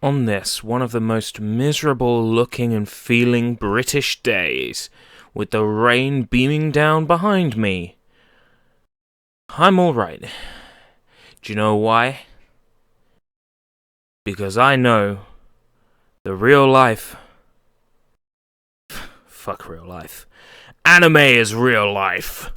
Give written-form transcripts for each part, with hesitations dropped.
On this, one of the most miserable looking and feeling British days, with the rain beaming down behind me, I'm alright. Do you know why? Because I know the real life. Fuck real life. Anime is real life.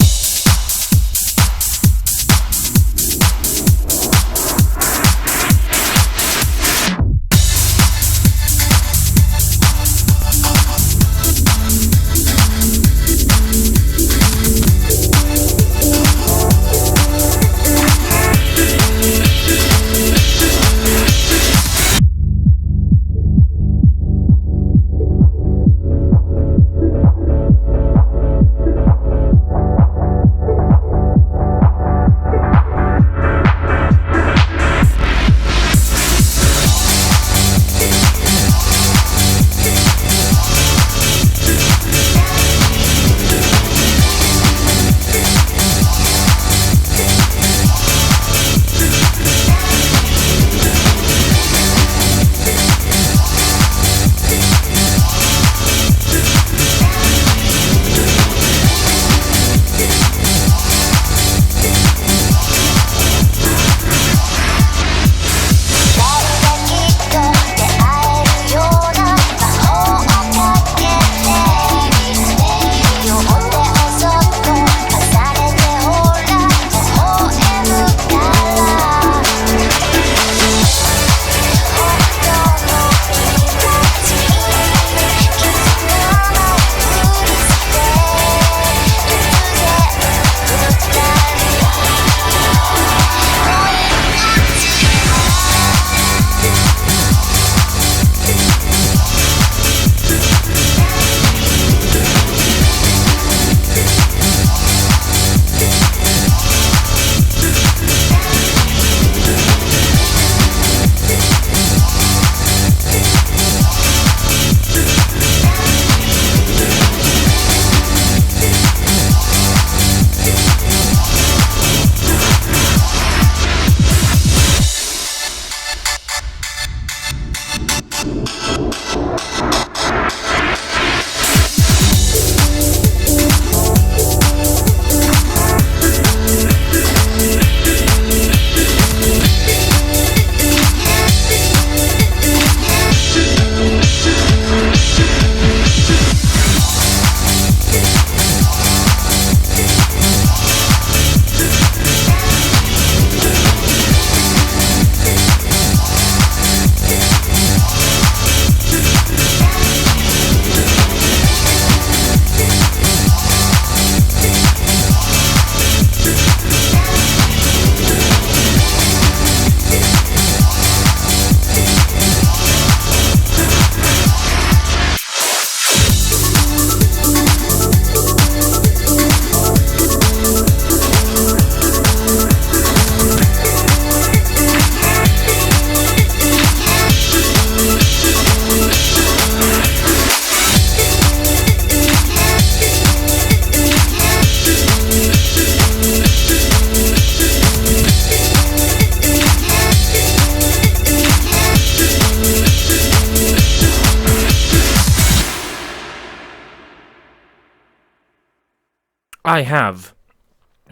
I have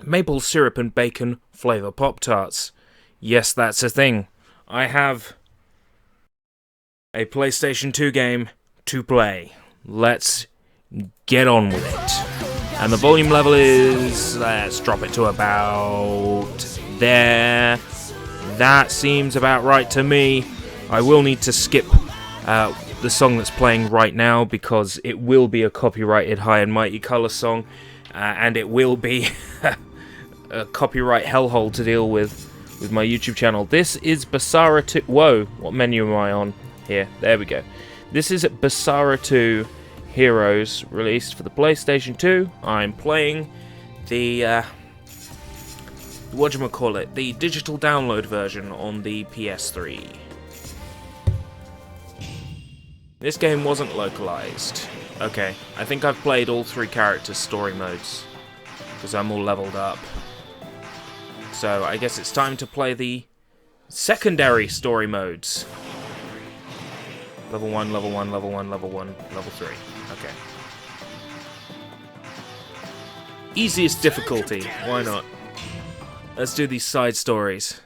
maple syrup and bacon flavour Pop-Tarts. Yes, that's a thing. I have a PlayStation 2 game to play. Let's get on with it. And the volume level is... let's drop it to about there. That seems about right to me. I will need to skip the song that's playing right now because it will be a copyrighted High and Mighty Color song. And it will be a copyright hellhole to deal with my YouTube channel. This is Basara 2... Whoa, what menu am I on here? There we go. This is Basara 2 Heroes, released for the PlayStation 2. I'm playing the... whatchamacallit? The digital download version on the PS3. This game wasn't localized. Okay, I think I've played all 3 characters' story modes, because I'm all leveled up. So I guess it's time to play the secondary story modes. Level 1, level 1, level 1, level 1, level 3. Okay. Easiest difficulty. Why not? Let's do these side stories.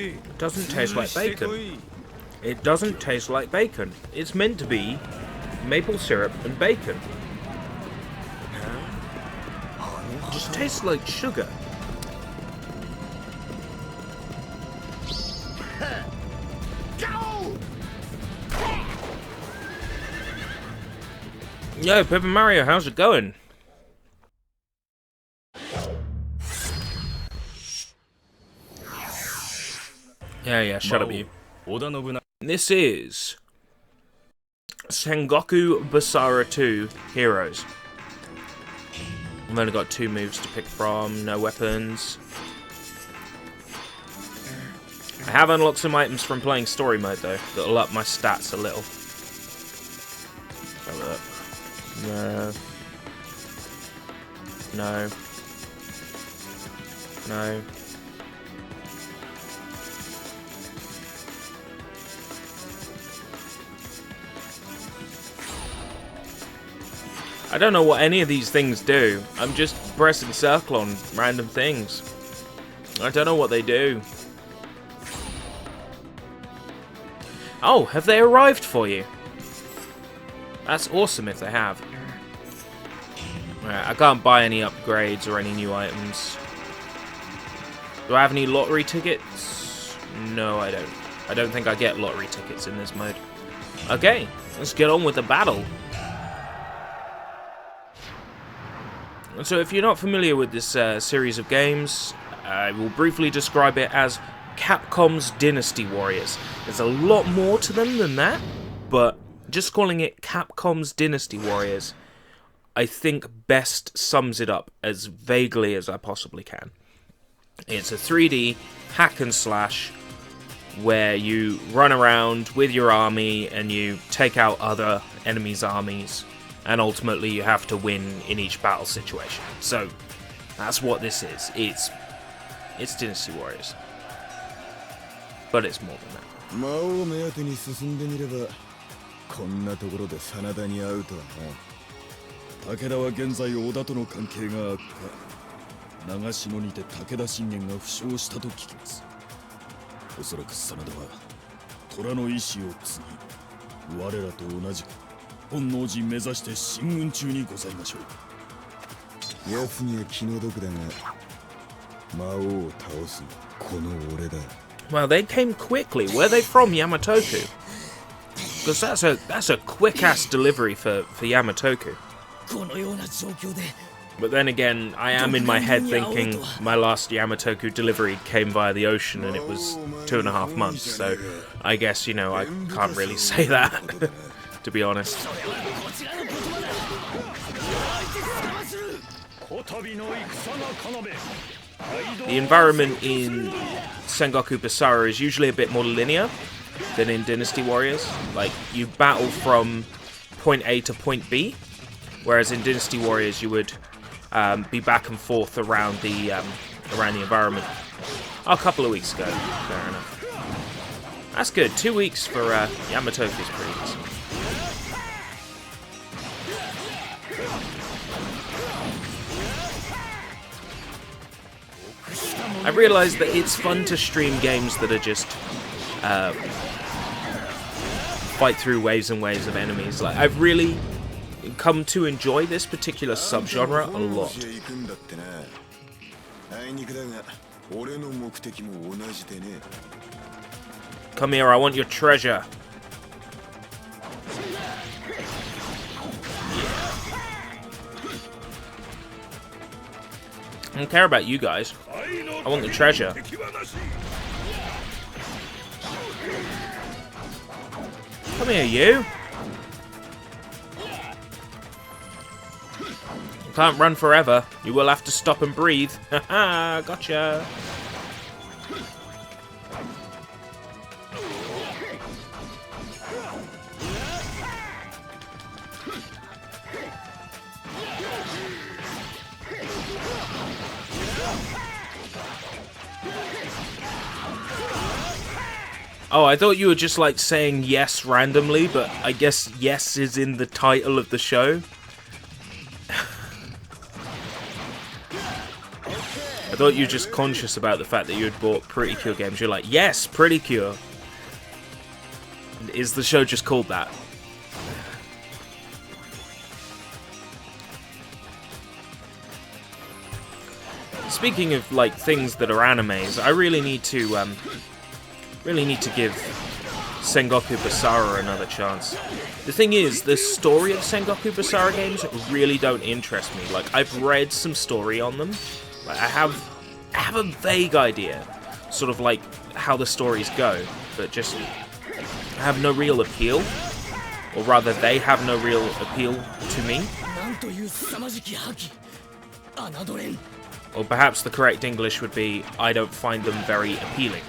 It doesn't taste like bacon. It doesn't taste like bacon. It's meant to be maple syrup and bacon. It just tastes like sugar. Yo, Paper Mario, how's it going? Yeah, shut up, you. This is Sengoku Basara 2 Heroes. I've only got 2 moves to pick from, no weapons. I have unlocked some items from playing story mode though, that'll up my stats a little. Have a look. No. No. No. I don't know what any of these things do. I'm just pressing circle on random things. I don't know what they do. Oh, have they arrived for you? That's awesome if they have. Right, I can't buy any upgrades or any new items. Do I have any lottery tickets? No, I don't. I don't think I get lottery tickets in this mode. Okay, let's get on with the battle. So if you're not familiar with this series of games, I will briefly describe it as Capcom's Dynasty Warriors. There's a lot more to them than that, but just calling it Capcom's Dynasty Warriors, I think best sums it up as vaguely as I possibly can. It's a 3D hack and slash where you run around with your army and you take out other enemies' armies, and ultimately you have to win in each battle situation. So that's what this is. It's Dynasty Warriors. But it's more than that. Meow 目当てに進んでみればこんなところで真田に会うとはな。武田は現在織田との関係が悪化。長篠にて武田信玄が負傷したと聞きます。おそらく真田は虎の意志を継ぎ、我らと同じく本能寺目指して進軍中にございましょう。奴には気の毒だが、魔王を倒すこの俺だ。Well, they came quickly. Were they from Yamatoku? Because that's a quick-ass delivery for Yamatoku. But then again, I am in my head thinking my last Yamatoku delivery came via the ocean and it was 2.5 months, so I guess, you know, I can't really say that, to be honest. The environment in Sengoku Basara is usually a bit more linear than in Dynasty Warriors. Like, you battle from point A to point B, whereas in Dynasty Warriors you would be back and forth around the environment. Oh, a couple of weeks ago, fair enough. That's good. 2 weeks for Yamatoku is pretty decent. I realised that it's fun to stream games that are just fight through waves and waves of enemies. Like, I've really come to enjoy this particular subgenre a lot. Come here, I want your treasure. I don't care about you guys. I want the treasure. Come here, you. You can't run forever. You will have to stop and breathe. Haha, gotcha. Oh, I thought you were just like saying yes randomly, but I guess yes is in the title of the show. I thought you were just conscious about the fact that you had bought Pretty Cure games. You're like, yes, Pretty Cure. Is the show just called that? Speaking of like things that are animes, I really need to give Sengoku Basara another chance. The thing is, the story of Sengoku Basara games really don't interest me. Like, I've read some story on them. Like, I have a vague idea, sort of like how the stories go, but just have no real appeal. Or rather, they have no real appeal to me. Or perhaps the correct English would be, I don't find them very appealing.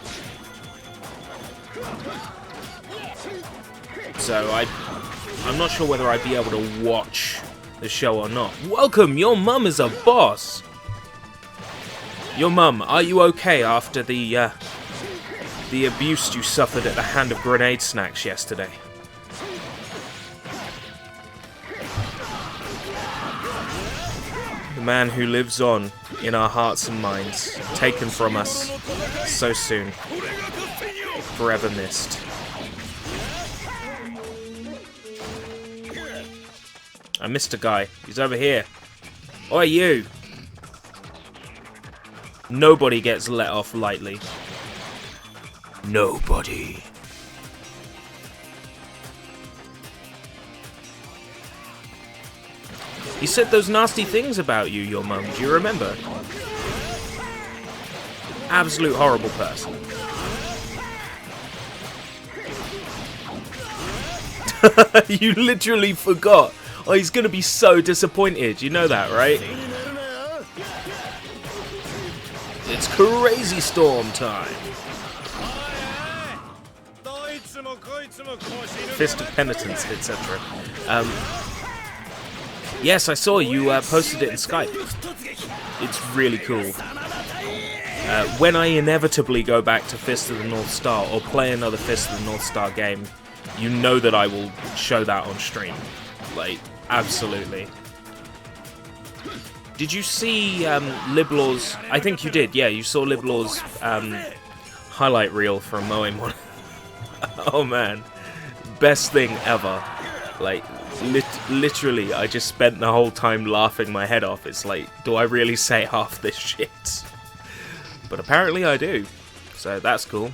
So I'm not sure whether I'd be able to watch the show or not. Welcome, your mum is a boss. Your mum, are you okay after the abuse you suffered at the hand of grenade snacks yesterday? The man who lives on in our hearts and minds, taken from us so soon, forever missed. I missed a guy. He's over here. Oi, you! Nobody gets let off lightly. Nobody. He said those nasty things about you, your mum. Do you remember? Absolute horrible person. You literally forgot. Oh, he's gonna be so disappointed. You know that, right? It's Crazy Storm time. Fist of Penitence, etc. Yes, I saw you posted it in Skype. It's really cool. When I inevitably go back to Fist of the North Star or play another Fist of the North Star game, you know that I will show that on stream. Like, absolutely. Did you see Liblaw's... I think you did, yeah, you saw Liblaw's highlight reel from Moe. Oh man, best thing ever. Like, literally, I just spent the whole time laughing my head off. It's like, do I really say half this shit? But apparently I do, so that's cool.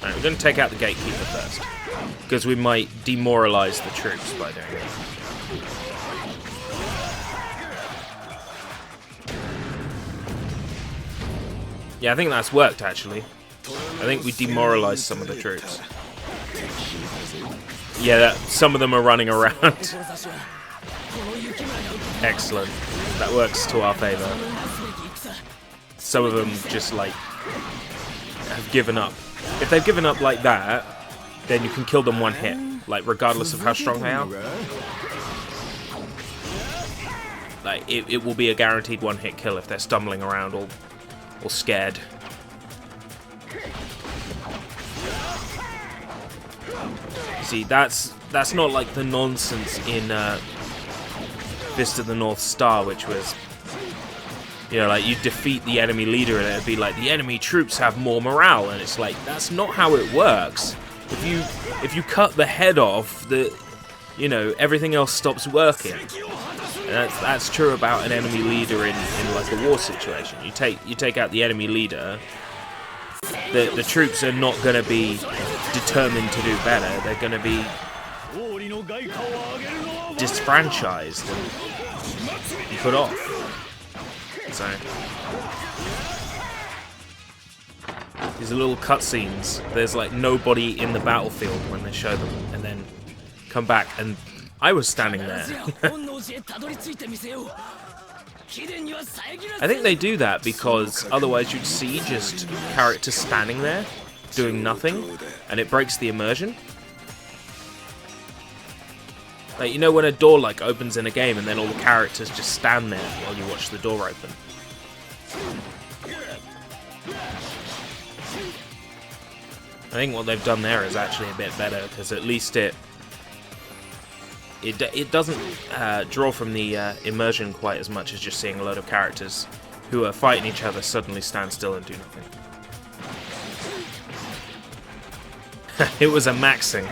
Alright, we're going to take out the gatekeeper first, because we might demoralize the troops by doing it. Yeah, I think that's worked, actually. I think we demoralized some of the troops. Yeah, some of them are running around. Excellent. That works to our favor. Some of them just, like, have given up. If they've given up like that, then you can kill them one hit, like, regardless of how strong they are. Like, it will be a guaranteed one-hit kill if they're stumbling around or scared. See, that's not like the nonsense in Fist of the North Star, which was, you know, like, you defeat the enemy leader and it'd be like, the enemy troops have more morale, and it's like, that's not how it works. If you cut the head off, you know, everything else stops working. And that's true about an enemy leader in like a war situation. You take out the enemy leader, the troops are not going to be determined to do better. They're going to be disfranchised and put off. So these are little cutscenes. There's like nobody in the battlefield when they show them, and then come back, and I was standing there. I think they do that because otherwise you'd see just characters standing there doing nothing, and it breaks the immersion. Like, you know when a door like opens in a game and then all the characters just stand there while you watch the door open. I think what they've done there is actually a bit better, because at least it doesn't draw from the immersion quite as much as just seeing a load of characters who are fighting each other suddenly stand still and do nothing. It was a maxing.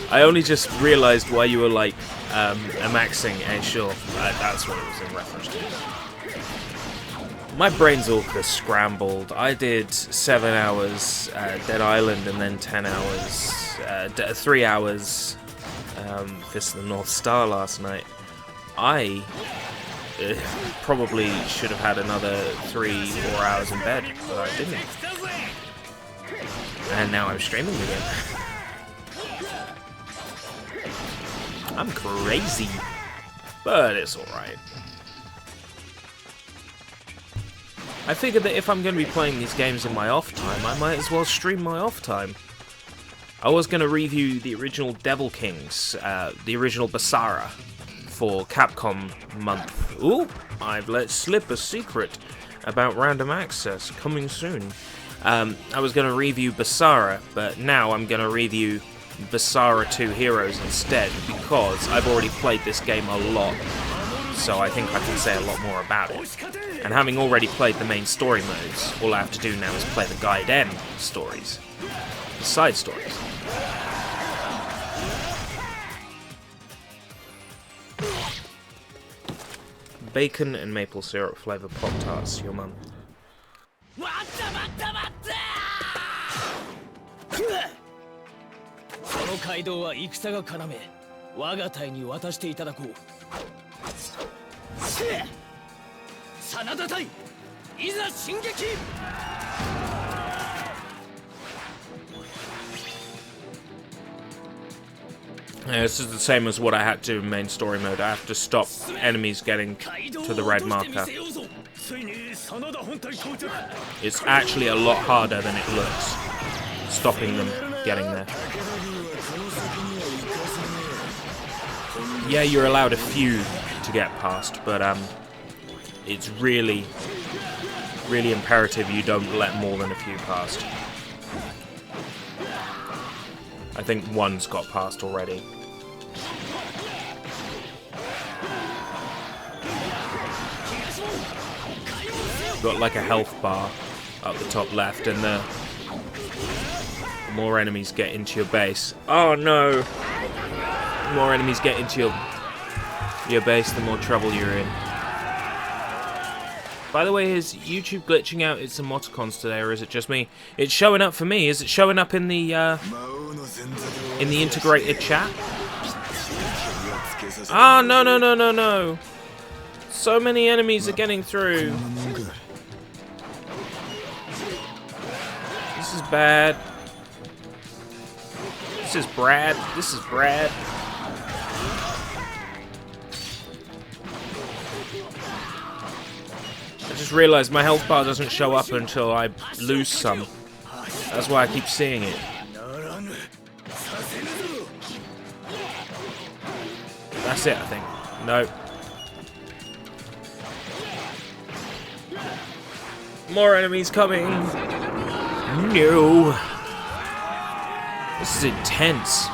I only just realised why you were like a maxing. Sure, that's what it was in reference to. My brain's all scrambled. I did 7 hours Dead Island and then 10 hours, 3 hours Fist of the North Star last night. I probably should have had another 3-4 hours in bed, but I didn't. And now I'm streaming again. I'm crazy, but it's alright. I figured that if I'm going to be playing these games in my off time, I might as well stream my off time. I was going to review the original Devil Kings, the original Basara, for Capcom month. Ooh, I've let slip a secret about random access coming soon. I was going to review Basara, but now I'm going to review Basara 2 Heroes instead, because I've already played this game a lot, so I think I can say a lot more about it. And having already played the main story modes, all I have to do now is play the Gaiden stories, the side stories. Bacon and maple syrup flavor Pop-Tarts, your mum. この街道は戦が要め、我が隊に渡していただこう。真田隊、いざ進撃This is the same as what I had to in main story mode. I have to stop enemies getting to the red marker. It's actually a lot harder than it looks, stopping them getting there. Yeah, you're allowed a few to get past, but it's really, really imperative you don't let more than a few past. I think one's got past already. Got like a health bar up the top left, and the more enemies get into your base. Oh no! The more enemies get into your base, the more trouble you're in. By the way, is YouTube glitching out its emoticons today, or is it just me? It's showing up for me. Is it showing up in the integrated chat? Ah, no, no, no, no, no! So many enemies are getting through. This is bad. This is Brad. This is Brad. I just realized my health bar doesn't show up until I lose some. That's why I keep seeing it. That's it, I think. No. More enemies coming. No. This is intense.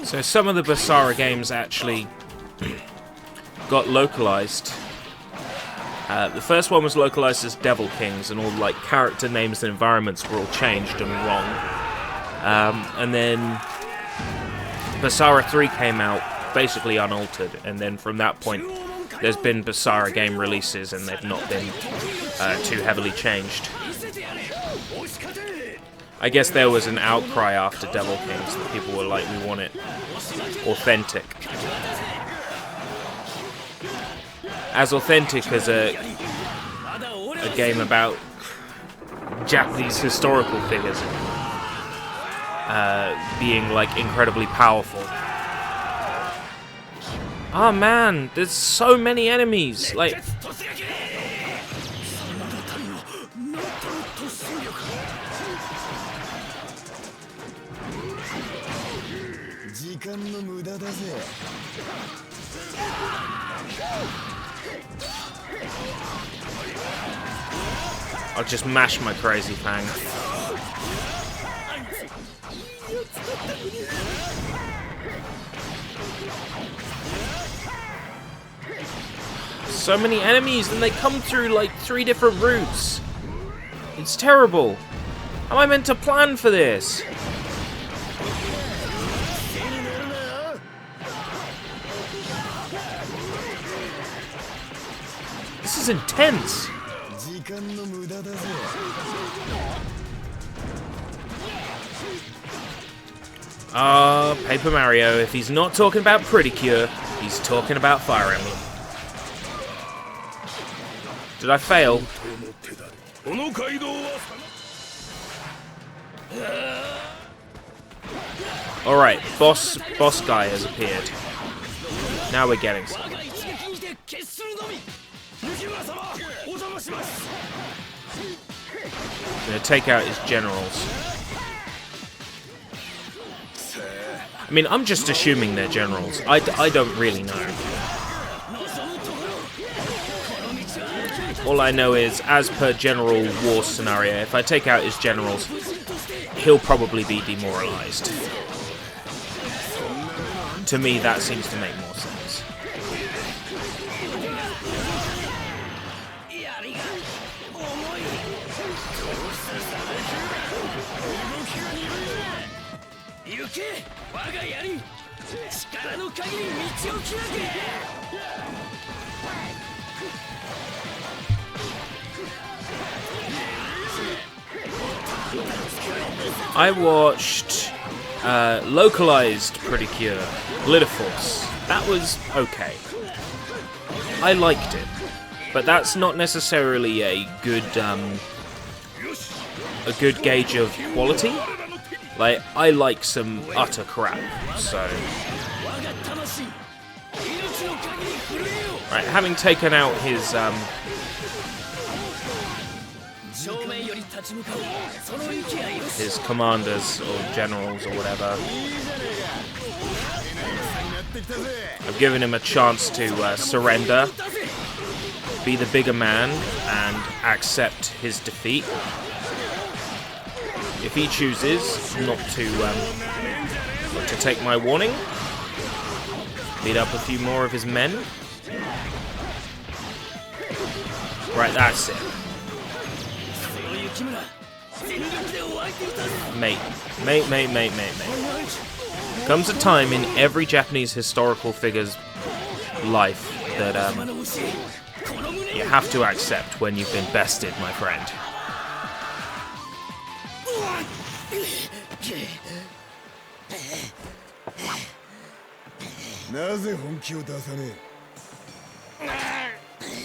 So some of the Basara games actually got localized. The first one was localized as Devil Kings, and all like character names and environments were all changed and wrong. And then Basara 3 came out basically unaltered, and then from that point there's been Basara game releases and they've not been too heavily changed. I guess there was an outcry after Devil Kings that people were like, we want it authentic. As authentic as a game about Japanese historical figures being like incredibly powerful. Oh man, there's so many enemies. Like, I'll just mash my crazy fang. So many enemies, and they come through like 3 different routes. It's terrible. How am I meant to plan for this? This is intense. Paper Mario, if he's not talking about Pretty Cure, he's talking about Fire Emblem. Did I fail? Alright, boss guy has appeared. Now we're getting something. I'm gonna take out his generals. I mean, I'm just assuming they're generals. I don't really know. All I know is, as per general war scenario, if I take out his generals, he'll probably be demoralized. To me, that seems to make more sense. I watched localized Pretty Cure, Glitter Force. That was okay. I liked it, but that's not necessarily a good gauge of quality. Like, I like some utter crap, so... Right, having taken out his commanders or generals or whatever, I've given him a chance to surrender, be the bigger man, and accept his defeat. If he chooses not to take my warning, beat up a few more of his men. Right, that's it. Mate. Comes a time in every Japanese historical figure's life that you have to accept when you've been bested, my friend.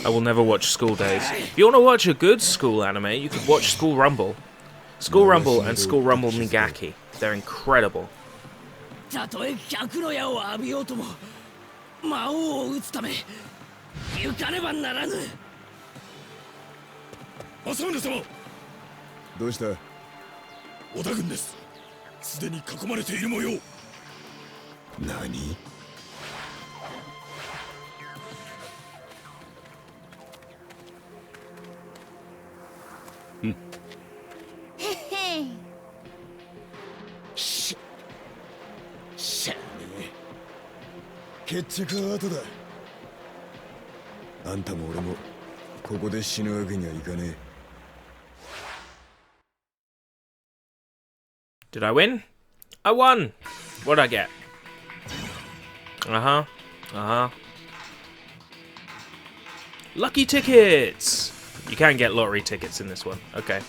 I will never watch School Days. If you want to watch a good school anime, you could watch School Rumble. School Rumble and School Rumble Migaki. They're incredible. Did I win? I won! What'd I get? Lucky tickets! You can get lottery tickets in this one. Okay.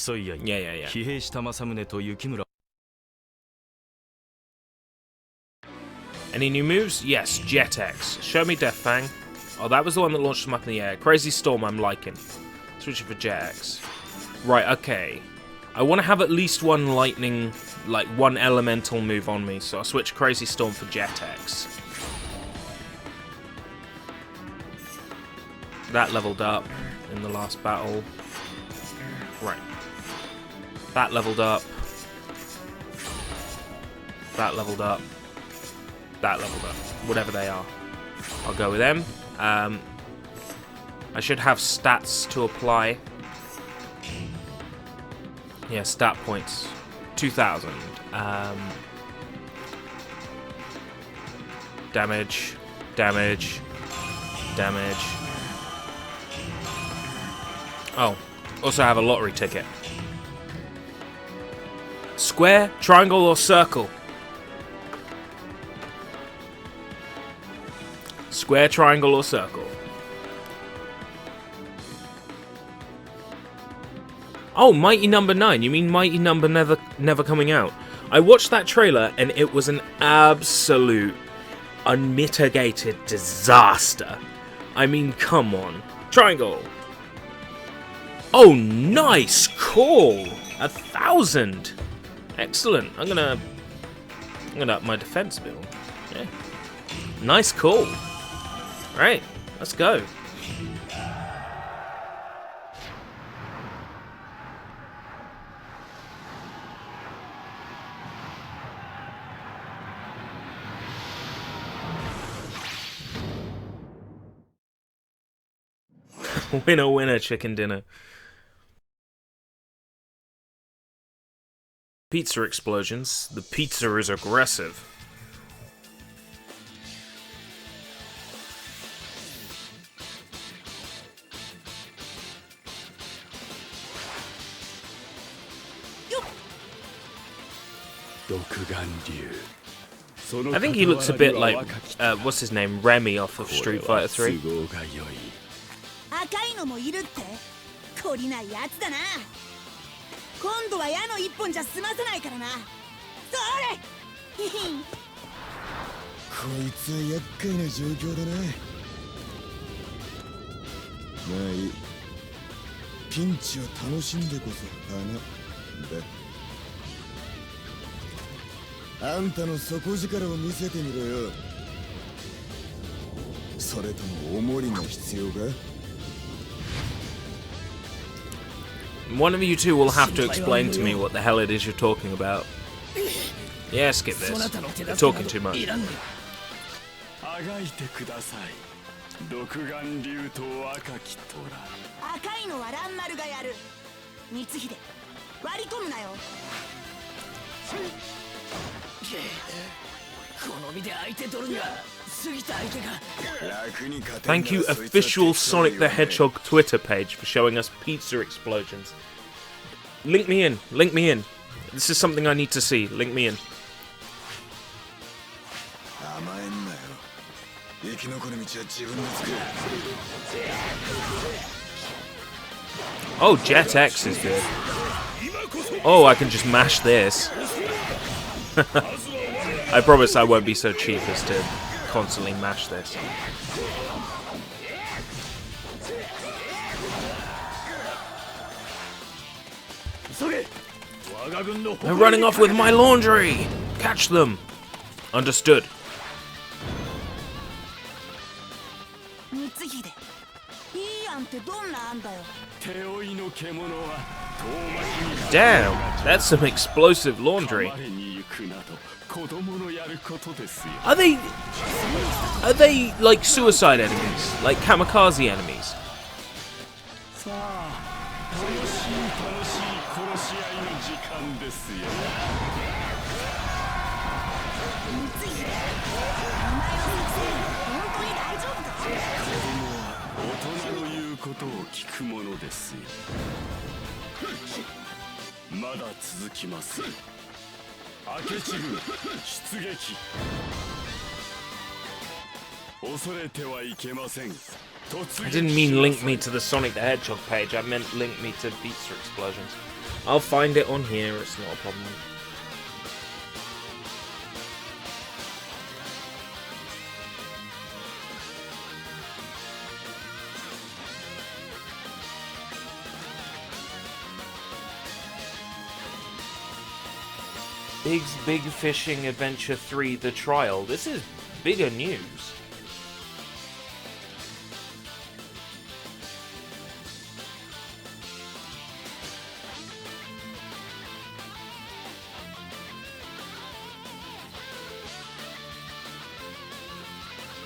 競い合い、 Yeah. 疲弊した政宗と雪村。 Any new moves? Yes, Jet X. Show me Death Fang. Oh, that was the one that launched him up in the air. Crazy Storm I'm liking. Switching for Jet X. Right, okay. I want to have at least one lightning, like one elemental move on me, so I'll switch Crazy Storm for Jet X. That leveled up in the last battle. Right. That leveled up. That leveled up. That leveled up. Whatever they are. I'll go with them. I should have stats to apply. Yeah, stat points. 2,000. Damage. Damage. Damage. Oh, also have a lottery ticket. Square, triangle, or circle? Square, triangle, or circle? Oh, Mighty Number 9. You mean Mighty Number never coming out? I watched that trailer and it was an absolute unmitigated disaster. I mean, come on. Triangle. Oh, nice call. 1,000. Excellent. I'm gonna up my defense bill. Yeah. Nice call. Right, let's go. Winner, winner, chicken dinner. Pizza explosions. The pizza is aggressive. I think he looks a bit like, what's his name, Remy off of Street Fighter 3. 赤いのもいるって懲りないやつだな今度は矢の一本じゃ済ませないからなそれこいつは厄介な状況だなまあいいピンチは楽しんでこそ花だあんたの底力を見せてみろよそれともおもりが必要か One of you two will have to explain to me what the hell it is you're talking about. Yeah, skip this. You're talking too much. 赤いのは蘭丸がやる光秀割り込むなよ Thank you, official Sonic the Hedgehog Twitter page, for showing us pizza explosions. Link me in. Link me in. This is something I need to see. Link me in. Oh, Jet X is good. Oh, I can just mash this. I promise I won't be so cheap as to constantly mash this. They're running off with my laundry! Catch them! Understood. Damn, that's some explosive laundry. Are they like suicide enemies? Like kamikaze enemies? I didn't mean link me to the Sonic the Hedgehog page, I meant link me to pizza explosions. I'll find it on here, it's not a problem. Big's Big Fishing Adventure 3 The Trial. This is bigger news.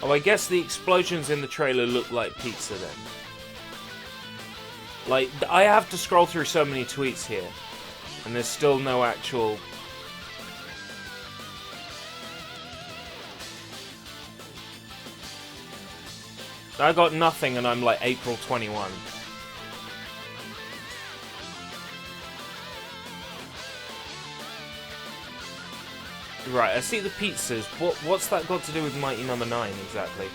Oh, I guess the explosions in the trailer look like pizza then. Like, I have to scroll through so many tweets here, and there's still no actual... I got nothing and I'm like April 21. Right, I see the pizzas. What's that got to do with Mighty Number 9 exactly?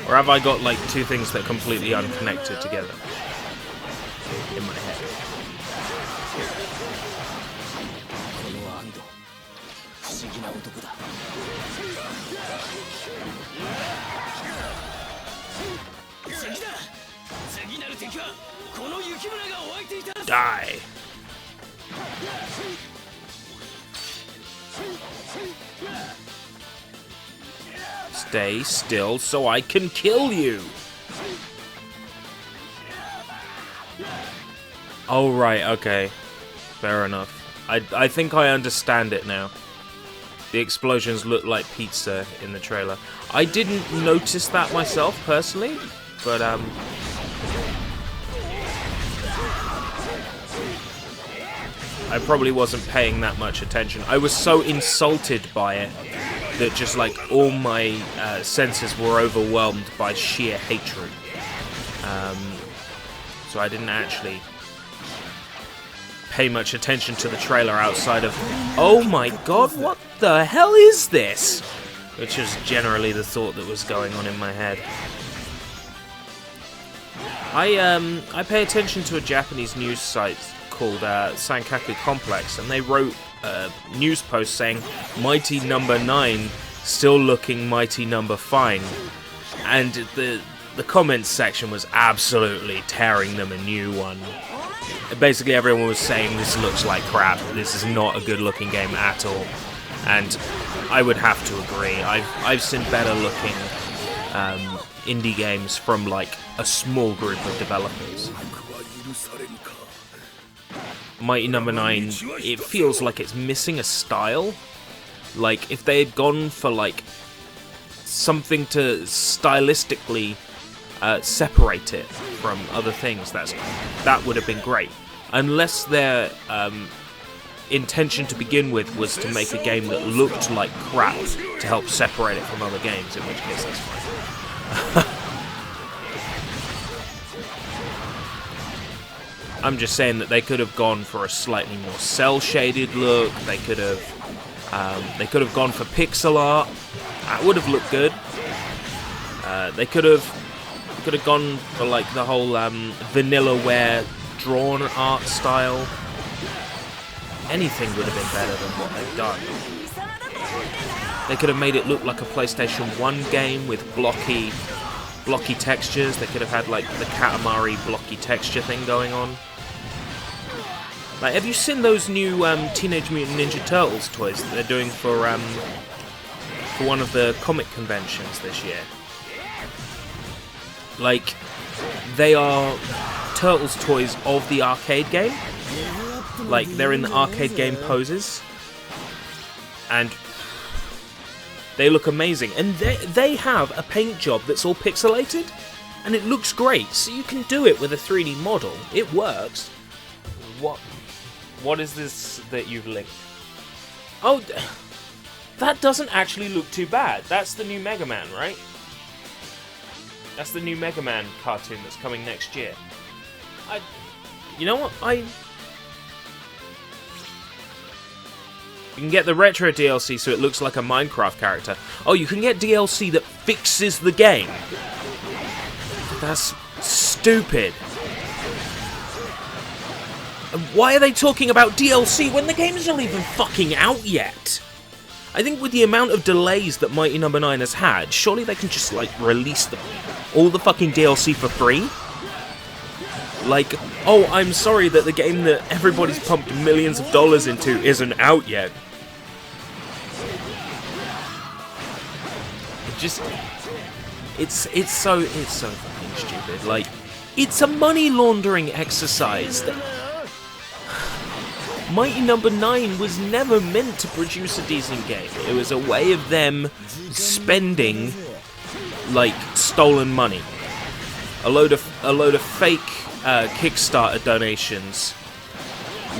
Or have I got like two things that are completely unconnected together in my head? Die! Stay still so I can kill you! Oh right, okay. Fair enough. I think I understand it now. The explosions look like pizza in the trailer. I didn't notice that myself, personally, but I probably wasn't paying that much attention. I was so insulted by it that just like all my senses were overwhelmed by sheer hatred. So I didn't actually pay much attention to the trailer outside of, oh my god, what the hell is this? Which is generally the thought that was going on in my head. I pay attention to a Japanese news site called Sengoku Complex, and they wrote a news post saying Mighty Number 9 still looking Mighty Number Fine, and the comments section was absolutely tearing them a new one. Basically everyone was saying this looks like crap, this is not a good looking game at all, and I would have to agree. I've seen better looking indie games from like a small group of developers. Mighty Number 9, it feels like it's missing a style. Like if they had gone for like something to stylistically separate it from other things, that would have been great. Unless their intention to begin with was to make a game that looked like crap to help separate it from other games, in which case that's fine. I'm just saying that they could have gone for a slightly more cel-shaded look. They could have gone for pixel art. That would have looked good. They could have gone for like the whole vanillaware drawn art style. Anything would have been better than what they've done. They could have made it look like a PlayStation 1 game with blocky textures. They could have had like the Katamari blocky texture thing going on. Like, have you seen those new Teenage Mutant Ninja Turtles toys that they're doing for one of the comic conventions this year? Like, they are Turtles toys of the arcade game. Like, they're in the arcade game poses. And they look amazing. And they have a paint job that's all pixelated. And it looks great. So you can do it with a 3D model. It works. What is this that you've linked? Oh, that doesn't actually look too bad. That's the new Mega Man, right? That's the new Mega Man cartoon that's coming next year. You know what? You can get the retro DLC so it looks like a Minecraft character. Oh, you can get DLC that fixes the game. That's stupid. And why are they talking about DLC when the game's not even fucking out yet? I think with the amount of delays that Mighty No. 9 has had, surely they can just, like, release all the fucking DLC for free? Like, oh, I'm sorry that the game that everybody's pumped millions of dollars into isn't out yet. It's so fucking stupid. Like, it's a money laundering exercise. Mighty No. 9 was never meant to produce a decent game. It was a way of them spending, like, stolen money. A load of fake Kickstarter donations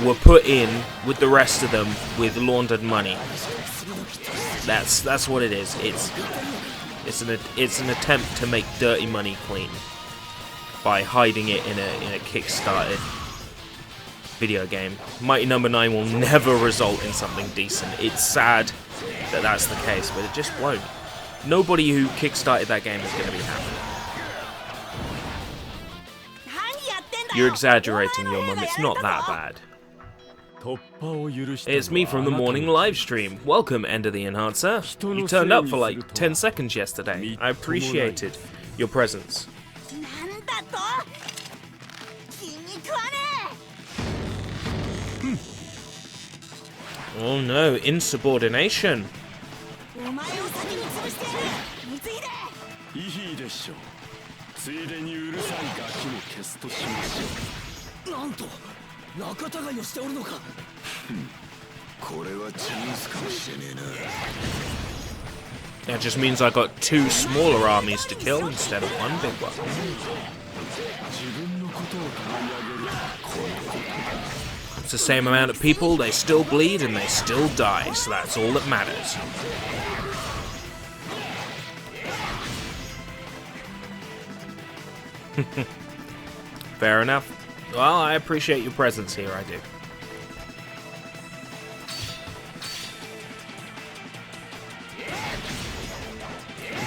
were put in with the rest of them with laundered money. That's what it is. It's an attempt to make dirty money clean by hiding it in a Kickstarted video game. Mighty No. 9 will never result in something decent. It's sad that that's the case, but it just won't. Nobody who kickstarted that game is going to be happy. You're exaggerating, your mum. It's not that bad. It's me from the morning live stream. Welcome, Ender the Enhancer. You turned up for like 10 seconds yesterday. I appreciated your presence. Oh no, insubordination. That just means I got 2 smaller armies to kill instead of 1 big one. It's the same amount of people, they still bleed and they still die, so that's all that matters. Fair enough. Well, I appreciate your presence here, I do.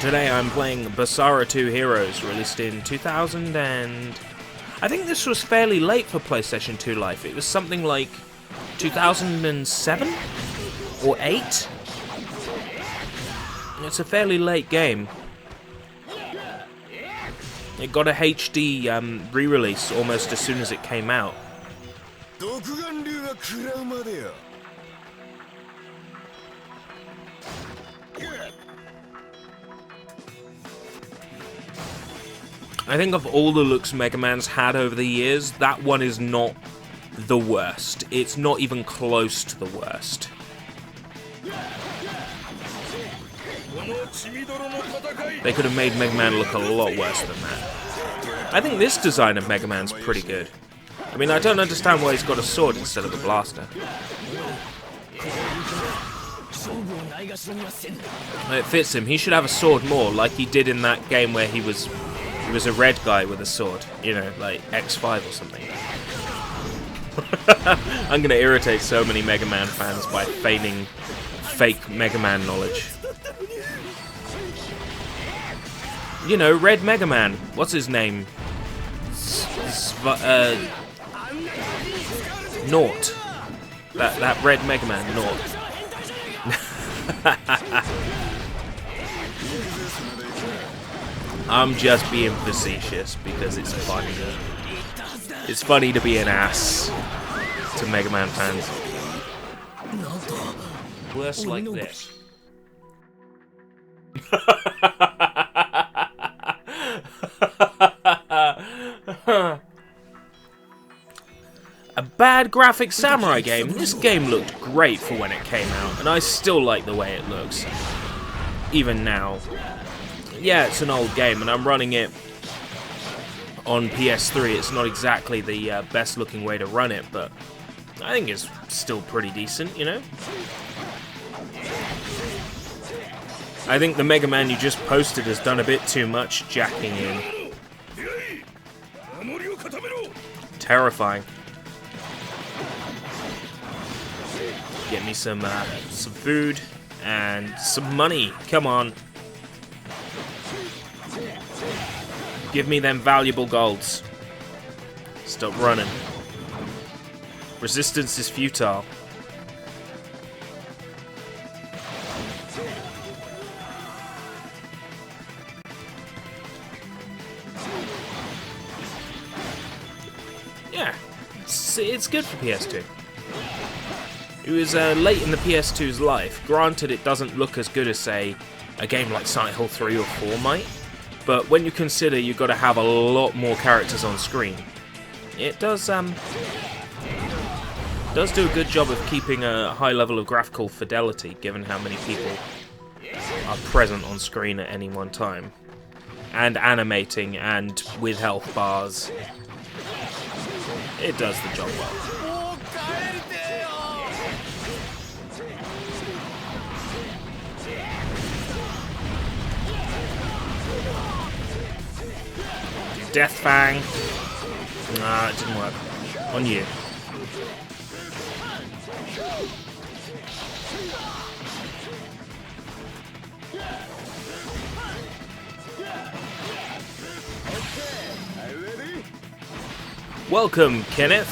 Today I'm playing Basara 2 Heroes, released in 2000 and... I think this was fairly late for PlayStation 2 Life. It was something like 2007 or 8. It's a fairly late game. It got a HD re-release almost as soon as it came out. I think of all the looks Mega Man's had over the years, that one is not the worst. It's not even close to the worst. They could have made Mega Man look a lot worse than that. I think this design of Mega Man's pretty good. I mean, I don't understand why he's got a sword instead of a blaster. It fits him. He should have a sword more, like he did in that game where he was a red guy with a sword. You know, like X5 or something. I'm gonna irritate so many Mega Man fans by feigning fake Mega Man knowledge. You know, Red Mega Man. What's his name? Naught. That Red Mega Man, Naught. I'm just being facetious because it's funny. It's funny to be an ass to Mega Man fans. Worse like this. A bad graphic samurai game. This game looked great for when it came out, and I still like the way it looks, even now. Yeah, it's an old game, and I'm running it on PS3. It's not exactly the best looking way to run it, but I think it's still pretty decent, you know? I think the Mega Man you just posted has done a bit too much jacking in. Terrifying. Get me some food and some money. Come on. Give me them valuable golds. Stop running. Resistance is futile. Yeah, it's good for PS2. It was late in the PS2's life. Granted, it doesn't look as good as, say, a game like Silent Hill 3 or 4 might, but when you consider you've got to have a lot more characters on screen, it does do a good job of keeping a high level of graphical fidelity, given how many people are present on screen at any one time, and animating and with health bars. It does the job well. Death Fang. Nah, it didn't work. On you. Welcome, Kenneth.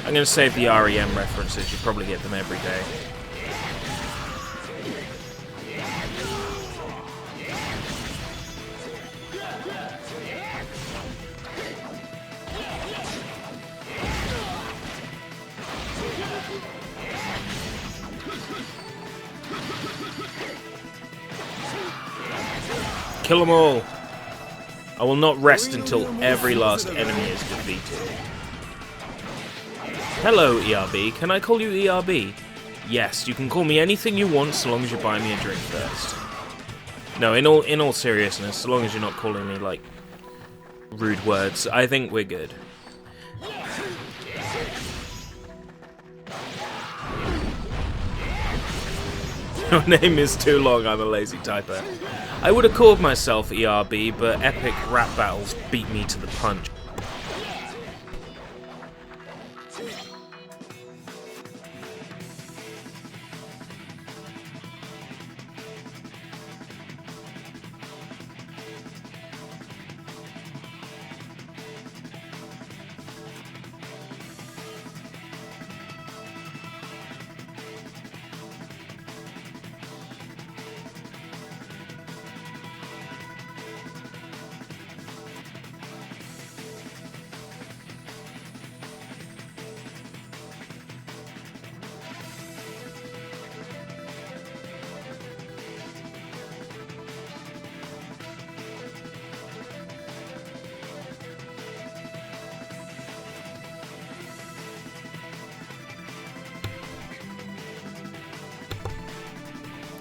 I'm going to save the REM references. You probably get them every day. Kill them all. I will not rest until every last enemy is defeated. Hello, ERB. Can I call you ERB? Yes, you can call me anything you want so long as you buy me a drink first. No, in all seriousness, so long as you're not calling me, like, rude words, I think we're good. Your name is too long, I'm a lazy typer. I would have called myself ERB, but epic rap battles beat me to the punch.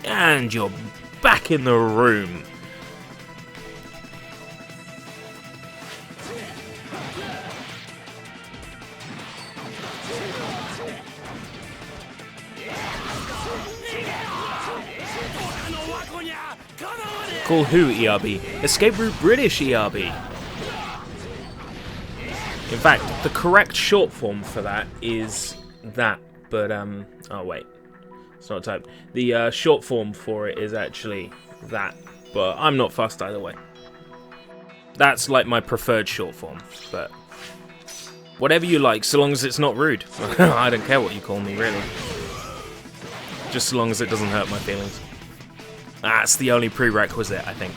And you're back in the room. Call who, ERB? Escape Route British, ERB. In fact, the correct short form for that is that, but, oh wait. It's not typed. The short form for it is actually that, but I'm not fussed either way. That's like my preferred short form, but whatever you like, so long as it's not rude. I don't care what you call me, really. Just so long as it doesn't hurt my feelings. That's the only prerequisite, I think.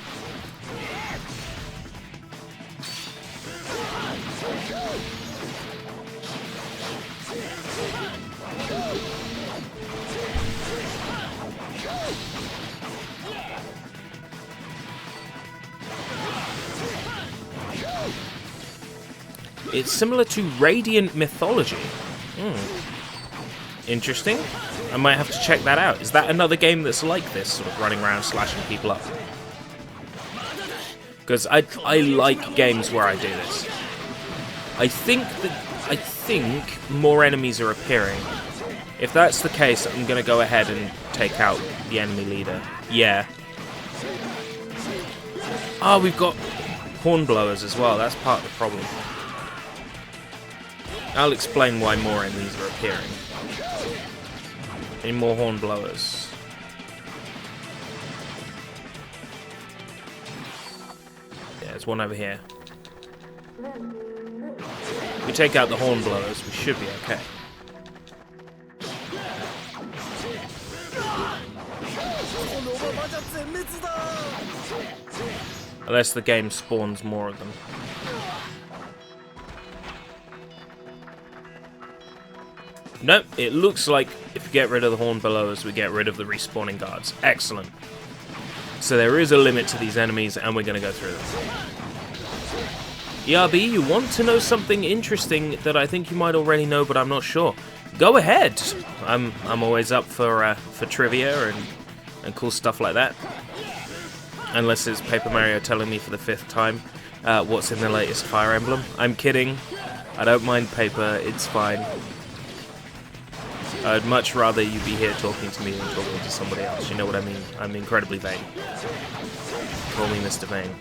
It's similar to Radiant Mythology. Interesting. I might have to check that out. Is that another game that's like this, sort of running around slashing people up? Because I like games where I do this. I think think more enemies are appearing. If that's the case, I'm going to go ahead and take out the enemy leader. Yeah. Oh, we've got hornblowers as well. That's part of the problem. I'll explain why more enemies are appearing. Any more hornblowers? Yeah, there's one over here. If we take out the hornblowers, we should be okay. Unless the game spawns more of them. Nope, it looks like if we get rid of the hornblowers, we get rid of the respawning guards. Excellent. So there is a limit to these enemies, and we're going to go through them. ERB, you want to know something interesting that I think you might already know, but I'm not sure. Go ahead. I'm always up for trivia and cool stuff like that. Unless it's Paper Mario telling me for the 5th time what's in the latest Fire Emblem. I'm kidding. I don't mind Paper. It's fine. I'd much rather you be here talking to me than talking to somebody else. You know what I mean? I'm incredibly vain. Call me Mr. Vain.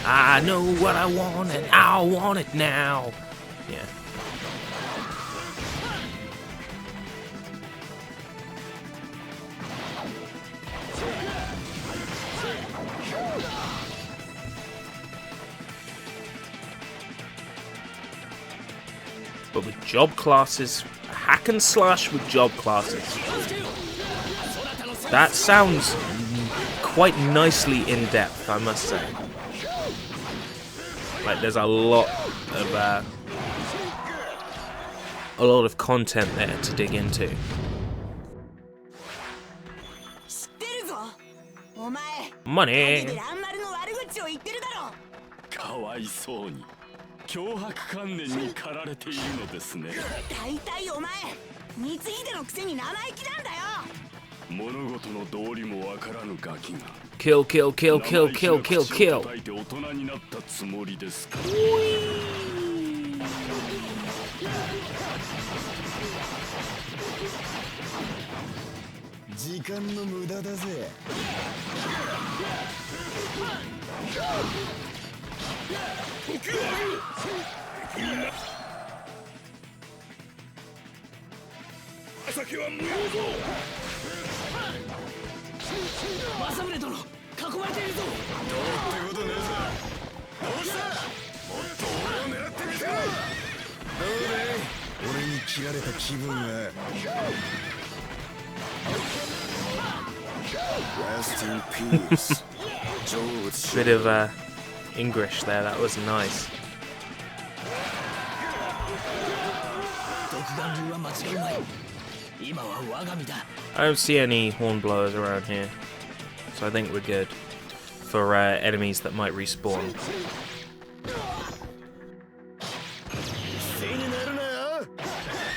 I know what I want and I want it now. Yeah. But with job classes, hack and slash with job classes. That sounds quite nicely in depth, I must say. Like there's a lot of content there to dig into. Money. かわいそうに脅迫観念に駆られているのですね。大体お前光秀のくせに生意気なんだよ。物事の道理もわからぬガキが Kill, kill, kill, kill, kill, kill, kill. 生意気な口を叩いて大人になったつもりですか。時間の無駄だぜ。先は無用ぞ。政宗殿、囲まれているぞ。どうってことねえさ。どうした。もっと俺を狙ってみせろ。どうだい。俺に切られた気分は。Rest in peace. Bit of English there, that was nice. 独眼竜は間違いない。今は我が身だ。 I don't see any hornblowers around here, so I think we're good for enemies that might respawn.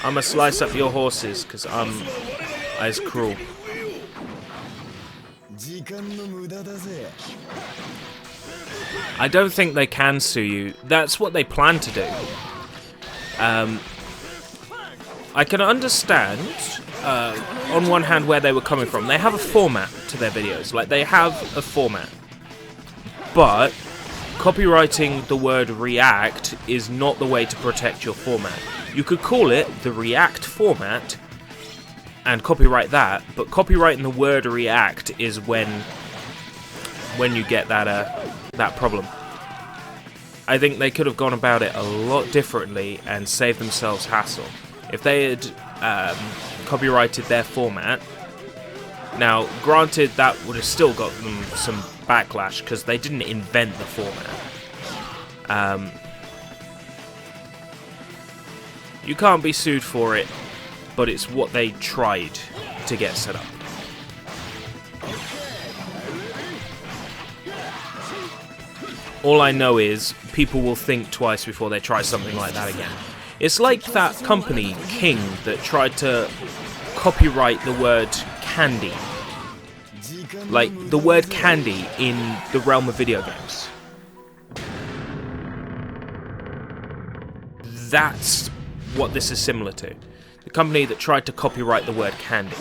I'ma slice up your horses, because I'm as cruel. I don't think they can sue you. That's what they plan to do. I can understand, on one hand, where they were coming from. They have a format to their videos. Like, they have a format. But copyrighting the word react is not the way to protect your format. You could call it the react format and copyright that, but copyrighting the word react is when you get that problem. I think they could have gone about it a lot differently and saved themselves hassle. If they had copyrighted their format, now granted that would have still got them some backlash because they didn't invent the format. You can't be sued for it, but it's what they tried to get set up. All I know is people will think twice before they try something like that again. It's like that company, King, that tried to copyright the word candy. Like, the word candy in the realm of video games. That's what this is similar to. The company that tried to copyright the word candy.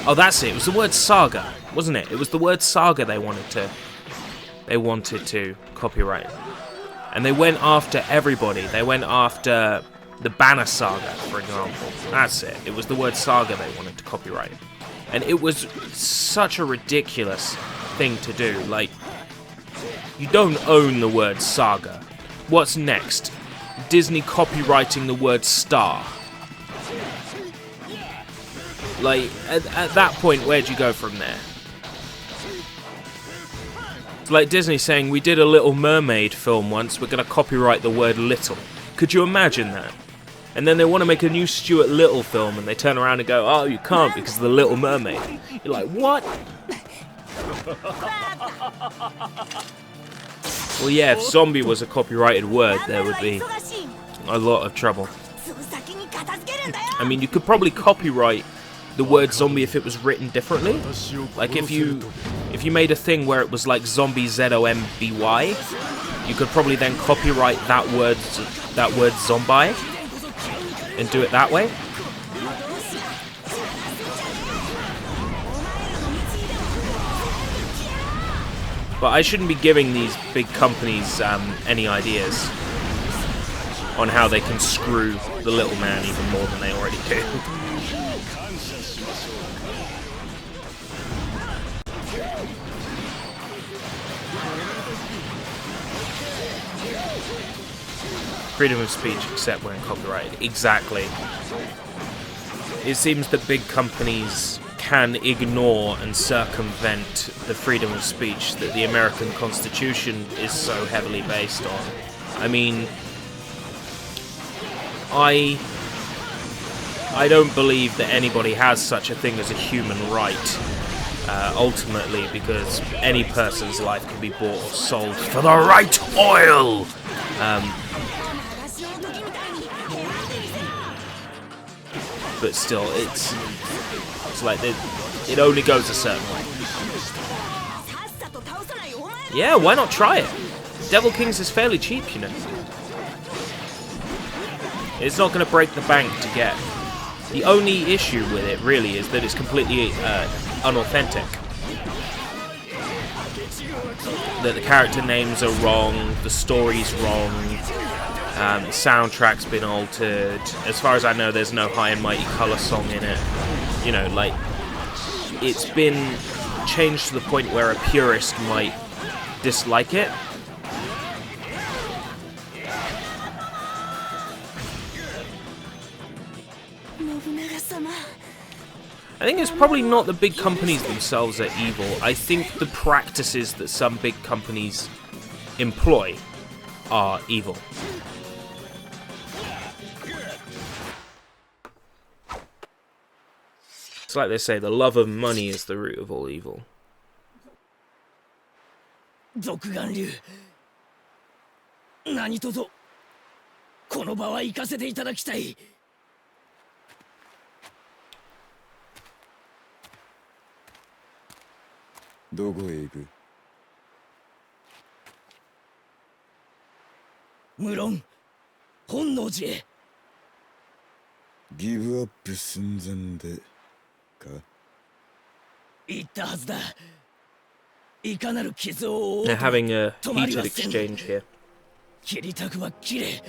Oh, that's it. It was the word saga, wasn't it? It was the word saga they wanted to copyright. And they went after everybody. They went after the Banner Saga, for example. That's it. It was the word saga they wanted to copyright. And it was such a ridiculous thing to do. Like, you don't own the word saga. What's next? Disney copywriting the word star. Like, at that point, where'd you go from there? It's like Disney saying, we did a Little Mermaid film once, we're going to copyright the word little. Could you imagine that? And then they want to make a new Stuart Little film, and they turn around and go, oh, you can't because of the Little Mermaid. You're like, what? Well, yeah, if zombie was a copyrighted word, there would be a lot of trouble. I mean, you could probably copyright the word zombie if it was written differently. Like, if you made a thing where it was like zombie Z-O-M-B-Y, you could probably then copyright that word zombie and do it that way. But I shouldn't be giving these big companies any ideas on how they can screw the little man even more than they already do. Freedom of speech except when copyrighted. Exactly. It seems that big companies can ignore and circumvent the freedom of speech that the American Constitution is so heavily based on. I mean, I don't believe that anybody has such a thing as a human right, ultimately, because any person's life can be bought or sold for the right oil. But still, it's like it only goes a certain way. Yeah, why not try it? Devil Kings is fairly cheap, you know. It's not going to break the bank to get. The only issue with it, really, is that it's completely unauthentic. That the character names are wrong, the story's wrong, the soundtrack's been altered. As far as I know, there's no High and Mighty Color song in it. You know, like, it's been changed to the point where a purist might dislike it. I think it's probably not the big companies themselves that are evil. I think the practices that some big companies employ are evil. It's like they say, the love of money is the root of all evil. 独眼竜何とぞこの場は行かせていただきたい。どこへ行く？無論本能寺へ。ギブアップ寸前でか？言ったはずだ。いかなる傷を負おう They're と having a 止まり heated はせん。 exchange here. 切りたくは切れ。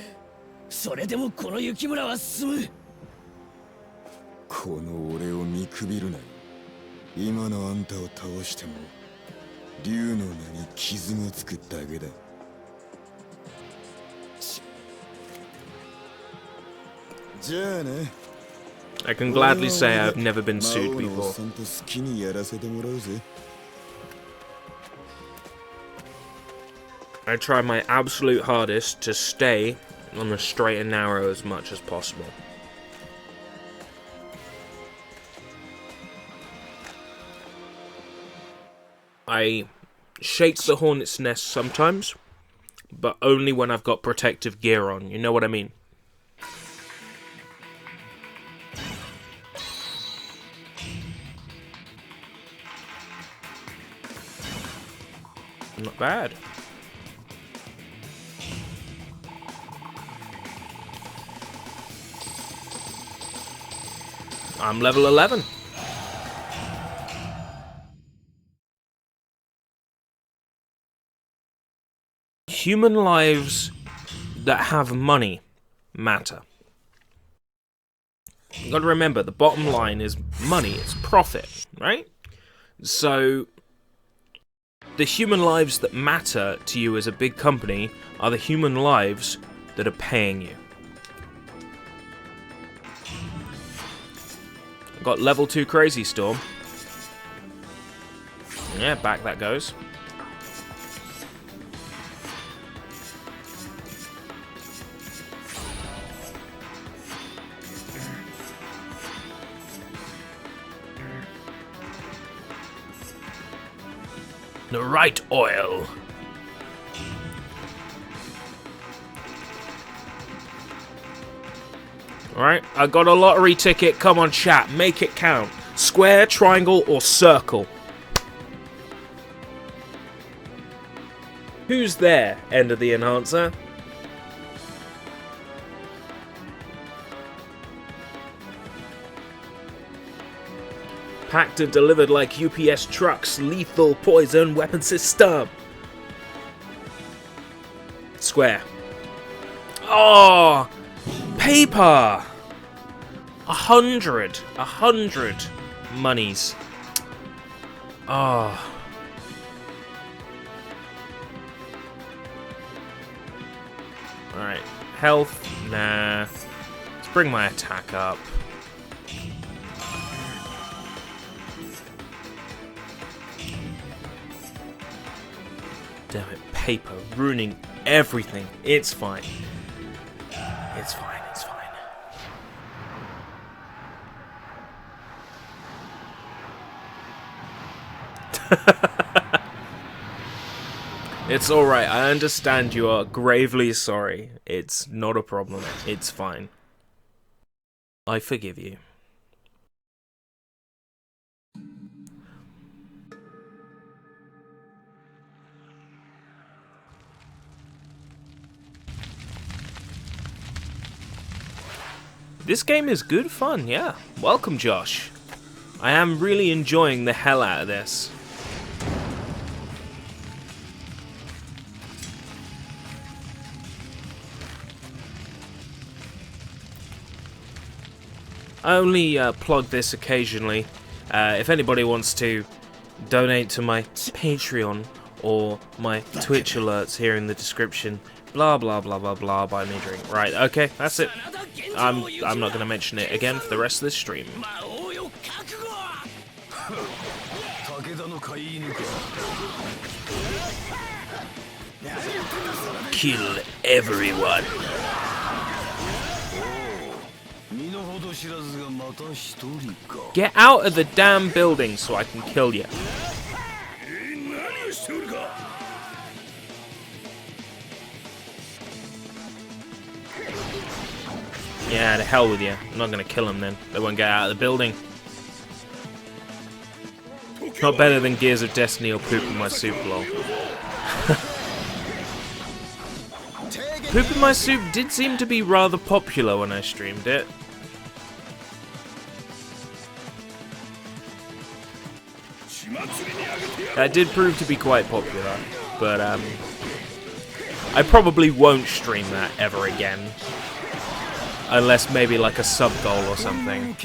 それでもこの雪村は進む。この俺を見くびるなよ。今のあんたを倒しても竜の名に傷がつくだけだ。じゃあね。I can gladly say I've never been sued before. さんと好きにやらせてもらうぜ。I try my absolute hardest to stay on the straight and narrow as much as possible. I shake the hornet's nest sometimes, but only when I've got protective gear on, you know what I mean? Not bad. I'm level 11. Human lives that have money matter. You gotta remember, the bottom line is money, it's profit, right? So, the human lives that matter to you as a big company are the human lives that are paying you. I've got level 2 Crazy Storm. Yeah, back that goes. The right oil. Alright, I got a lottery ticket. Come on, chat. Make it count. Square, triangle, or circle? Who's there? End of the enhancer. Packed and delivered like UPS trucks. Lethal poison weapon system. Square. Oh, paper. 100 monies. Oh. Alright, health, nah. Let's bring my attack up. Damn it, paper, ruining everything. It's fine. It's fine, it's fine. It's alright, I understand you are gravely sorry. It's not a problem. It's fine. I forgive you. This game is good fun, yeah. Welcome, Josh. I am really enjoying the hell out of this. I only plug this occasionally. If anybody wants to donate to my Patreon or my Twitch alerts here in the description, blah blah blah blah blah, buy me a drink. Right, okay, that's it. I'm not going to mention it again for the rest of this stream. Kill everyone. Get out of the damn building so I can kill you. Yeah, to hell with you. I'm not gonna kill them then. They won't get out of the building. Not better than Gears of Destiny or Poop in My Soup, lol. Poop in My Soup did seem to be rather popular when I streamed it. That did prove to be quite popular, but I probably won't stream that ever again. Unless maybe like a sub goal or something.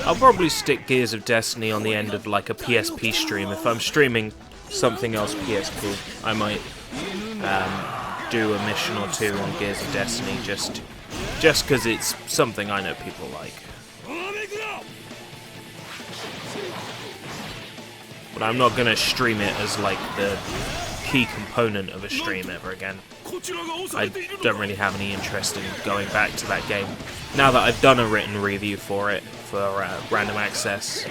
I'll probably stick Gears of Destiny on the end of like a PSP stream. If I'm streaming something else PSP, I might do a mission or two on Gears of Destiny just because it's something I know people like. But I'm not gonna stream it as like the key component of a stream ever again. I don't really have any interest in going back to that game now that I've done a written review for it for random access.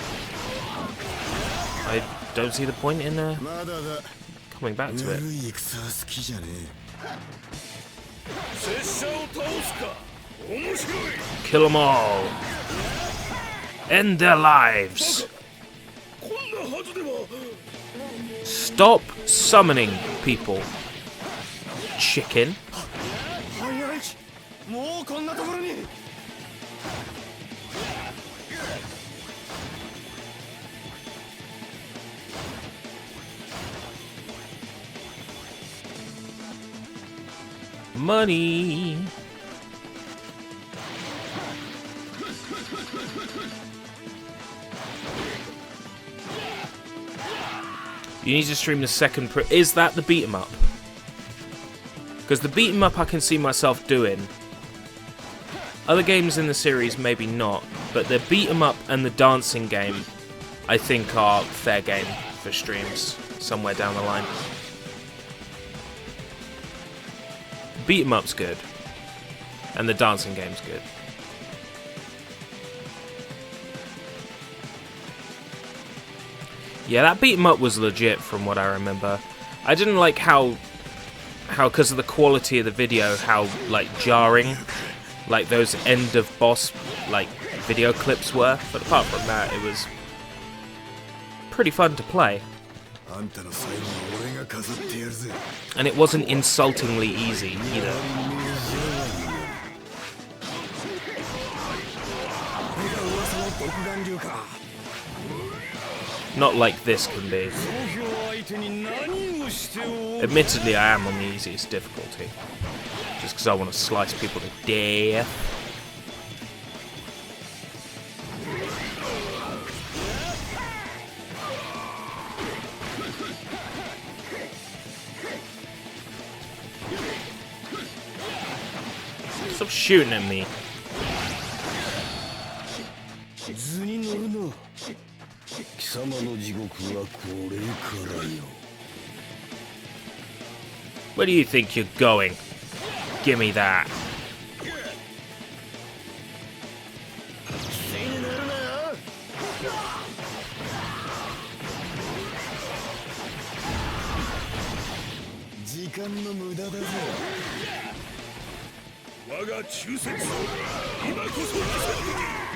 I don't see the point in まだだ coming back to ぬ it. るい戦は好きじゃね拙者を倒すか面白い Kill them all. End their lives. こんなはずでは Stop summoning people. Chicken. 早いもうこんなところに Money. You need to stream the second. Is that the beat 'em up? Because the beat 'em up I can see myself doing. Other games in the series maybe not, but the beat 'em up and the dancing game I think are fair game for streams somewhere down the line. Beat 'em up's good, and the dancing game's good. Yeah, that beat 'em up was legit from what I remember. I didn't like how because of the quality of the video, how like jarring, like those end of boss like video clips were. But apart from that, it was pretty fun to play. あんたの最後は俺が飾ってやるぜ And it wasn't insultingly easy either. これが噂の独眼竜か Not like this can be. 東京相手に何をしてお Admittedly, I am on the easiest difficulty. Just because I want to slice people to death. Stop shooting at me. 図に乗るの貴様の地獄はこれからよ Where do you think you're going? Give me that. 気になるなよ時間の無駄だぜ我が忠説今こそ見せる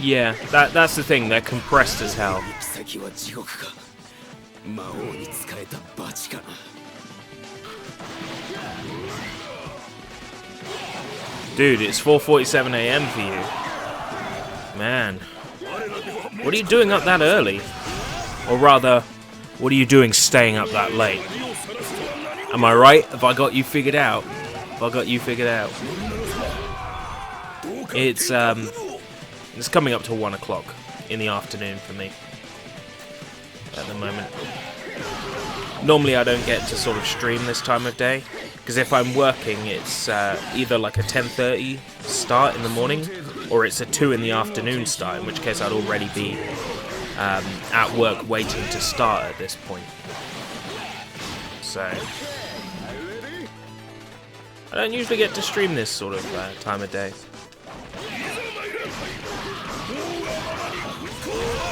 Yeah, that's the thing. They're compressed as hell. 行き先は地獄か魔王に仕えた罰かな Dude, it's 4:47 a.m. for you. Man. What are you doing up that early? Or rather, what are you doing staying up that late? Am I right? Have I got you figured out? Have I got you figured out? It's coming up to 1 o'clock in the afternoon for me at the moment. Normally I don't get to sort of stream this time of day, because if I'm working it's either like a 10:30 start in the morning, or it's a 2 in the afternoon start, in which case I'd already be at work waiting to start at this point. So I don't usually get to stream this sort of time of day.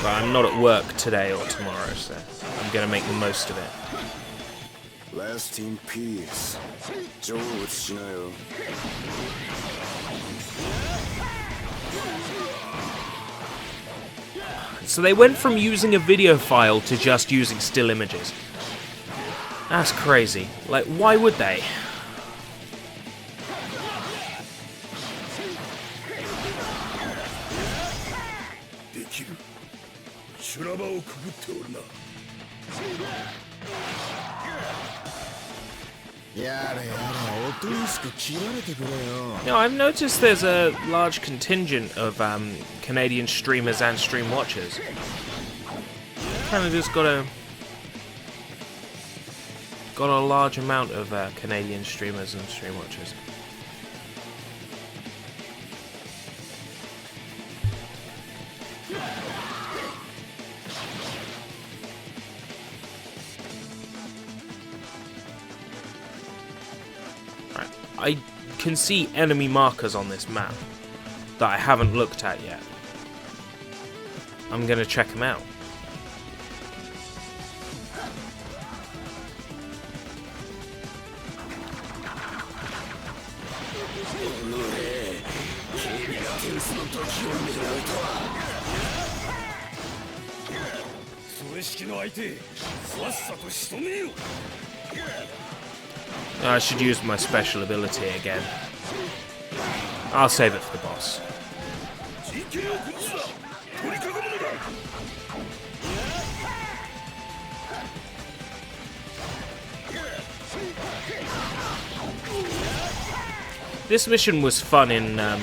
But I'm not at work today or tomorrow, so I'm gonna make the most of it. Rest in peace 成仏しなよ So they went from using a video file to just using still images. That's crazy. Like, why would they? Now, I've noticed there's a large contingent of Canadian streamers and stream watchers. Canada's got a large amount of Canadian streamers and stream watchers. I can see enemy markers on this map that I haven't looked at yet. I'm gonna check them out. I should use my special ability again. I'll save it for the boss. This mission was fun in, I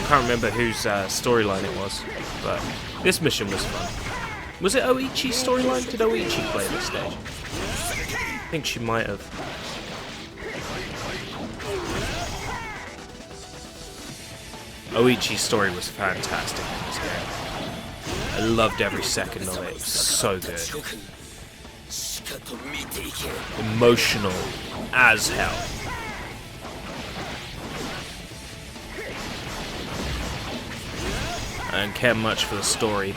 can't remember whose storyline it was, but this mission was fun. Was it Oichi's storyline? Did Oichi play this stage? I think she might have. Oichi's story was fantastic in this game. I loved every second of it. It was so good. Emotional as hell. I don't care much for the story,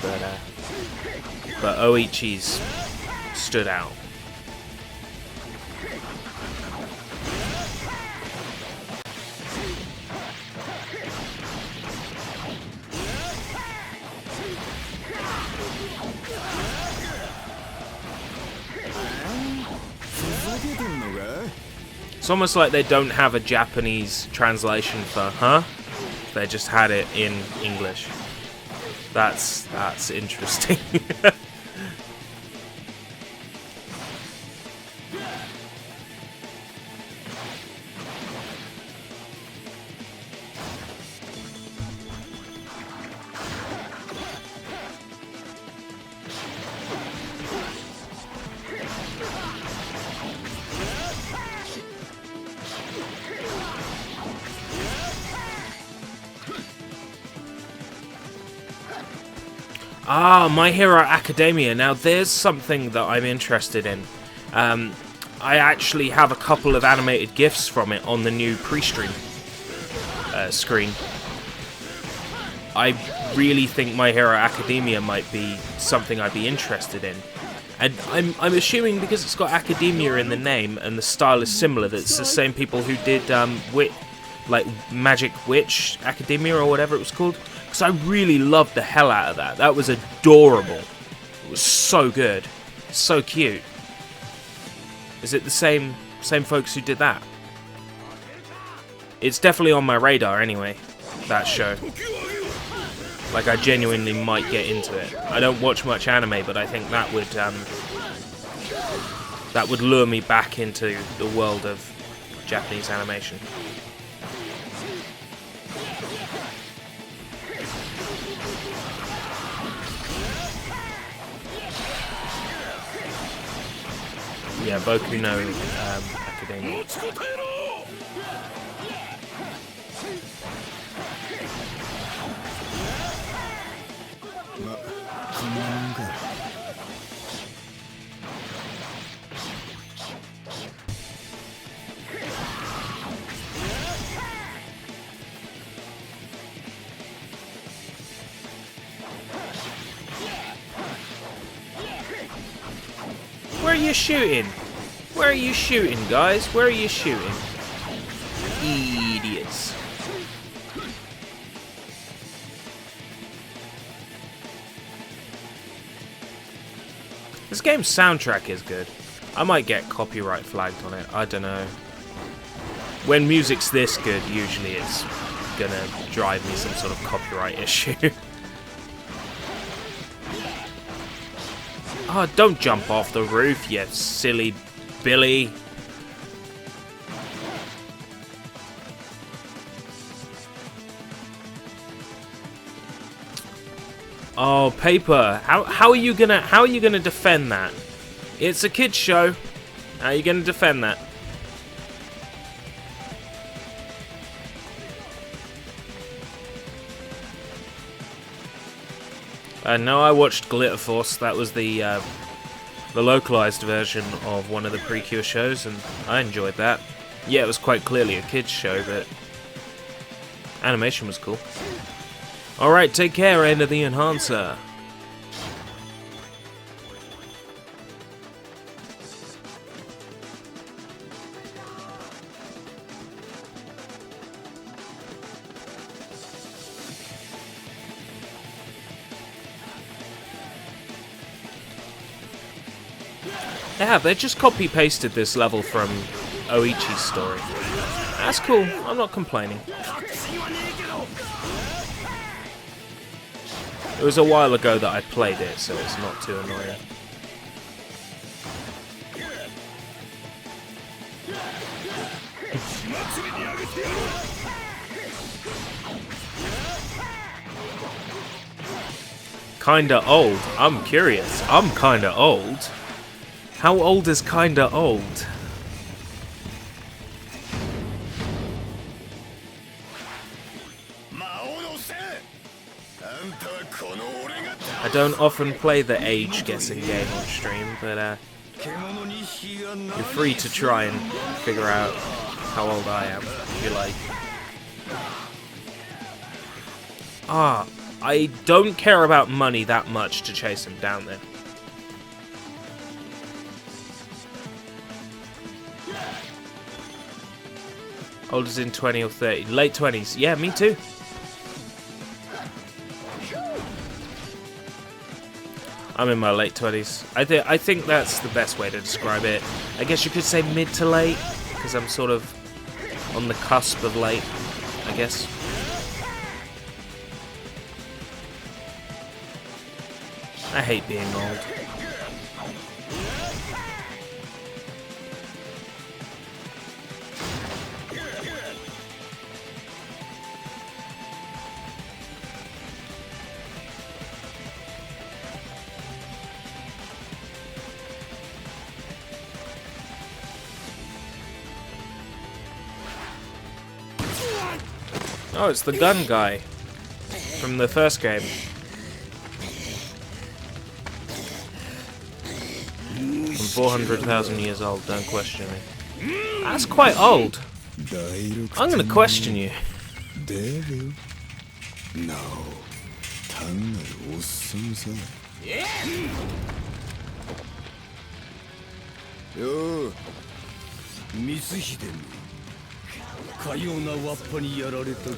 but Oichi's stood out. It's almost like they don't have a Japanese translation for huh? They just had it in English. That's interesting. Ah, My Hero Academia. Now, there's something that I'm interested in. I actually have a couple of animated GIFs from it on the new pre-stream screen. I really think My Hero Academia might be something I'd be interested in. And I'm assuming because it's got Academia in the name and the style is similar, that it's the same people who did like Magic Witch Academia or whatever it was called. Because I really loved the hell out of that. That was adorable. It was so good. So cute. Is it the same folks who did that? It's definitely on my radar anyway, that show. Like, I genuinely might get into it. I don't watch much anime, but I think that would lure me back into the world of Japanese animation. Yeah, Boku no Academia. Where are you shooting? Where are you shooting, guys? Where are you shooting? Idiots. This game's soundtrack is good. I might get copyright flagged on it. I don't know. When music's this good, usually it's gonna drive me some sort of copyright issue. Oh, don't jump off the roof, you silly Billy. Oh, Paper, how are you gonna defend that? It's a kids show. How are you gonna defend that? No, I watched Glitter Force. That was the localized version of one of the Precure shows, and I enjoyed that. Yeah, it was quite clearly a kids show, but animation was cool. Alright, take care, Enter the Enhancer. Yeah, they just copy-pasted this level from Oichi's story. That's cool, I'm not complaining. It was a while ago that I played it, so it's not too annoying. Kinda old. I'm curious. I'm kinda old. How old is kinda old? I don't often play the age guessing game on stream, but you're free to try and figure out how old I am, if you like. Ah, I don't care about money that much to chase him down there. Old as in 20 or 30. Late 20s. Yeah, me too. I'm in my late 20s. I think that's the best way to describe it. I guess you could say mid to late, because I'm sort of on the cusp of late, I guess. I hate being old. Oh, it's the gun guy from the first game. I'm 400,000 years old, don't question me. That's quite old. I'm gonna question you. Yo,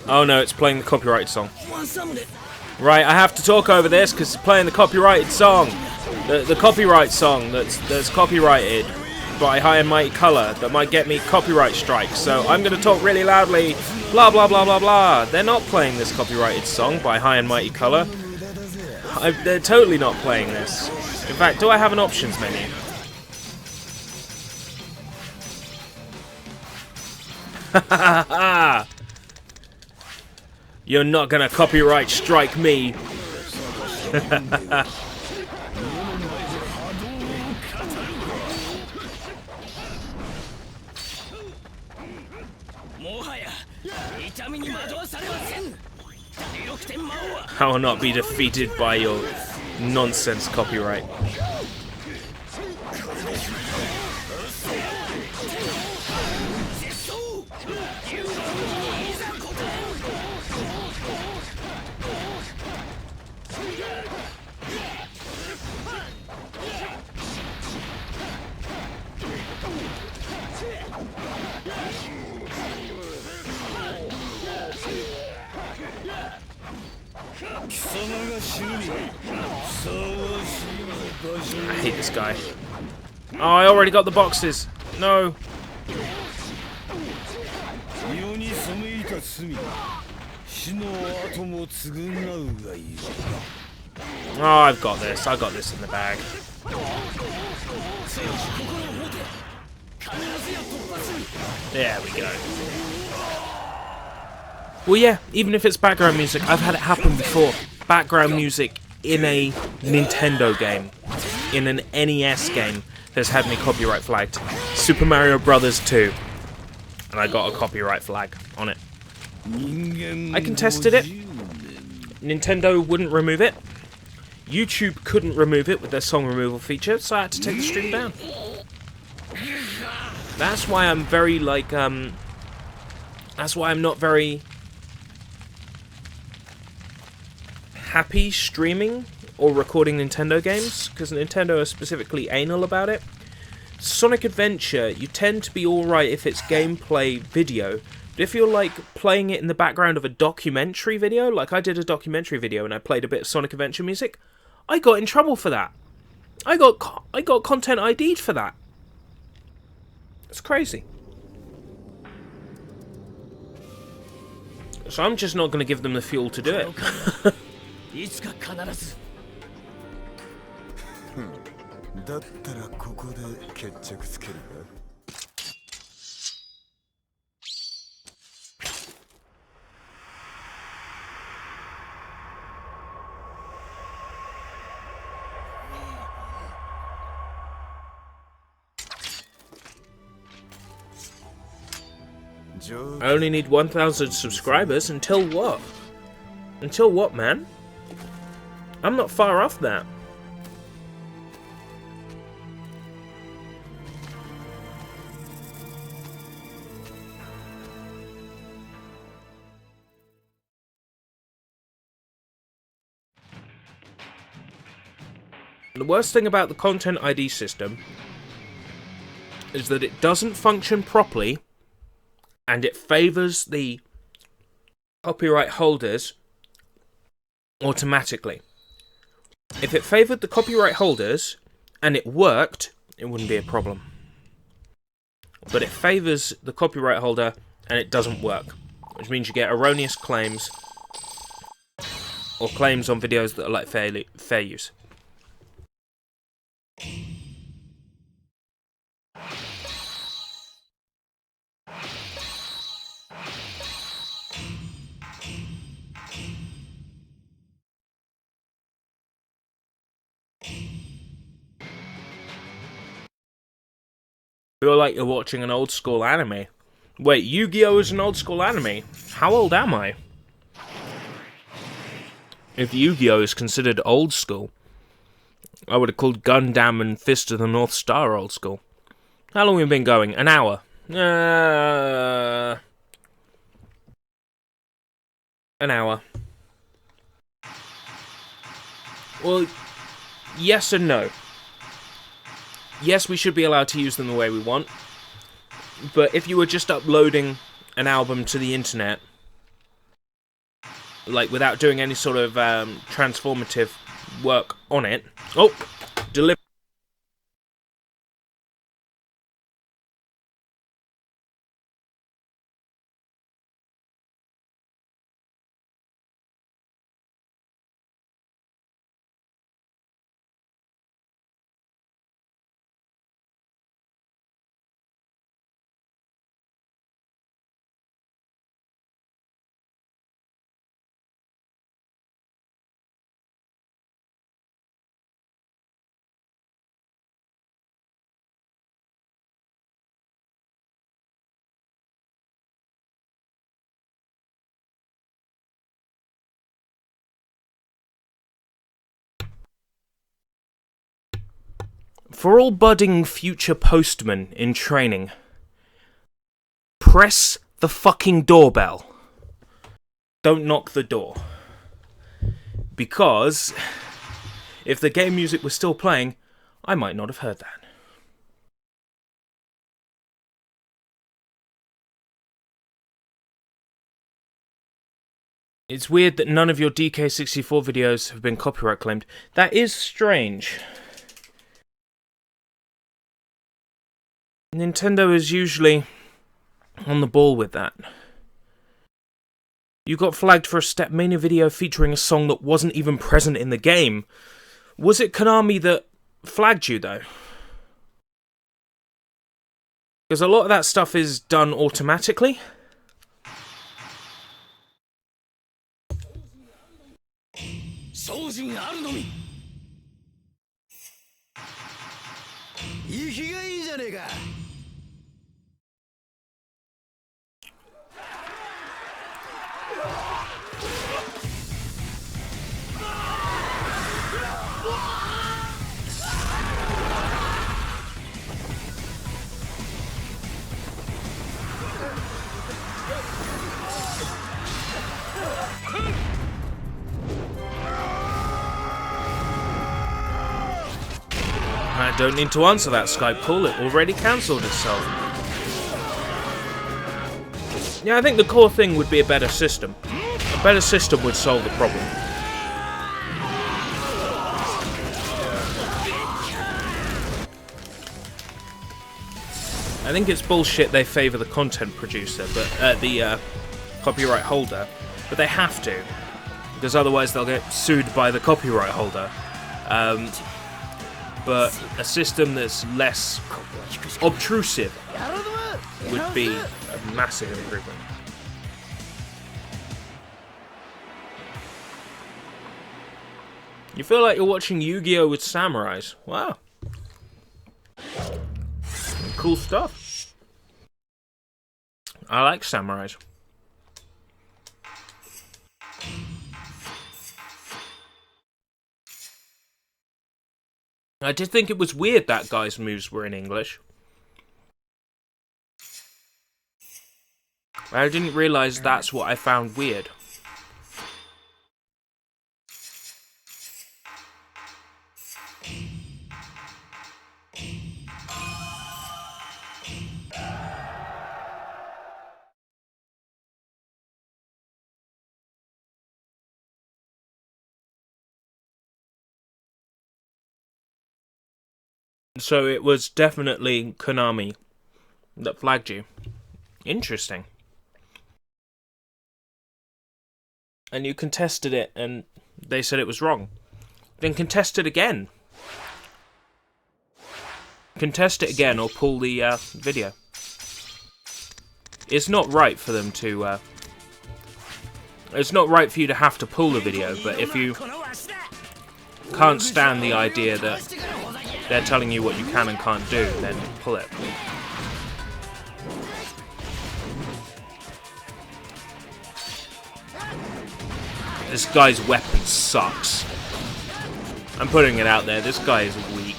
Oh no, it's playing the copyrighted song. Right, I have to talk over this because it's playing the copyrighted song. The copyright song that's copyrighted by High and Mighty Color that might get me copyright strikes. So I'm going to talk really loudly, blah blah blah blah blah. They're not playing this copyrighted song by High and Mighty Color. They're totally not playing this. In fact, do I have an options menu? You're not gonna copyright strike me. I will not be defeated by your nonsense copyright. I hate this guy. Oh, I already got the boxes. No. Oh, I've got this. I got this in the bag. There we go. Well, yeah, even if it's background music, I've had it happen before. Background music in a Nintendo game, in an NES game, has had me copyright flagged. Super Mario Brothers 2. And I got a copyright flag on it. I contested it. Nintendo wouldn't remove it. YouTube couldn't remove it with their song removal feature, so I had to take the stream down. That's why I'm very, like, that's why I'm not very... happy streaming or recording Nintendo games, because Nintendo are specifically anal about it. Sonic Adventure, you tend to be alright if it's gameplay video, but if you're like playing it in the background of a documentary video, like I did a documentary video and I played a bit of Sonic Adventure music, I got in trouble for that. I got content ID'd for that. It's crazy. So I'm just not going to give them the fuel to do it. いつか必ずだったらここで決着つけるか。I only need 1,000 subscribers. Until what? Until what, man? I'm not far off that. The worst thing about the Content ID system is that it doesn't function properly and it favours the copyright holders automatically. If it favoured the copyright holders and it worked, it wouldn't be a problem. But it favours the copyright holder and it doesn't work, which means you get erroneous claims or claims on videos that are like fair use. Feel like you're watching an old school anime. Wait, Yu-Gi-Oh! Is an old school anime? How old am I? If Yu-Gi-Oh! Is considered old school, I would have called Gundam and Fist of the North Star old school. How long have we been going? An hour. An hour. Well, yes and no. Yes, we should be allowed to use them the way we want, but if you were just uploading an album to the internet, like without doing any sort of transformative work on it... Oh! Deliver... For all budding future postmen in training, press the fucking doorbell. Don't knock the door. Because if the game music was still playing, I might not have heard that. It's weird that none of your DK64 videos have been copyright claimed. That is strange. Nintendo is usually on the ball with that. You got flagged for a Stepmania video featuring a song that wasn't even present in the game. Was it Konami that flagged you, though? Because a lot of that stuff is done automatically. I don't need to answer that Skype call, it already cancelled itself. Yeah, I think the core thing would be a better system. A better system would solve the problem. I think it's bullshit they favour the content producer, but the copyright holder, but they have to, because otherwise they'll get sued by the copyright holder. But a system that's less obtrusive would be a massive improvement. You feel like you're watching Yu-Gi-Oh! With samurais. Wow. Cool stuff. I like samurais. I did think it was weird that guy's moves were in English. I didn't realise that's what I found weird. So it was definitely Konami that flagged you. Interesting. And you contested it and they said it was wrong. Then contest it again. Contest it again or pull the video. It's not right for them to... it's not right for you to have to pull the video, but if you can't stand the idea that they're telling you what you can and can't do, then pull it. This guy's weapon sucks. I'm putting it out there, this guy is weak.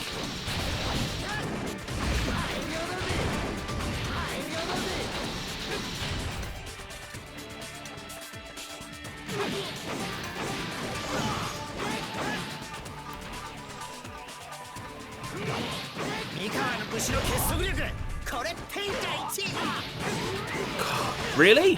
Really?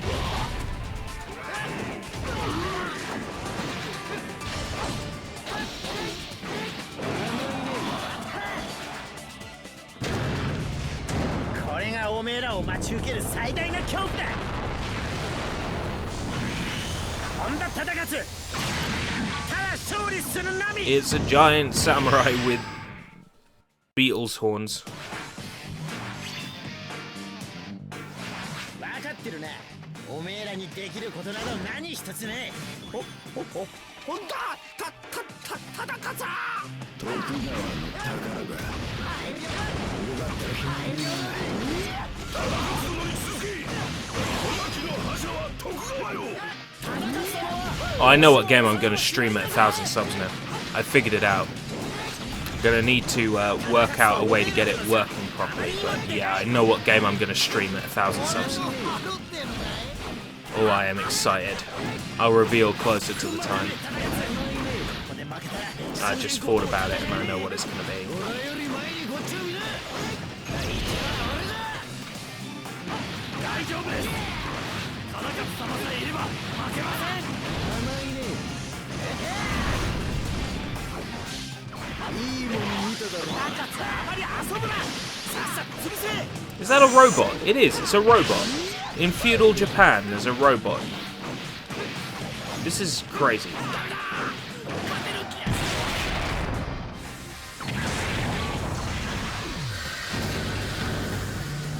It's a giant samurai with Beatles horns. Oh, I know what game I'm going to stream at 1,000 subs now. I figured it out. I'm going to need to work out a way to get it working properly, but yeah, I know what game I'm going to stream at 1,000 subs. Oh, I am excited. I'll reveal closer to the time. I just thought about it and I know what it's going to be. Is that a robot? It is, it's a robot. In feudal Japan, there's a robot. This is crazy.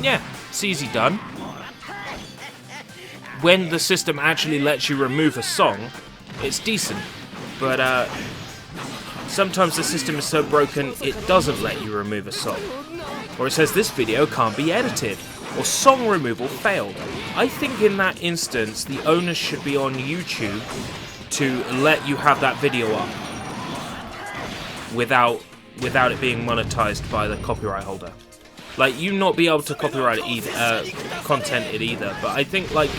Yeah, it's easy done. When the system actually lets you remove a song, it's decent. But sometimes the system is so broken, it doesn't let you remove a song. Or it says this video can't be edited, or song removal failed. I think in that instance, the onus should be on YouTube to let you have that video up without it being monetized by the copyright holder. Like, you not be able to copyright it either, content it either, but I think, like,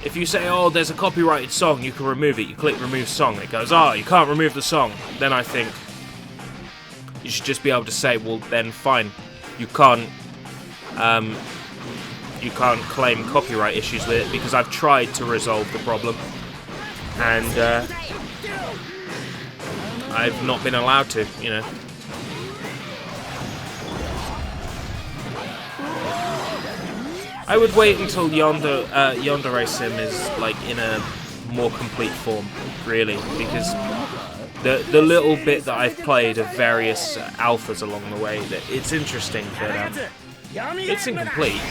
if you say, oh, there's a copyrighted song, you can remove it, you click remove song, it goes, oh, you can't remove the song, then I think You should just be able to say, well, then fine, you can't claim copyright issues with it, because I've tried to resolve the problem, and I've not been allowed to, you know. I would wait until Yandere Sim is like in a more complete form, really, because the little bit that I've played of various alphas along the way, that it's interesting, but it's incomplete,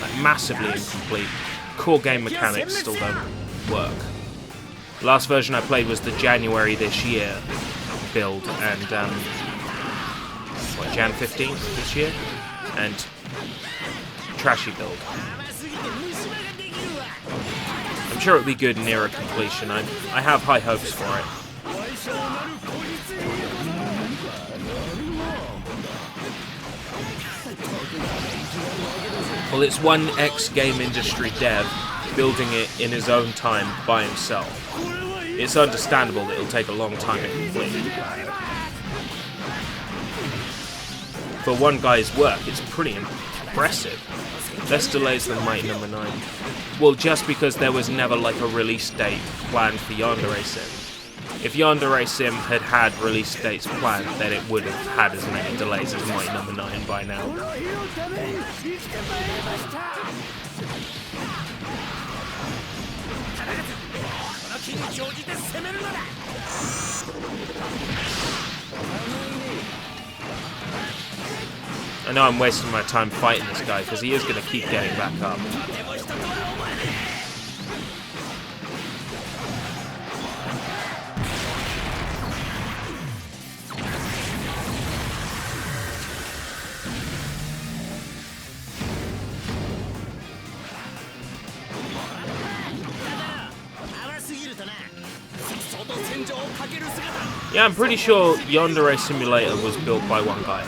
like massively incomplete. Core game mechanics still don't work. The last version I played was the January this year build, and what, Jan 15th this year, and trashy build. I'm sure it'll be good near a completion. I have high hopes for it. Well, it's one ex-game industry dev building it in his own time by himself. It's understandable that it'll take a long time to complete. For one guy's work, it's pretty impressive. Less delays than Might Number 9. Well, just because there was never like a release date planned for Yandere Sim. If Yandere Sim had had release dates planned, then it would have had as many delays as Might Number 9 by now. I know I'm wasting my time fighting this guy, because he is going to keep getting back up. Yeah, I'm pretty sure Yandere Simulator was built by one guy.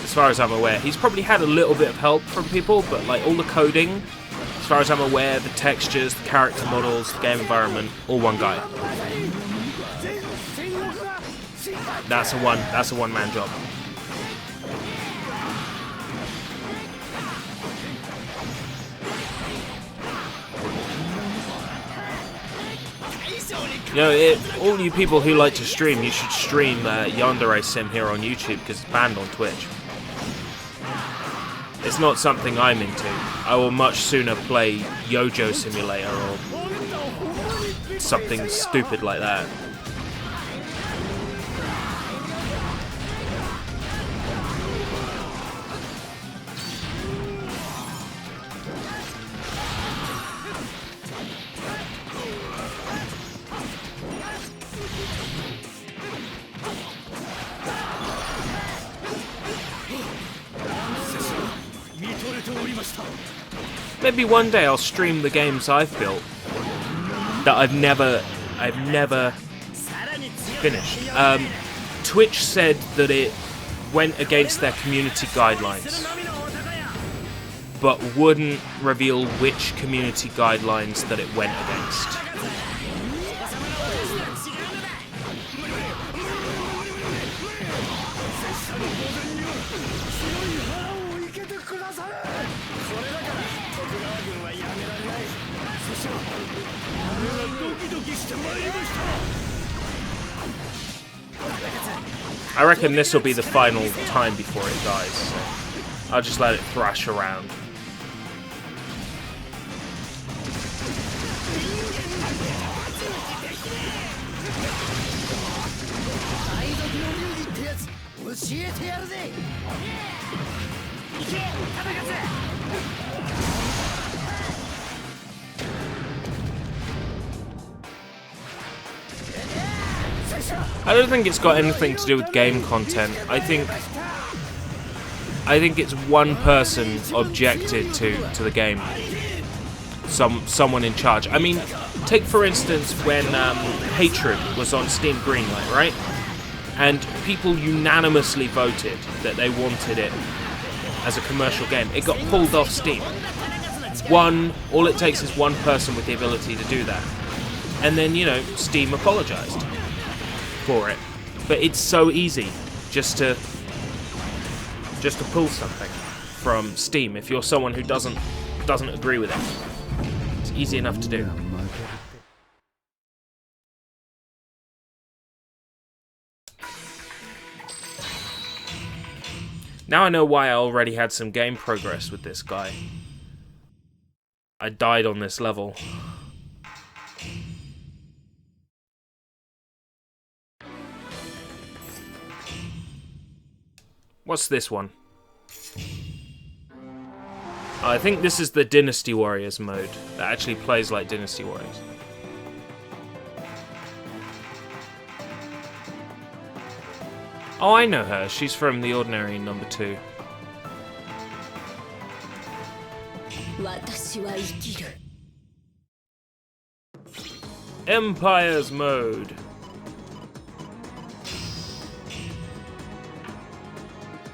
As far as I'm aware. He's probably had a little bit of help from people, but like all the coding, as far as I'm aware, the textures, the character models, the game environment, all one guy. That's a one-man job. You know, all you people who like to stream, you should stream Yandere Sim here on YouTube, because it's banned on Twitch. It's not something I'm into. I will much sooner play Yojo Simulator or something stupid like that. Maybe one day I'll stream the games I've built that I've never finished. Twitch said that it went against their community guidelines, but wouldn't reveal which community guidelines that it went against. I reckon this will be the final time before it dies, so I'll just let it thrash around. I don't think it's got anything to do with game content. I think it's one person objected to the game. Someone in charge. I mean, take for instance when Hatred was on Steam Greenlight, right? And people unanimously voted that they wanted it as a commercial game. It got pulled off Steam. All it takes is one person with the ability to do that. And then, you know, Steam apologized for it. But it's so easy just to pull something from Steam if you're someone who doesn't agree with it. It's easy enough to do. Now I know why I already had some game progress with this guy. I died on this level. What's this one? I think this is the Dynasty Warriors mode that actually plays like Dynasty Warriors. Oh, I know her. She's from The Ordinary number 2. Empires mode.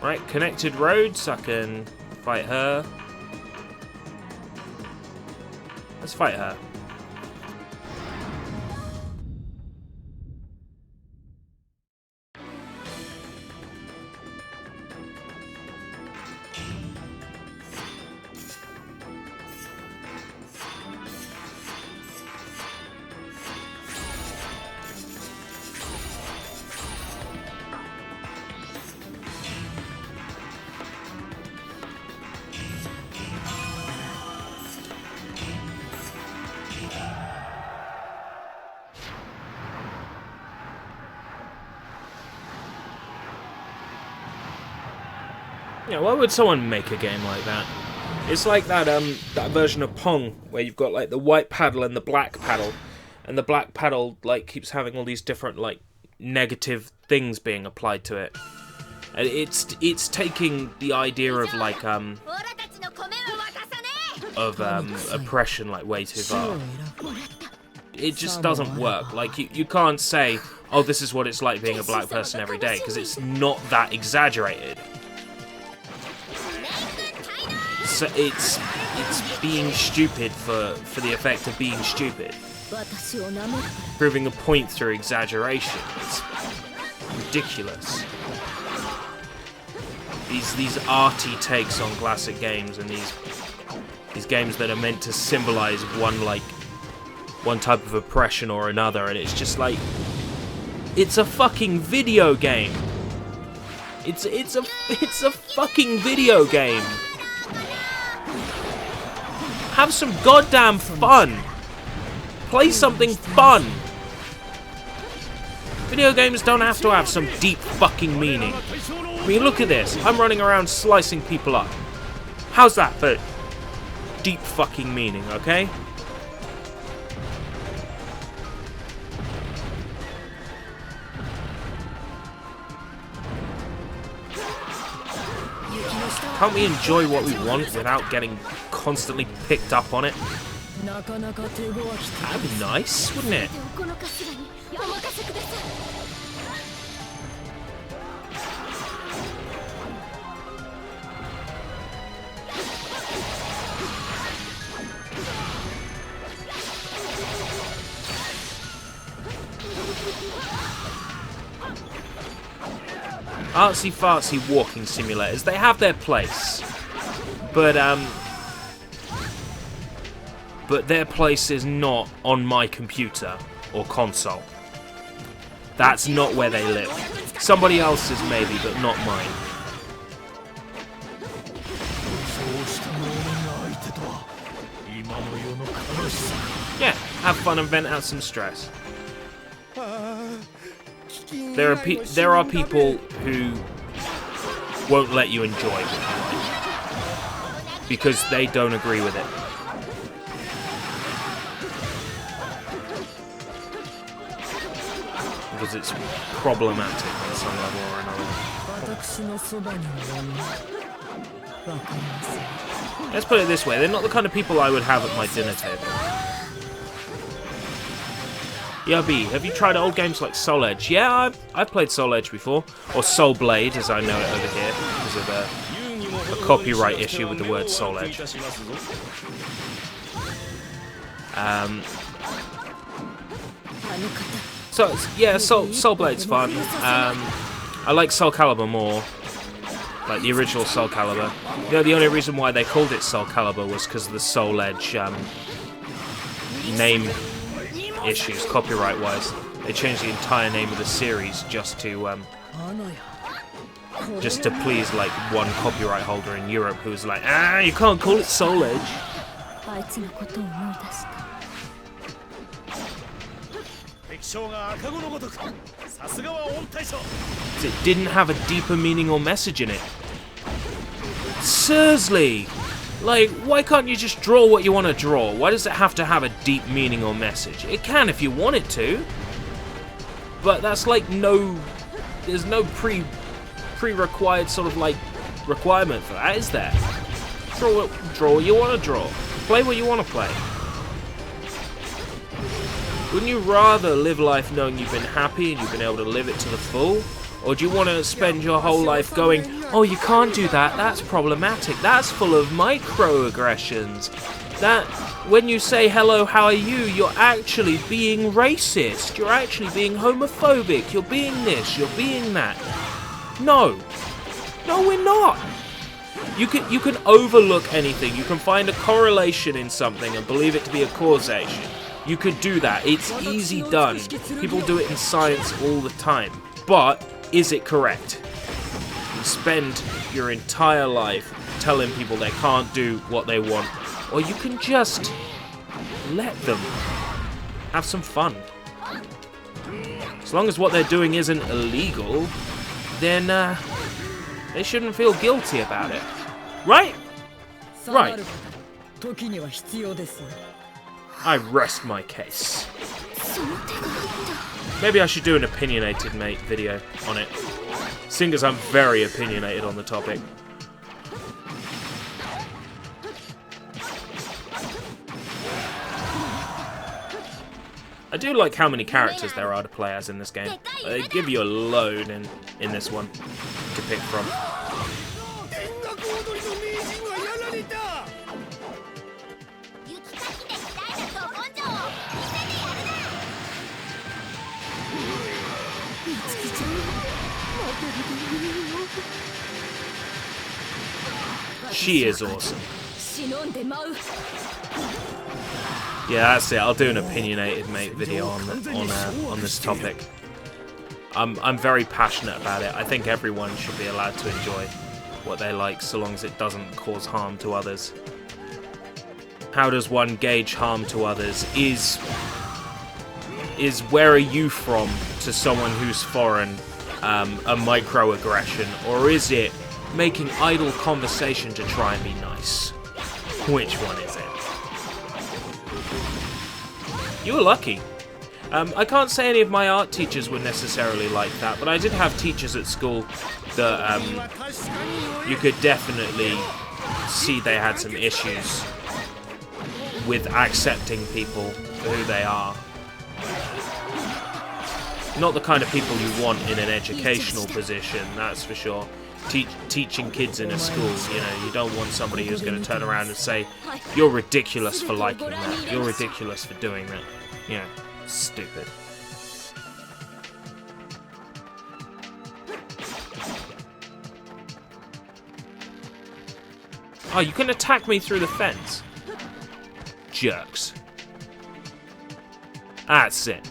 Right, connected roads. I can fight her. Let's fight her. Yeah, why would someone make a game like that? It's like that that version of Pong where you've got like the white paddle and the black paddle, and the black paddle like keeps having all these different like negative things being applied to it. And it's taking the idea of like oppression like way too far. It just doesn't work. Like you can't say, oh, this is what it's like being a black person every day, because it's not that exaggerated. So it's being stupid for the effect of being stupid. Proving a point through exaggeration. It's ridiculous. These arty takes on classic games, and these games that are meant to symbolize one type of oppression or another, and it's just like, it's a fucking video game. It's a fucking video game. Have some goddamn fun. Play something fun. Video games don't have to have some deep fucking meaning. I mean, look at this. I'm running around slicing people up. How's that for deep fucking meaning, okay? Can't we enjoy what we want without getting constantly picked up on it? That'd be nice, wouldn't it? Artsy-fartsy walking simulators, they have their place. But their place is not on my computer or console. That's not where they live. Somebody else's maybe, but not mine. Yeah, have fun and vent out some stress. There are people who won't let you enjoy what you like because they don't agree with it. Because it's problematic on some level or another. Let's put it this way, they're not the kind of people I would have at my dinner table. B, have you tried old games like Soul Edge? Yeah, I've played Soul Edge before. Or Soul Blade, as I know it over here, because of a copyright issue with the word Soul Edge. So yeah, Soul Blade's fun. I like Soul Calibur more, like the original Soul Calibur. You know, the only reason why they called it Soul Calibur was because of the Soul Edge name issues, copyright-wise. They changed the entire name of the series just to please like one copyright holder in Europe who was like, you can't call it Soul Edge. It didn't have a deeper meaning or message in it. Seriously! Like, why can't you just draw what you want to draw? Why does it have to have a deep meaning or message? It can if you want it to. But that's like there's no pre-required sort of like requirement for that, is there? Draw what you want to draw. Play what you want to play. Wouldn't you rather live life knowing you've been happy and you've been able to live it to the full? Or do you want to spend your whole life going, oh, you can't do that, that's problematic, that's full of microaggressions. That, when you say hello, how are you, you're actually being racist, you're actually being homophobic, you're being this, you're being that. No. No, we're not. You can overlook anything, you can find a correlation in something and believe it to be a causation. You could do that. It's easy done. People do it in science all the time. But, is it correct? You spend your entire life telling people they can't do what they want. Or you can just let them have some fun. As long as what they're doing isn't illegal, then they shouldn't feel guilty about it. Right? Right. I rest my case. Maybe I should do an opinionated mate video on it, seeing as I'm very opinionated on the topic. I do like how many characters there are to play as in this game. They give you a load in this one to pick from. She is awesome. Yeah, that's it. I'll do an opinionated mate video on this topic. I'm very passionate about it. I think everyone should be allowed to enjoy what they like, so long as it doesn't cause harm to others. How does one gauge harm to others? Is where are you from to someone who's foreign a microaggression, or is it making idle conversation to try and be nice? Which one is it? You were lucky. I can't say any of my art teachers were necessarily like that, but I did have teachers at school that you could definitely see they had some issues with accepting people for who they are. Not the kind of people you want in an educational position, that's for sure. Teaching kids in a school, you know, you don't want somebody who's going to turn around and say, you're ridiculous for liking that, you're ridiculous for doing that. You know, stupid. Oh, you can attack me through the fence. Jerks. That's it.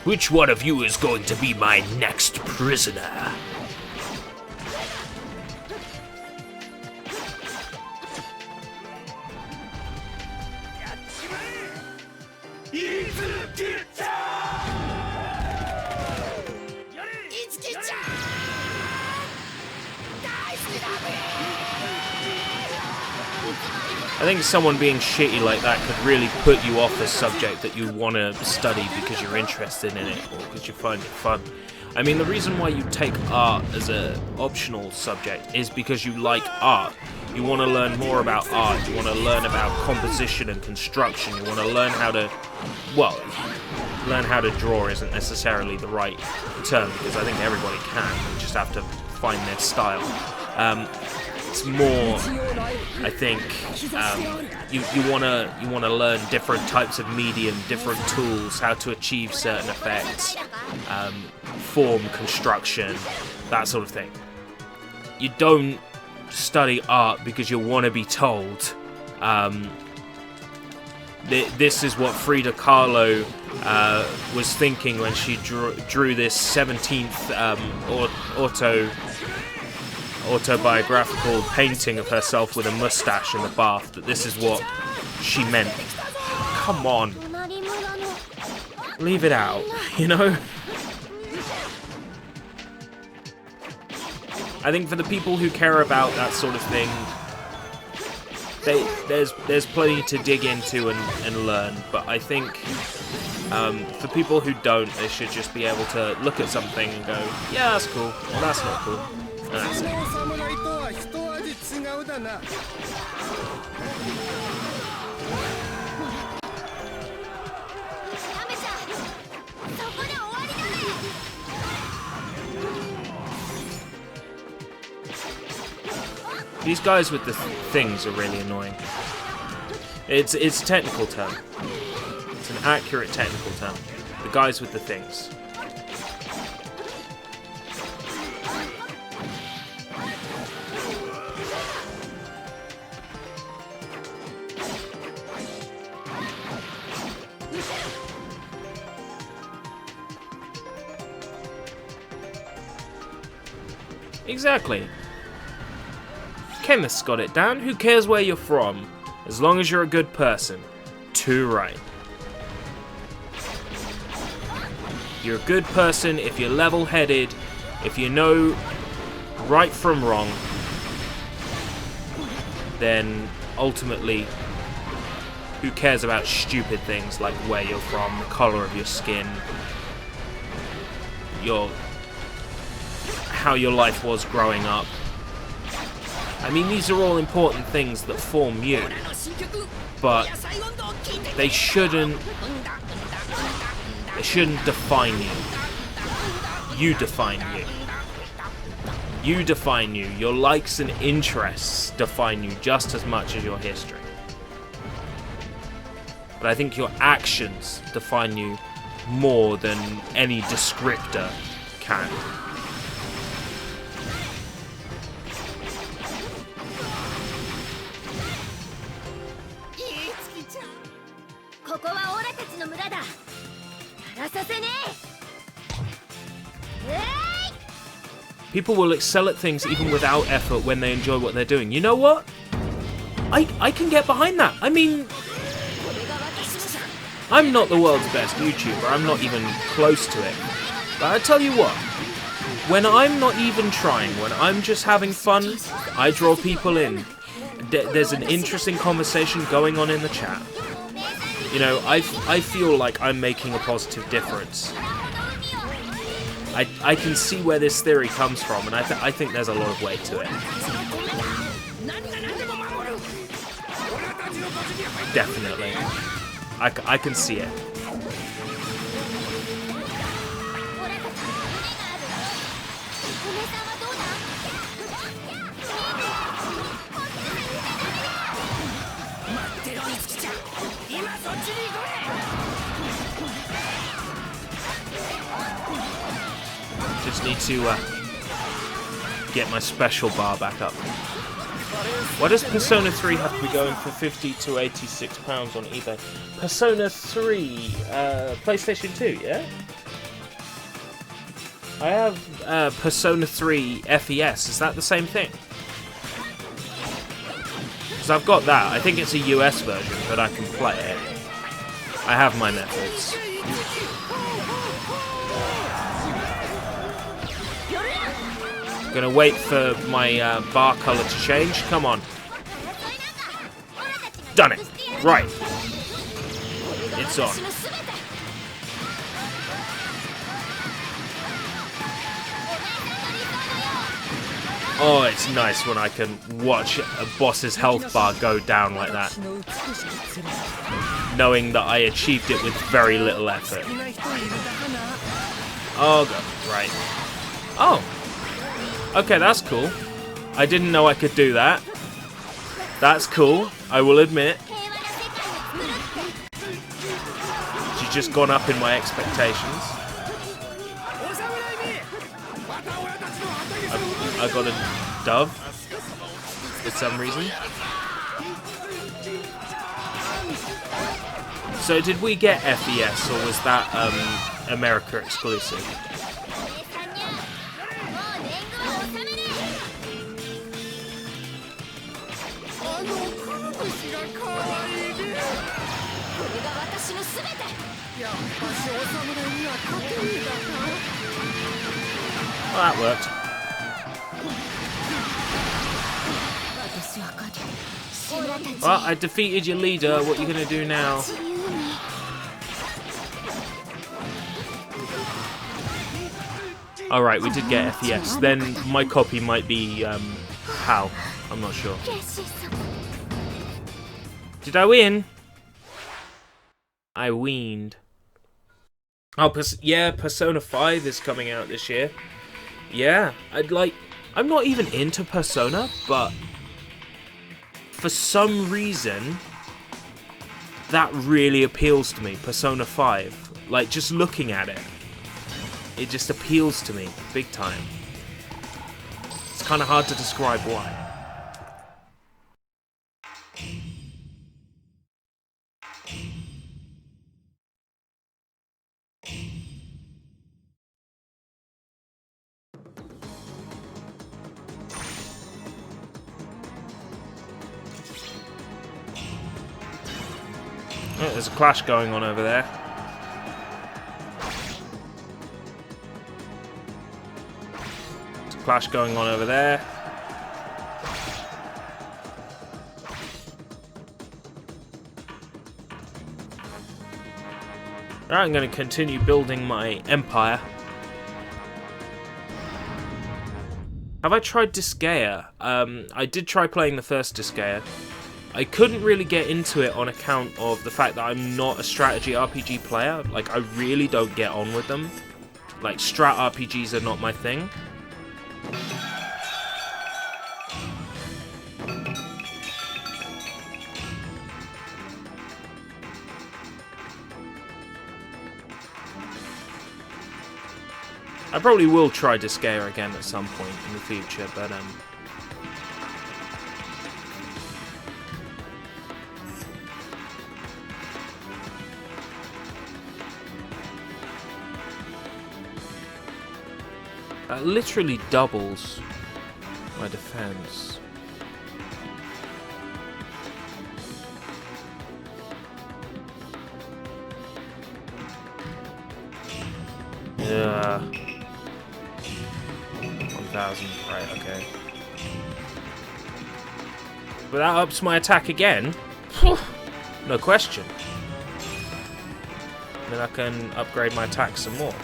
Which one of you is going to be my next prisoner? I think someone being shitty like that could really put you off a subject that you want to study because you're interested in it or because you find it fun. I mean, the reason why you take art as an optional subject is because you like art. You want to learn more about art, you want to learn about composition and construction, you want to learn how to, well, learn how to draw isn't necessarily the right term because I think everybody can, you just have to find their style. It's more, I think, you wanna learn different types of medium, different tools, how to achieve certain effects, form, construction, that sort of thing. You don't study art because you want to be told. This is what Frida Kahlo was thinking when she drew this 17th autobiographical painting of herself with a mustache in the bath, that this is what she meant. Come on. Leave it out, you know? I think for the people who care about that sort of thing, there's plenty to dig into and learn, but I think for people who don't, they should just be able to look at something and go, yeah, that's cool, or that's not cool, and that's it. These guys with the things are really annoying. It's a technical term. It's an accurate technical term. The guys with the things. Exactly. Chemist's got it down. Who cares where you're from? As long as you're a good person. Too right. You're a good person if you're level-headed, if you know right from wrong, then ultimately, who cares about stupid things like where you're from, the colour of your skin, how your life was growing up. I mean, these are all important things that form you, but they shouldn't define you. You define you. You define you. Your likes and interests define you just as much as your history. But I think your actions define you more than any descriptor can. People will excel at things even without effort when they enjoy what they're doing. You know what? I can get behind that. I mean, I'm not the world's best YouTuber. I'm not even close to it. But I tell you what, when I'm not even trying, when I'm just having fun, I draw people in. There's an interesting conversation going on in the chat. You know, I feel like I'm making a positive difference. I can see where this theory comes from, and I think there's a lot of weight to it. Definitely. I can see it. Just need to get my special bar back up. Why does Persona 3 have to be going for £50 to £86 on eBay? Persona 3, PlayStation 2, yeah? I have Persona 3 FES, is that the same thing? Because I've got that, I think it's a US version, but I can play it. I have my methods. Gonna wait for my bar color to change. Come on. Done it. Right. It's on. Oh, it's nice when I can watch a boss's health bar go down like that, knowing that I achieved it with very little effort. Oh, God. Right. Oh. Okay, that's cool. I didn't know I could do that. That's cool, I will admit. She's just gone up in my expectations. I got a dove for some reason. So did we get FES or was that America exclusive? Well, that worked. Well, I defeated your leader. What are you going to do now? Alright, we did get FES. Then my copy might be HAL. I'm not sure. Did I win? I weaned. Oh, yeah, Persona 5 is coming out this year. Yeah, I'm not even into Persona, but for some reason, that really appeals to me, Persona 5. Like, just looking at it, it just appeals to me, big time. It's kind of hard to describe why. Oh, there's a clash going on over there. There's a clash going on over there. Alright, I'm going to continue building my empire. Have I tried Disgaea? I did try playing the first Disgaea. I couldn't really get into it on account of the fact that I'm not a strategy RPG player. Like, I really don't get on with them. Like, strat RPGs are not my thing. I probably will try Disgaea again at some point in the future, but that literally doubles my defense. Yeah. 1,000, right, okay. But that ups my attack again? No question. Then I can upgrade my attack some more.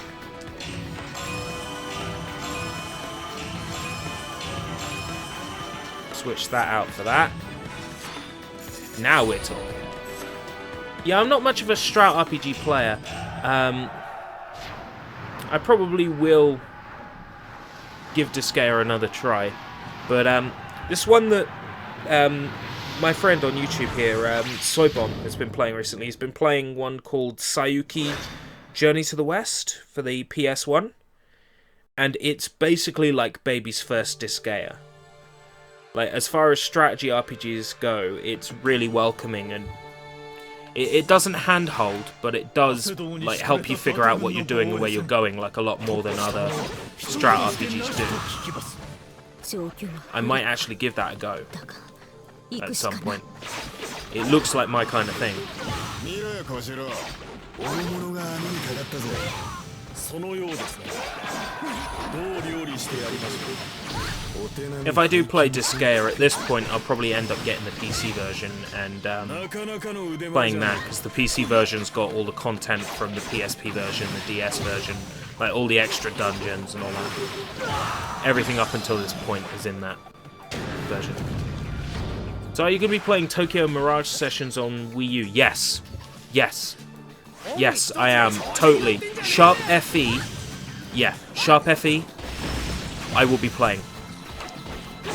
Switch that out for that. Now we're talking. Yeah, I'm not much of a strat RPG player. I probably will give Disgaea another try. But this one that my friend on YouTube here, Soybomb, has been playing recently. He's been playing one called Sayuki Journey to the West for the PS1. And it's basically like baby's first Disgaea. Like, as far as strategy RPGs go, it's really welcoming, and it doesn't handhold, but it does like help you figure out what you're doing and where you're going, like a lot more than other strat RPGs do. I might actually give that a go at some point. It looks like my kind of thing. If I do play Disgaea at this point, I'll probably end up getting the PC version and playing that, because the PC version's got all the content from the PSP version, the DS version, like all the extra dungeons and all that. Everything up until this point is in that version. So are you going to be playing Tokyo Mirage Sessions on Wii U? Yes. Yes. Yes, I am. Totally. Sharp FE. Yeah, Sharp FE. I will be playing.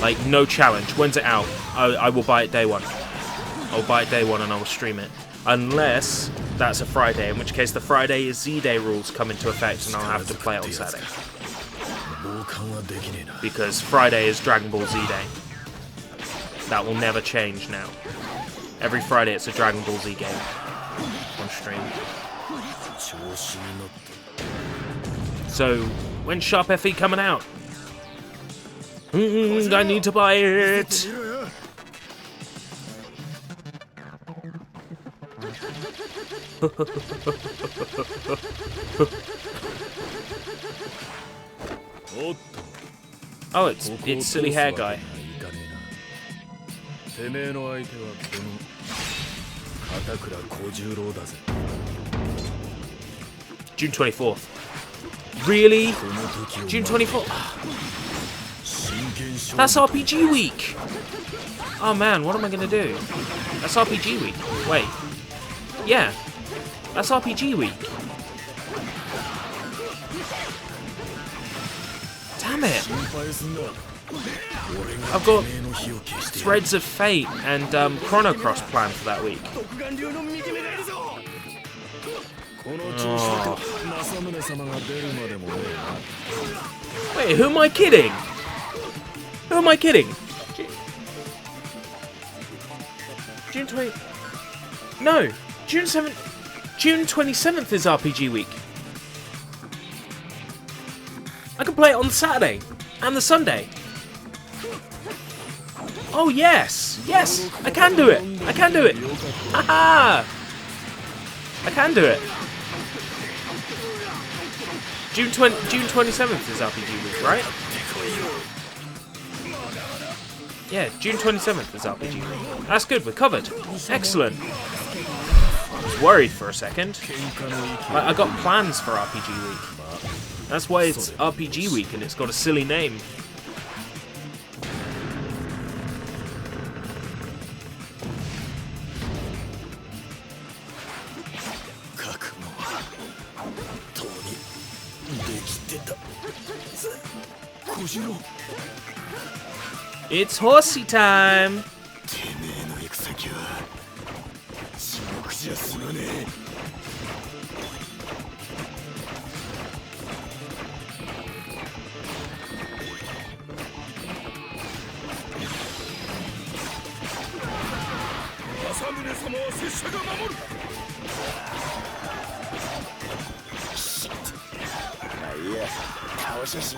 Like, no challenge. When's it out? I will buy it day one. I'll buy it day one and I will stream it. Unless that's a Friday, in which case the Friday is Z-Day rules come into effect and I'll have to play it on Saturday. Because Friday is Dragon Ball Z Day. That will never change now. Every Friday it's a Dragon Ball Z game on stream. So, when's Sharp FE coming out? I need to buy it! Oh, it's silly hair guy. June 24th. Really? June 24th? That's RPG week! Oh man, what am I gonna do? That's RPG week. Wait. Yeah. That's RPG week. Damn it. I've got Threads of Fate and Chrono Cross planned for that week. Oh. Wait, who am I kidding? Who am I kidding? June 20... No! June 27th is RPG week. I can play it on Saturday and the Sunday. Oh yes! Yes! I can do it! I can do it! Haha! I can do it! June 27th is RPG week, right? Yeah, June 27th is RPG week. That's good, we're covered. Excellent. I was worried for a second. Like, I got plans for RPG week. That's why it's RPG week and it's got a silly name. It's horsey time!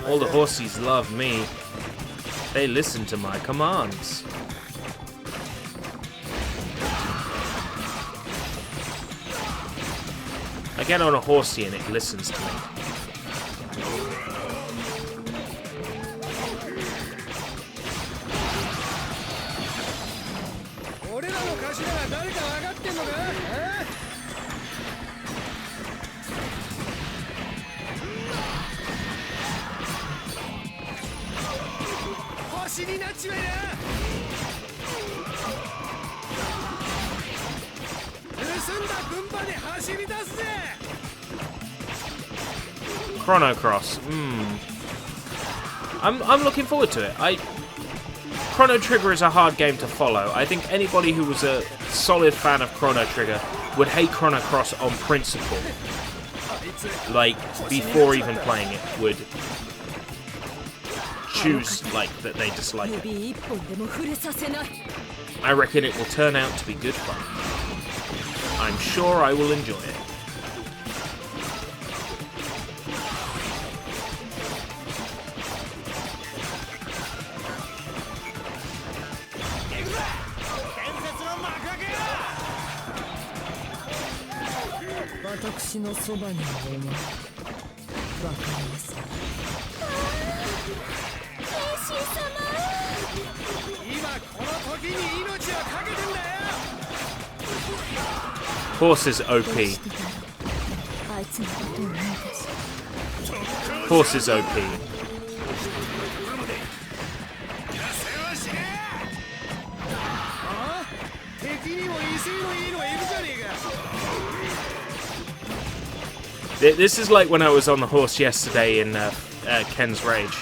All the horsies love me. They listen to my commands. I get on a horsey and it listens to me. Chrono Cross. I'm looking forward to it. Chrono Trigger is a hard game to follow. I think anybody who was a solid fan of Chrono Trigger would hate Chrono Cross on principle. Like, before even playing it, would choose, like, that they dislike it. I reckon it will turn out to be good fun. I'm sure I will enjoy it. Horse is OP. Horse is OP. This is like when I was on the horse yesterday in Ken's Rage.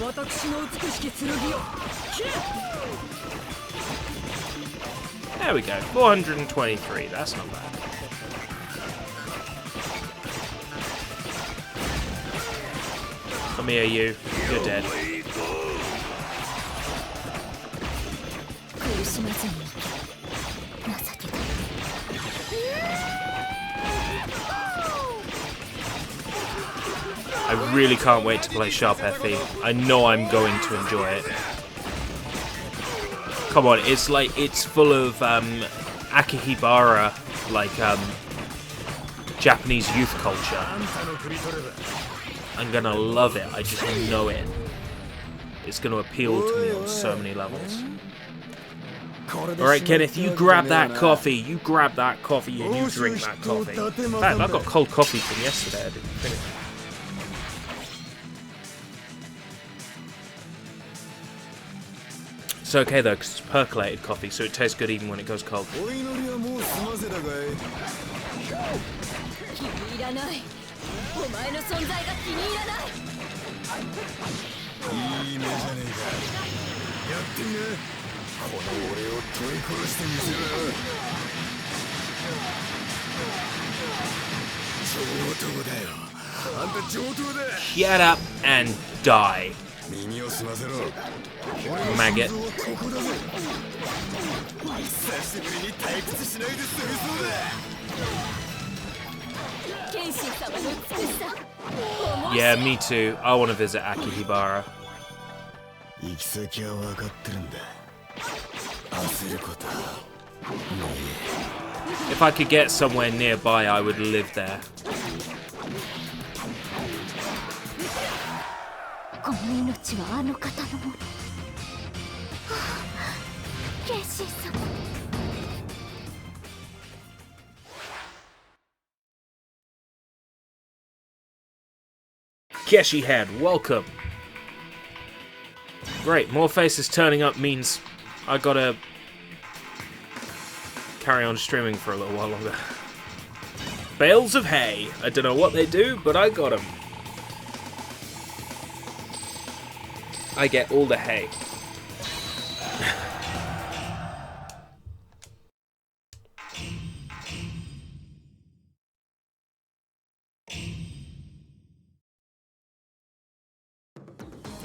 私の美しき剣よ。 There we go. 423. That's not bad. Come here, you. You're dead. 苦しまずに生け情けだ。 I really can't wait to play Sharp FE. I know I'm going to enjoy it. Come on, it's like, it's full of Akihabara, like Japanese youth culture. I'm gonna love it, I just know it. It's gonna appeal to me on so many levels. Alright, Kenneth, you grab that coffee. You grab that coffee and you drink that coffee. In fact, I got cold coffee from yesterday. I didn't finish it. It's okay though, because it's percolated coffee, so it tastes good even when it goes cold. お祈りはもう済ませたかい。気に入らない。お前の存在が気に入らない。いい目じゃねえか。やってみな。この俺を取り殺してみせろ。上等だよ。あんた上等だ。 Get up and die. 耳を澄ませろ。 Maggot. ここだぜ。久しぶりに退屈しないで済みそうだ。 剣心様の美しさ。 Yeah, me too. I want to visit Akihabara. 行き先は分かってるんだ。焦ることはねえ。 If I could get somewhere nearby, I would live there. この命はあの方のもの。剣心様。 Keshi Head, welcome. Great, more faces turning up means I gotta carry on streaming for a little while longer. Bales of hay. I don't know what they do, but I got them. I get all the hay.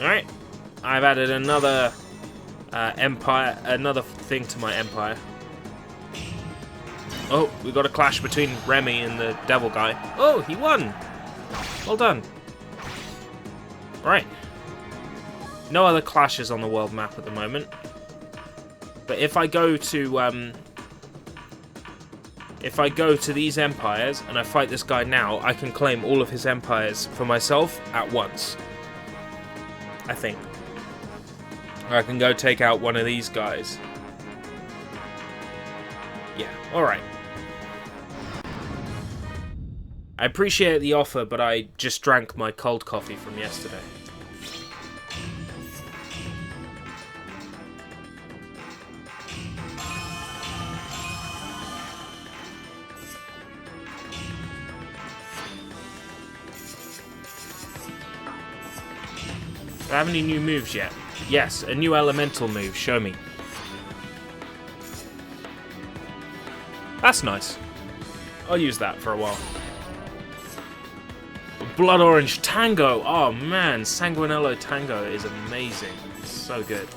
Alright, I've added another empire, another thing to my empire. Oh, we got a clash between Remy and the devil guy. Oh, he won! Well done. Right. No other clashes on the world map at the moment. But if I go to these empires and I fight this guy now, I can claim all of his empires for myself at once. I think. Or I can go take out one of these guys. Yeah, alright. I appreciate the offer, but I just drank my cold coffee from yesterday. Do I have any new moves yet? Yes, a new elemental move. Show me. That's nice. I'll use that for a while. Blood Orange Tango. Oh man, Sanguinello Tango is amazing. So good.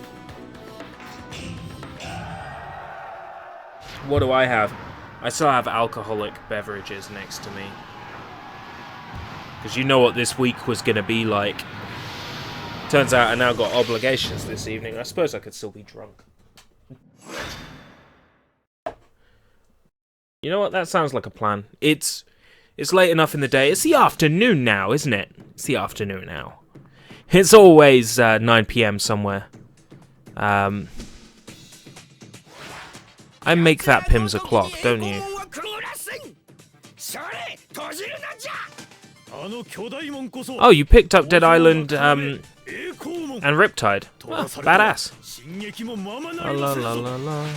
What do I have? I still have alcoholic beverages next to me. Because you know what this week was going to be like. Turns out I now got obligations this evening. I suppose I could still be drunk. You know what? That sounds like a plan. It's late enough in the day. It's the afternoon now, isn't it? It's the afternoon now. It's always 9 PM somewhere. I make that Pim's o'clock, don't you? Oh, you picked up Dead Island and Riptide. Oh, badass. La la la la la.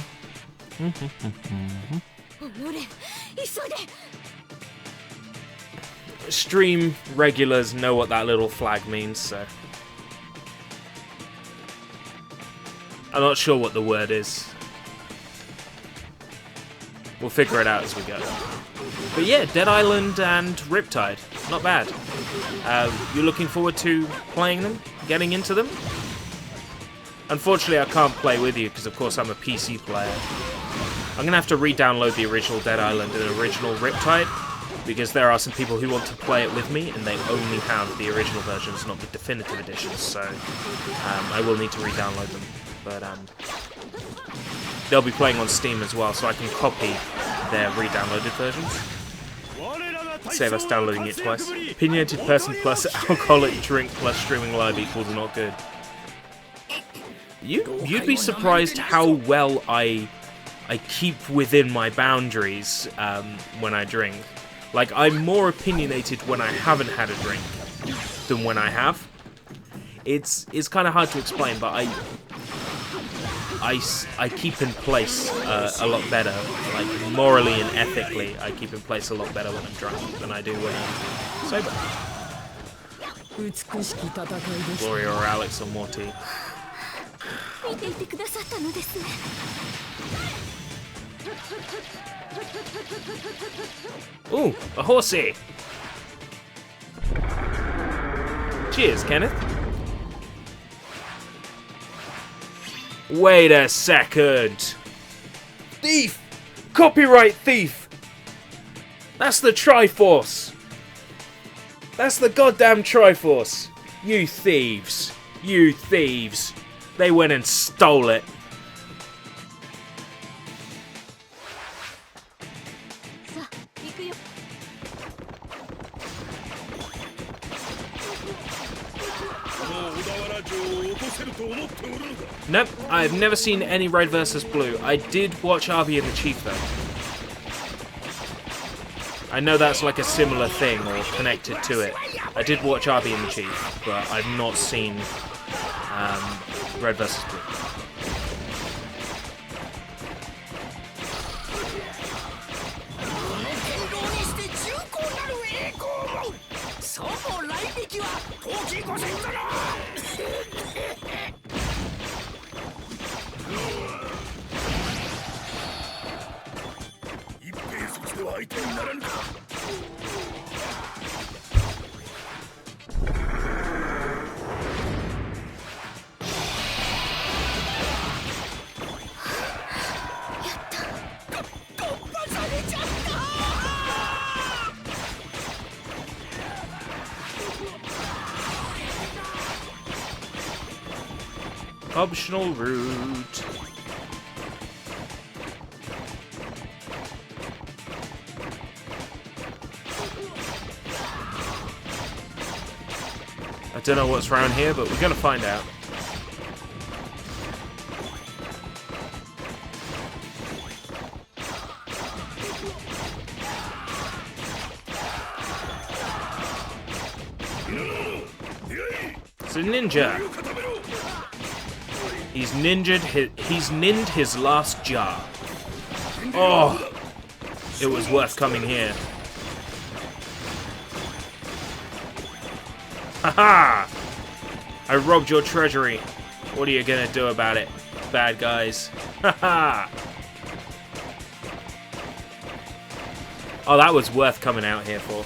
Stream regulars know what that little flag means, so I'm not sure what the word is. We'll figure it out as we go. But yeah, Dead Island and Riptide, not bad. You're looking forward to playing them, getting into them? Unfortunately, I can't play with you because, of course, I'm a PC player. I'm going to have to re-download the original Dead Island and the original Riptide, because there are some people who want to play it with me, and they only have the original versions, not the definitive editions, so I will need to re-download them. But they'll be playing on Steam as well, so I can copy their re-downloaded versions. Save us downloading it twice. Opinionated person plus alcoholic drink plus streaming live equals not good. You'd be surprised how well I keep within my boundaries when I drink. Like, I'm more opinionated when I haven't had a drink than when I have. It's kind of hard to explain, but I keep in place a lot better. Like, morally and ethically, I keep in place a lot better when I'm drunk than I do when I'm sober. Gloria or Alex or Morty. Ooh, a horsey! Cheers, Kenneth. Wait a second! Thief! Copyright thief! That's the Triforce! That's the goddamn Triforce! You thieves! You thieves! They went and stole it. Nope, I've never seen any Red vs. Blue. I did watch Arby and the Chief though. I know that's like a similar thing or connected to it. I did watch Arby and the Chief, but I've not seen Red vs. Blue. Optional route. I don't know what's around here, but we're gonna find out. It's a ninja. He's ninned his last jar. Oh, it was worth coming here. Haha! I robbed your treasury. What are you gonna do about it, bad guys? Haha! Oh, that was worth coming out here for.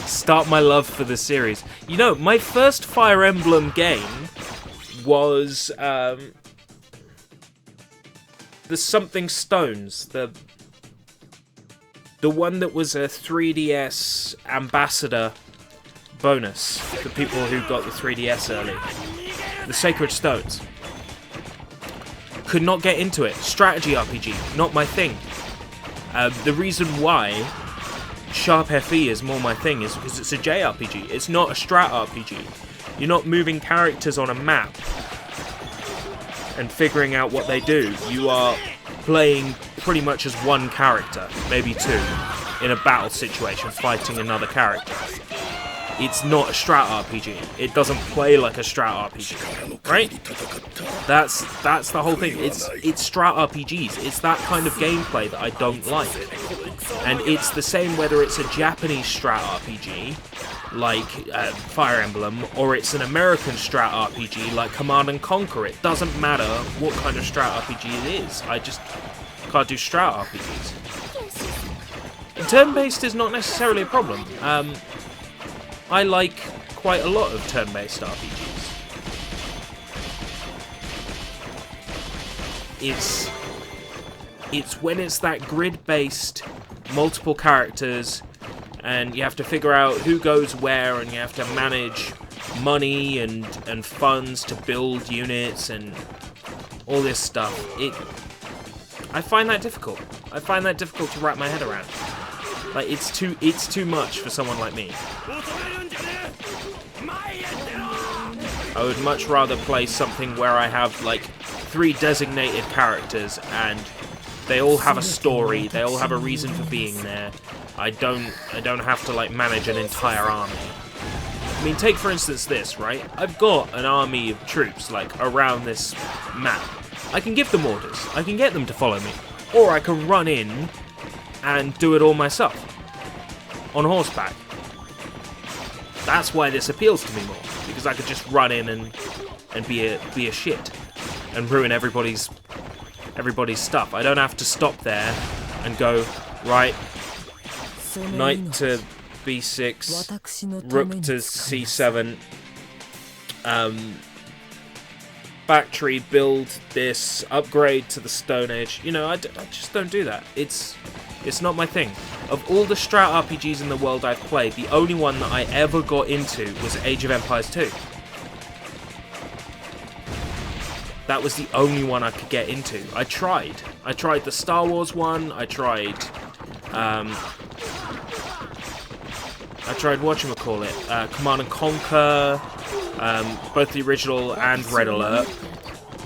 Start my love for the series. You know, my first Fire Emblem game was the Something Stones, the one that was a 3DS ambassador bonus for people who got the 3DS early. The Sacred Stones. Could not get into it. Strategy RPG, not my thing. The reason why Sharp FE is more my thing is because it's a JRPG. It's not a strat RPG. You're not moving characters on a map and figuring out what they do. You are playing pretty much as one character, maybe two, in a battle situation, fighting another character. It's not a strat RPG. It doesn't play like a strat RPG, right? That's the whole thing. It's strat RPGs. It's that kind of gameplay that I don't like. And it's the same whether it's a Japanese strat RPG, like Fire Emblem, or it's an American strat RPG like Command and Conquer. It doesn't matter what kind of strat RPG it is. I just can't do strat RPGs. Turn-based is not necessarily a problem. I like quite a lot of turn-based RPGs. It's when it's that grid-based, multiple characters, and you have to figure out who goes where, and you have to manage money and funds to build units and all this stuff. I find that difficult. I find that difficult to wrap my head around. Like, it's too much for someone like me. I would much rather play something where I have like 3 designated characters and they all have a story, they all have a reason for being there. I don't have to like manage an entire army. I mean, take for instance this, right? I've got an army of troops like around this map. I can give them orders. I can get them to follow me. Or I can run in and do it all myself on horseback. That's why this appeals to me more, because I could just run in and be a shit and ruin everybody's stuff. I don't have to stop there and go, right, knight to b6, rook to c7, back tree, build this, upgrade to the Stone Age. You know, I just don't do that. It's not my thing. Of all the strat RPGs in the world I've played, the only one that I ever got into was Age of Empires 2. That was the only one I could get into. I tried the Star Wars one, I tried whatchamacallit, Command and Conquer, both the original and Red Alert.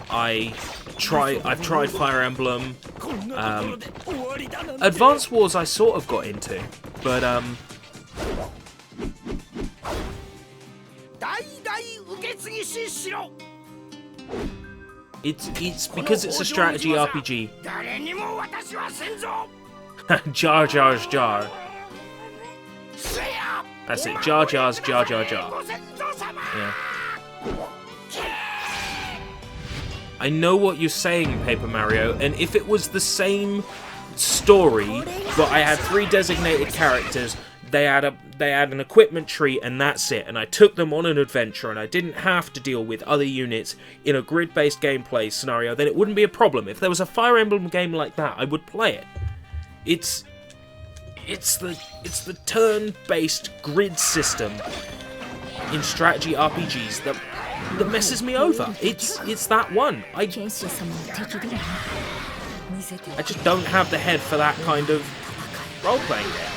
I've tried Fire Emblem. Advance Wars I sort of got into, but it's because it's a strategy RPG. Jar Jar's Jar. That's it. Jar Jar's Jar Jar Jar. Yeah. I know what you're saying, Paper Mario, and if it was the same story, but I had 3 designated characters, they had an equipment tree, and that's it, and I took them on an adventure, and I didn't have to deal with other units in a grid-based gameplay scenario, then it wouldn't be a problem. If there was a Fire Emblem game like that, I would play it. It's the turn-based grid system in strategy RPGs that messes me over. It's that one. I just don't have the head for that kind of role-playing game.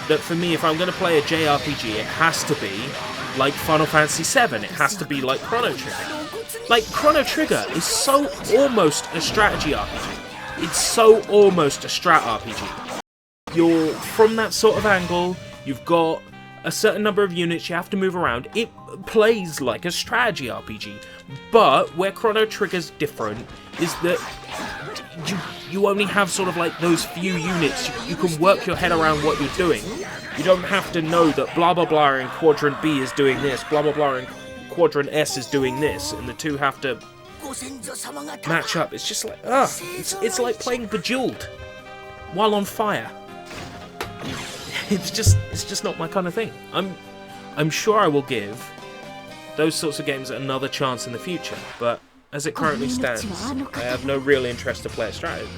That for me, if I'm going to play a JRPG, it has to be like Final Fantasy VII. It has to be like Chrono Trigger. Like, Chrono Trigger is so almost a strategy RPG. It's so almost a strat RPG. You're from that sort of angle, you've got a certain number of units, you have to move around. It plays like a strategy RPG. But where Chrono Trigger's different is that you only have sort of like those few units. You can work your head around what you're doing. You don't have to know that blah blah blah in Quadrant B is doing this, blah blah blah in Quadrant S is doing this, and the two have to match up. It's just like, it's like playing Bejeweled while on fire. It's just not my kind of thing. I'm sure I will give those sorts of games another chance in the future, but as it currently stands, I have no real interest to play a strategy.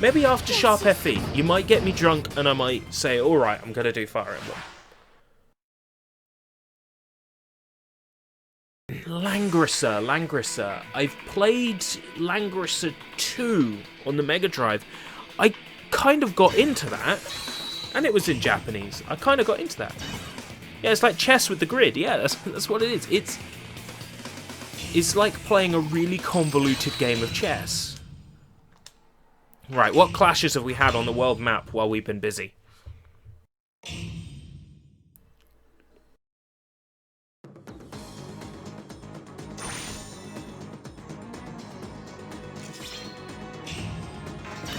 Maybe after Sharp FE, you might get me drunk and I might say, alright, I'm gonna do Fire Emblem. Langrisser. I've played Langrisser 2 on the Mega Drive. I kind of got into that, and it was in Japanese. I kind of got into that. Yeah, it's like chess with the grid. Yeah, that's what it is. It's like playing a really convoluted game of chess. Right, what clashes have we had on the world map while we've been busy?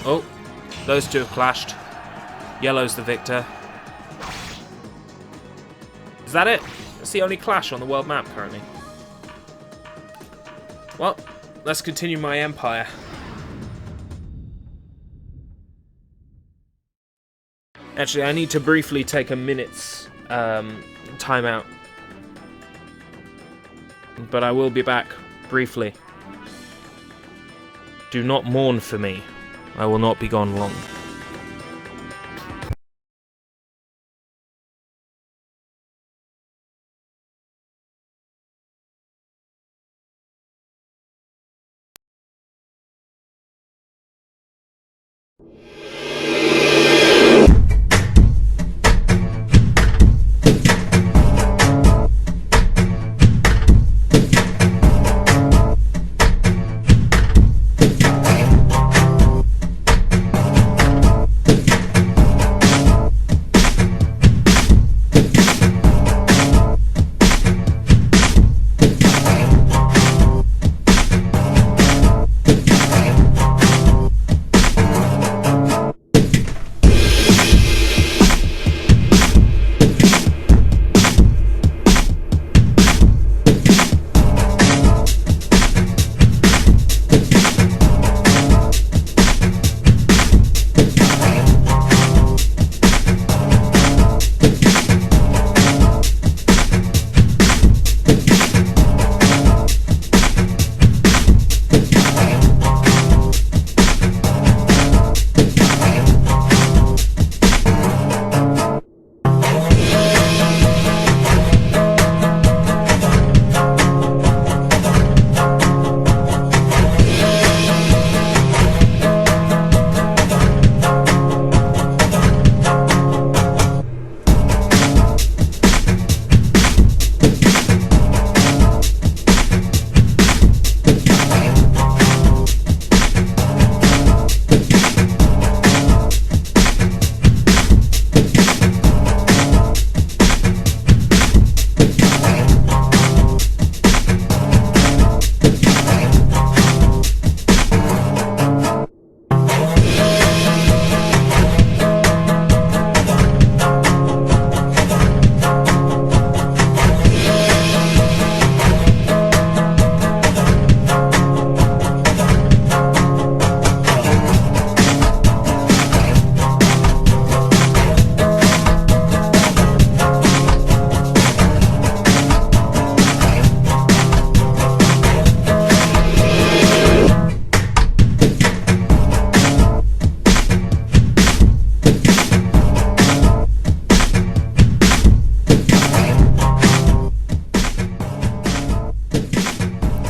Oh, Those two have clashed. Yellow's the victor. Is that it? That's the only clash on the world map currently. Well, let's continue my empire. Actually, I need to briefly take a minute's time out. But I will be back briefly. Do not mourn for me. I will not be gone long.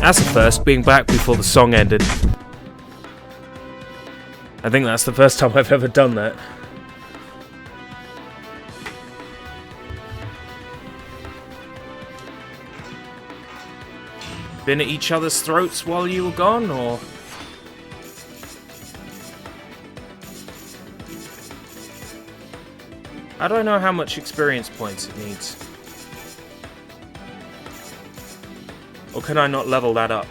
That's a first, being back before the song ended. I think that's the first time I've ever done that. Been at each other's throats while you were gone, or...? How do I know how much experience points it needs? Or can I not level that up?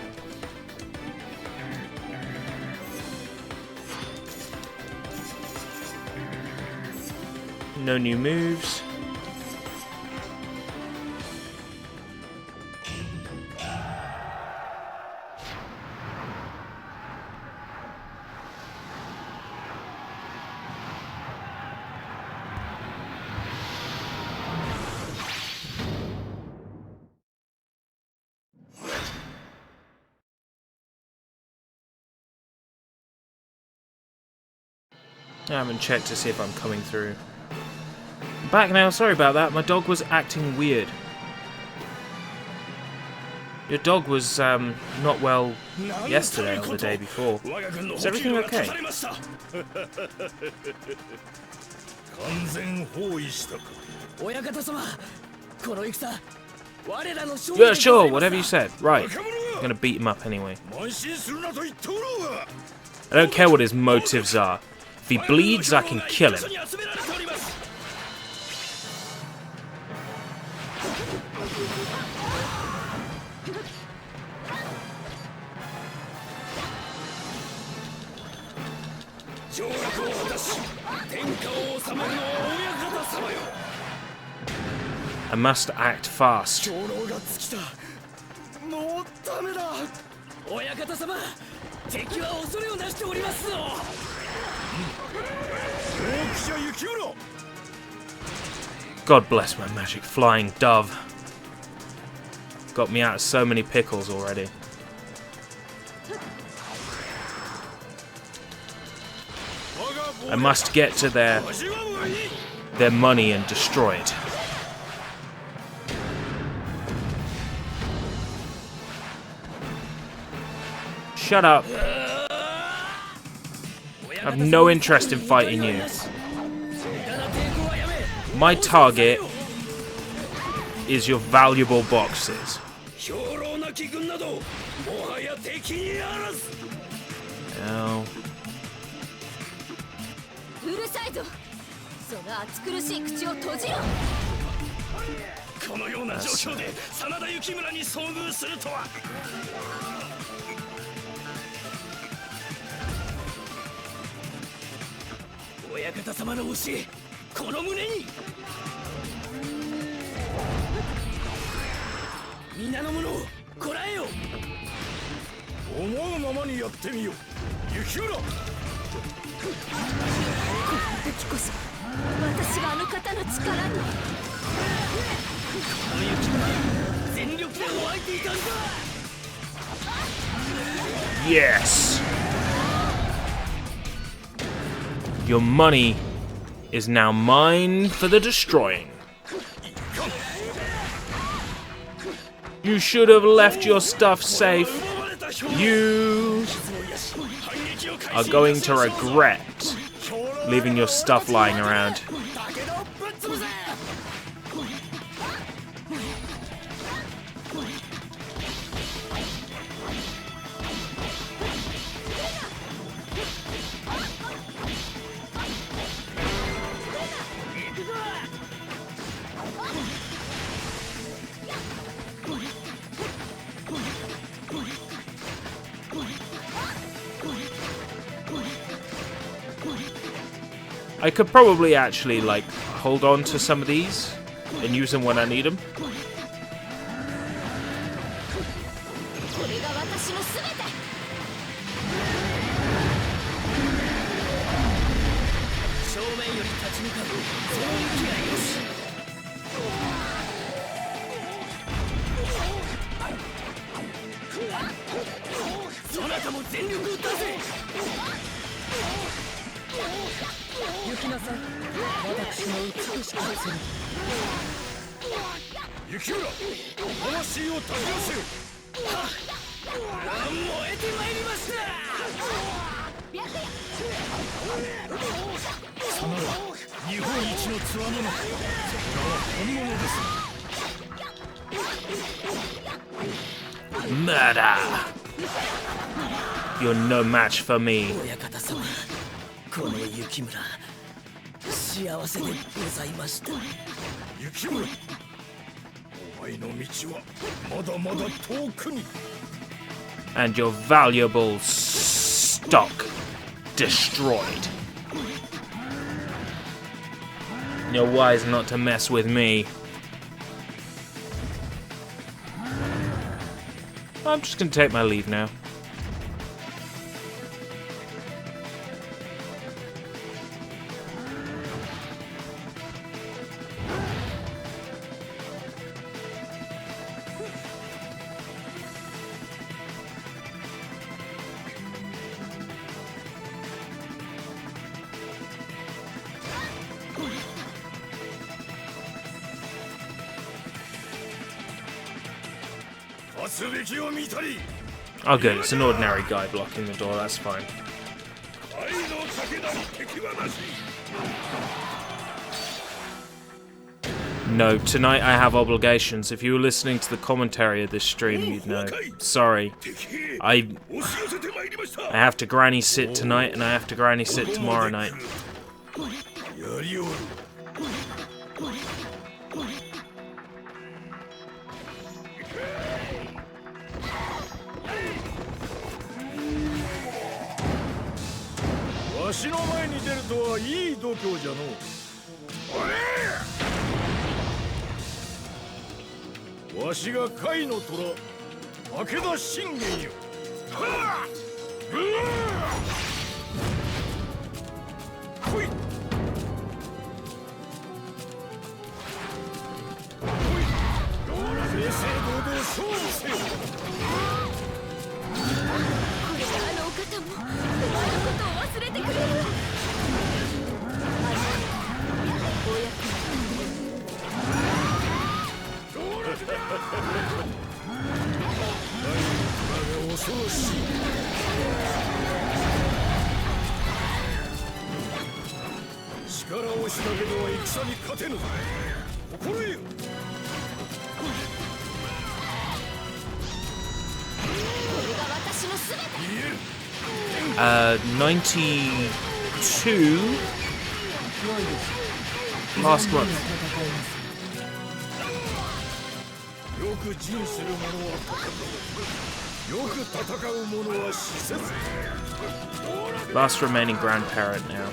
No new moves. I haven't checked to see if I'm coming through. Back now, sorry about that. My dog was acting weird. Your dog was not well yesterday or the day before. Is everything okay? Yeah, sure, whatever you said. Right. I'm gonna beat him up anyway. I don't care what his motives are. If he bleeds, I can kill him. 承諾を果たし天下を治めるのは親方様よ。 I must act fast. 長老が尽きた。もうダメだ。親方様、敵は恐れをなしておりますぞ。大記者幸村。 God bless my magic flying dove. Got me out of so many pickles already. I must get to their money and destroy it. Shut up. I have no interest in fighting you. My target is your valuable boxes. Ow. うるさいぞ。その暑苦しい口を閉じろ。このような状況で真田幸村に遭遇するとは。親方様の教え、この胸に。皆の者をこらえよ。思うままにやってみよ。幸村。この時こそ私があの方の力に。幸村、全力で湧いていたんだ。 Yes! Your money is now mine for the destroying. You should have left your stuff safe. You are going to regret leaving your stuff lying around. I could probably actually, like, hold on to some of these and use them when I need them. これが私の全て。正面より立ち向かうその息がよし。そなたも全力を出せ。行きなさい。私の美しき背に。幸村、魂を焚き出せよ。燃えてまいりました。そなた、日本一のつわもの。それは本物です。 Murder! You're no match for me. 親方様、この幸村、幸せでございました。幸村、お前の道はまだまだ遠くに。 And your valuable stock destroyed. You're wise not to mess with me. I'm just gonna take my leave now. Oh good, it's an ordinary guy blocking the door, that's fine. No, tonight I have obligations. If you were listening to the commentary of this stream, you'd know. Sorry. I have to granny sit tonight, and I have to granny sit tomorrow night. わしの前に出るとはいい度胸じゃのう。わしが甲斐の虎武田信玄よ。来い。正々堂々勝負せよ。これであのお方もお前のことを忘れてくれる。お役だが恐ろしい。力押しだけでは戦に勝てぬ。心得よ。これが私の全て。 92 last month. よく陣する者は戦う。よく戦う者は死せず。 Last remaining grandparent now.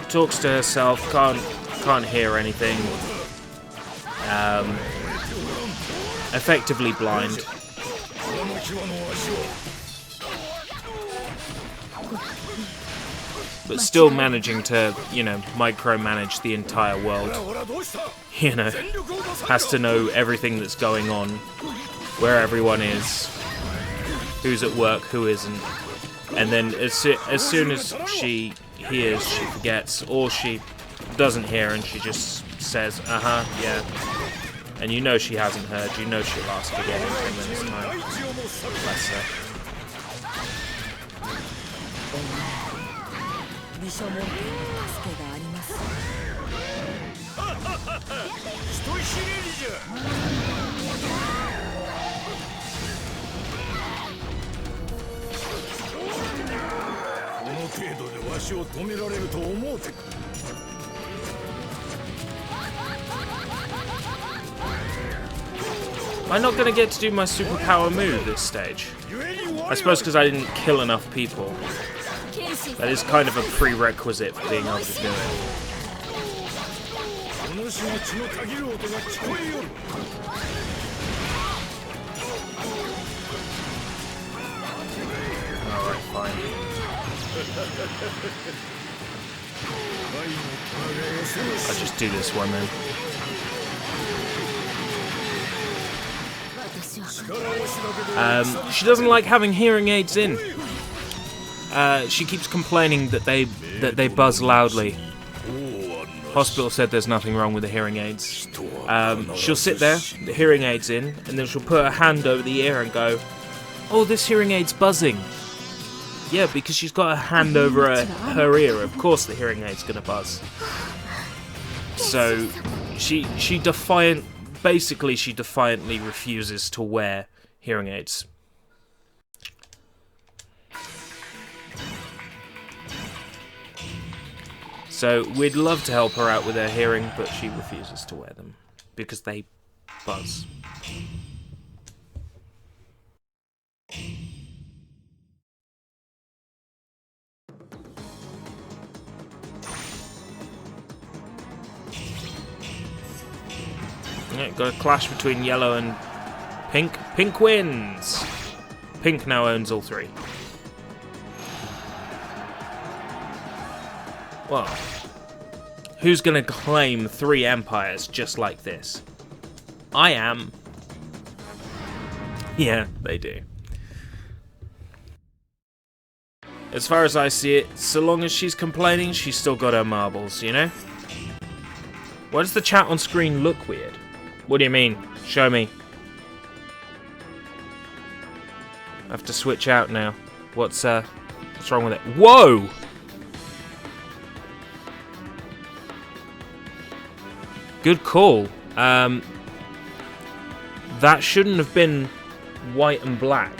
Talks to herself, can't hear anything. Effectively blind. But still managing to, micromanage the entire world. Has to know everything that's going on, where everyone is, who's at work, who isn't. And then as soon as she hears, she forgets, or she doesn't hear and she just says, yeah. And you know she hasn't heard, you know she'll ask again in 10 minutes time. Bless her. 毘沙門天の助けがあります。人ひねりじゃ。この程度でわしを止められると思うてか。Am I not going to get to do my superpower move this stage? I suppose because I didn't kill enough people. That is kind of a prerequisite for being able to do it. Alright, fine. I'll just do this one then. She doesn't like having hearing aids in. She keeps complaining that they buzz loudly. Hospital said there's nothing wrong with the hearing aids. She'll sit there, the hearing aids in, and then she'll put her hand over the ear and go, "Oh, this hearing aid's buzzing." Yeah, because she's got a hand over her ear. Of course, the hearing aid's gonna buzz. So she defiantly refuses to wear hearing aids. So we'd love to help her out with her hearing, but she refuses to wear them because they buzz. Yeah, got a clash between yellow and pink. Pink wins! Pink now owns all three. Well, who's gonna claim 3 empires just like this? I am. Yeah, they do. As far as I see it, so long as she's complaining, she's still got her marbles, you know? Why does the chat on screen look weird? What do you mean? Show me. I have to switch out now. What's wrong with it? Whoa! Good call. That shouldn't have been white and black.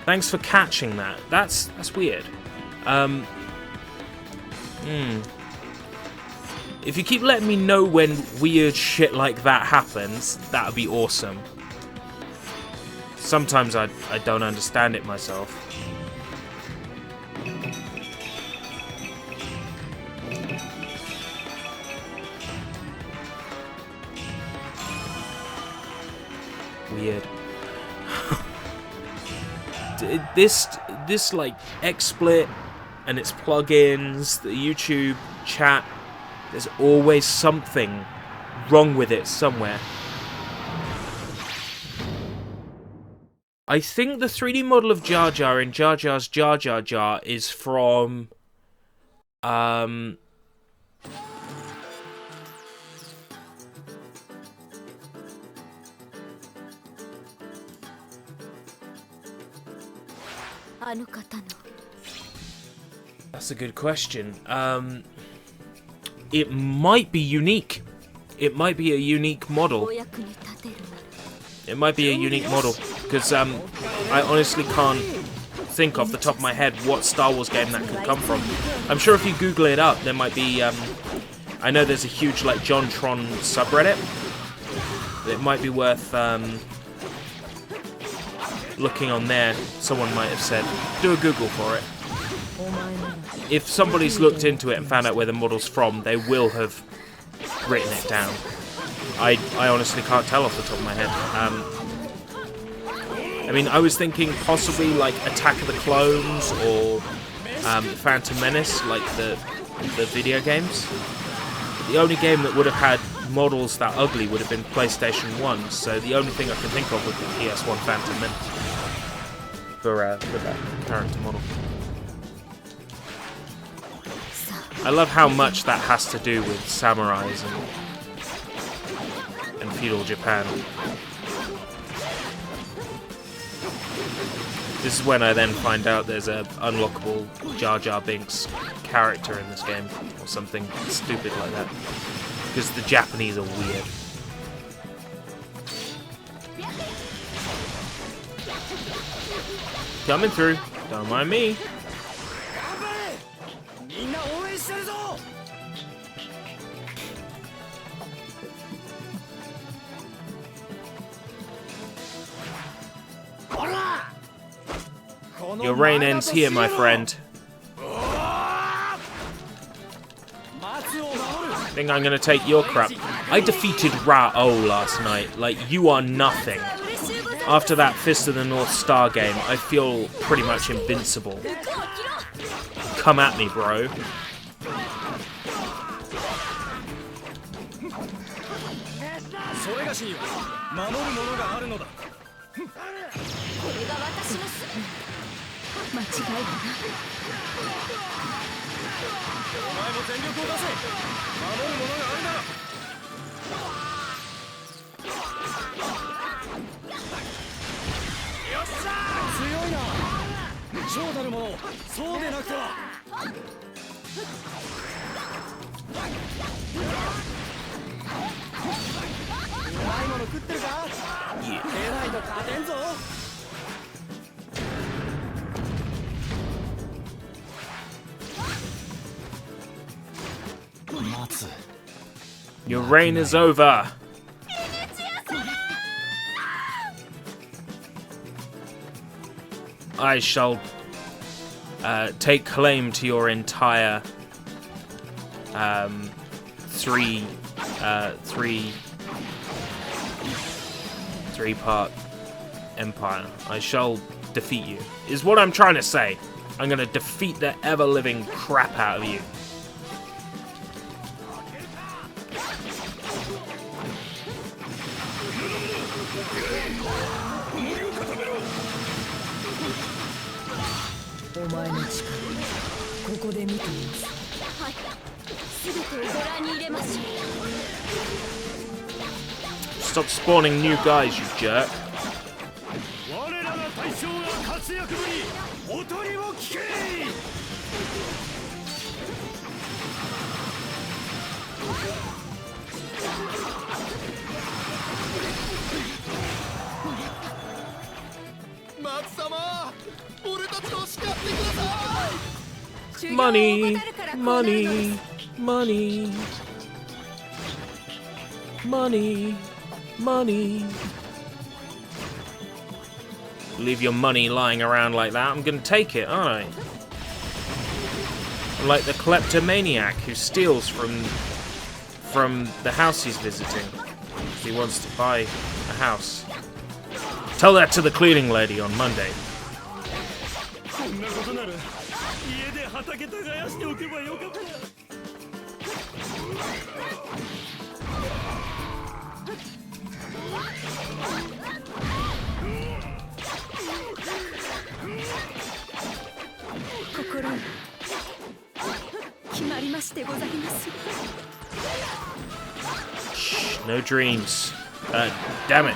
Thanks for catching that. That's weird. If you keep letting me know when weird shit like that happens, that would be awesome. Sometimes I don't understand it myself. Weird. This like XSplit and its plugins, the YouTube chat, there's always something wrong with it somewhere. I think the 3D model of Jar Jar in Jar Jar's Jar Jar Jar is from that's a good question. It might be unique. It might be a unique model. It might be a unique model, because I honestly can't think off the top of my head what Star Wars game that could come from. I'm sure if you Google it up, there might be, I know there's a huge, like, JonTron subreddit. It might be worth looking on there. Someone might have said, do a Google for it. If somebody's looked into it and found out where the model's from, they will have written it down. I honestly can't tell off the top of my head. I mean, I was thinking possibly like Attack of the Clones or Phantom Menace, like the video games. The only game that would have had models that ugly would have been PlayStation 1, so the only thing I can think of would be PS1 Phantom Menace for that character model. I love how much that has to do with samurais and feudal Japan. This is when I then find out there's a unlockable Jar Jar Binks character in this game, or something stupid like that. Because the Japanese are weird. Coming through, don't mind me. Your reign ends here, my friend. I think I'm gonna take your crap. I defeated Ra-Oh last night. Like, you are nothing. After that Fist of the North Star game, I feel pretty much invincible. Come at me, bro. Your reign is over. I shall take claim to your entire three-part empire. I shall defeat you, is what I'm trying to say. I'm gonna defeat the ever-living crap out of you. Stop spawning new guys, you jerk. Money, money, money, money, money. Leave your money lying around like that, I'm gonna take it, aren't I? I'm like the kleptomaniac who steals from the house he's visiting. He wants to buy a house. Tell that to the cleaning lady on Monday. こんなことなら家で畑耕しておけばよかった。心に決まりましてございます。 Shh, no dreams. Damn it.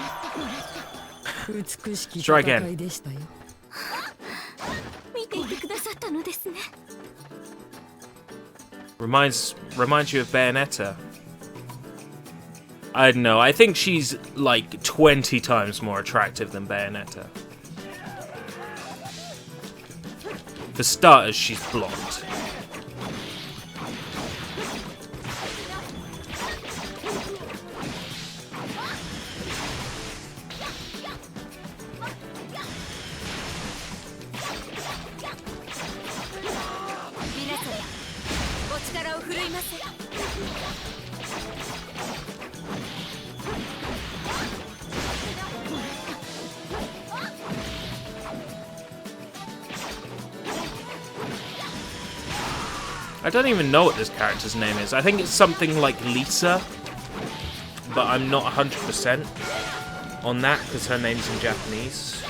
美しき Try 戦 again. いでしたよ。見ていてくださったのですね。 Reminds you of Bayonetta. I don't know. I think she's like 20 times more attractive than Bayonetta. For starters, she's blonde. I don't even know what this character's name is. I think it's something like Lisa, but I'm not 100% on that because her name's in Japanese.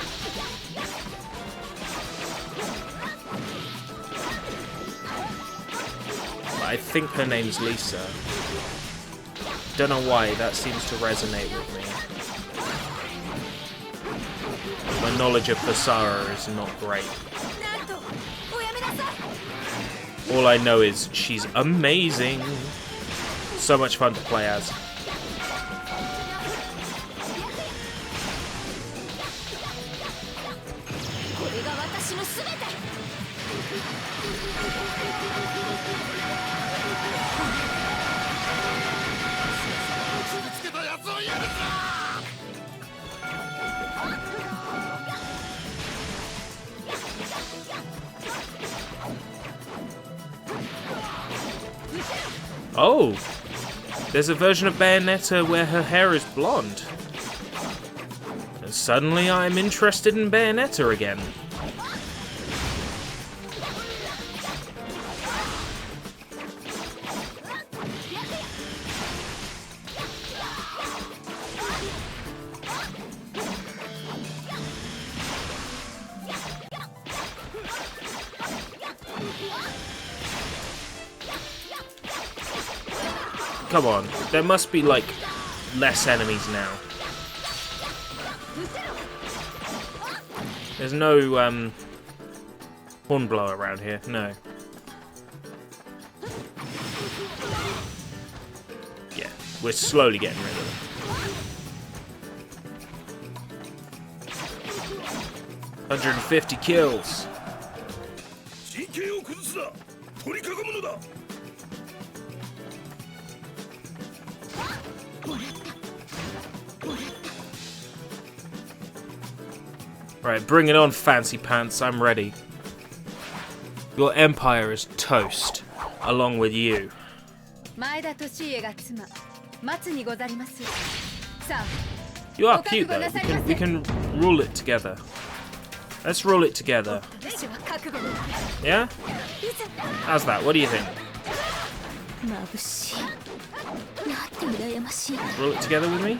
But I think her name's Lisa. Don't know why, that seems to resonate with me. My knowledge of Basara is not great. All I know is she's amazing. So much fun to play as. Oh, there's a version of Bayonetta where her hair is blonde. And suddenly I'm interested in Bayonetta again. Come on, there must be like less enemies now. There's no hornblower around here, no. Yeah, we're slowly getting rid of them. 150 kills. Right, bring it on, fancy pants. I'm ready. Your empire is toast, along with you. You are cute though. We can rule it together. Let's rule it together. Yeah? How's that? What do you think? Rule it together with me?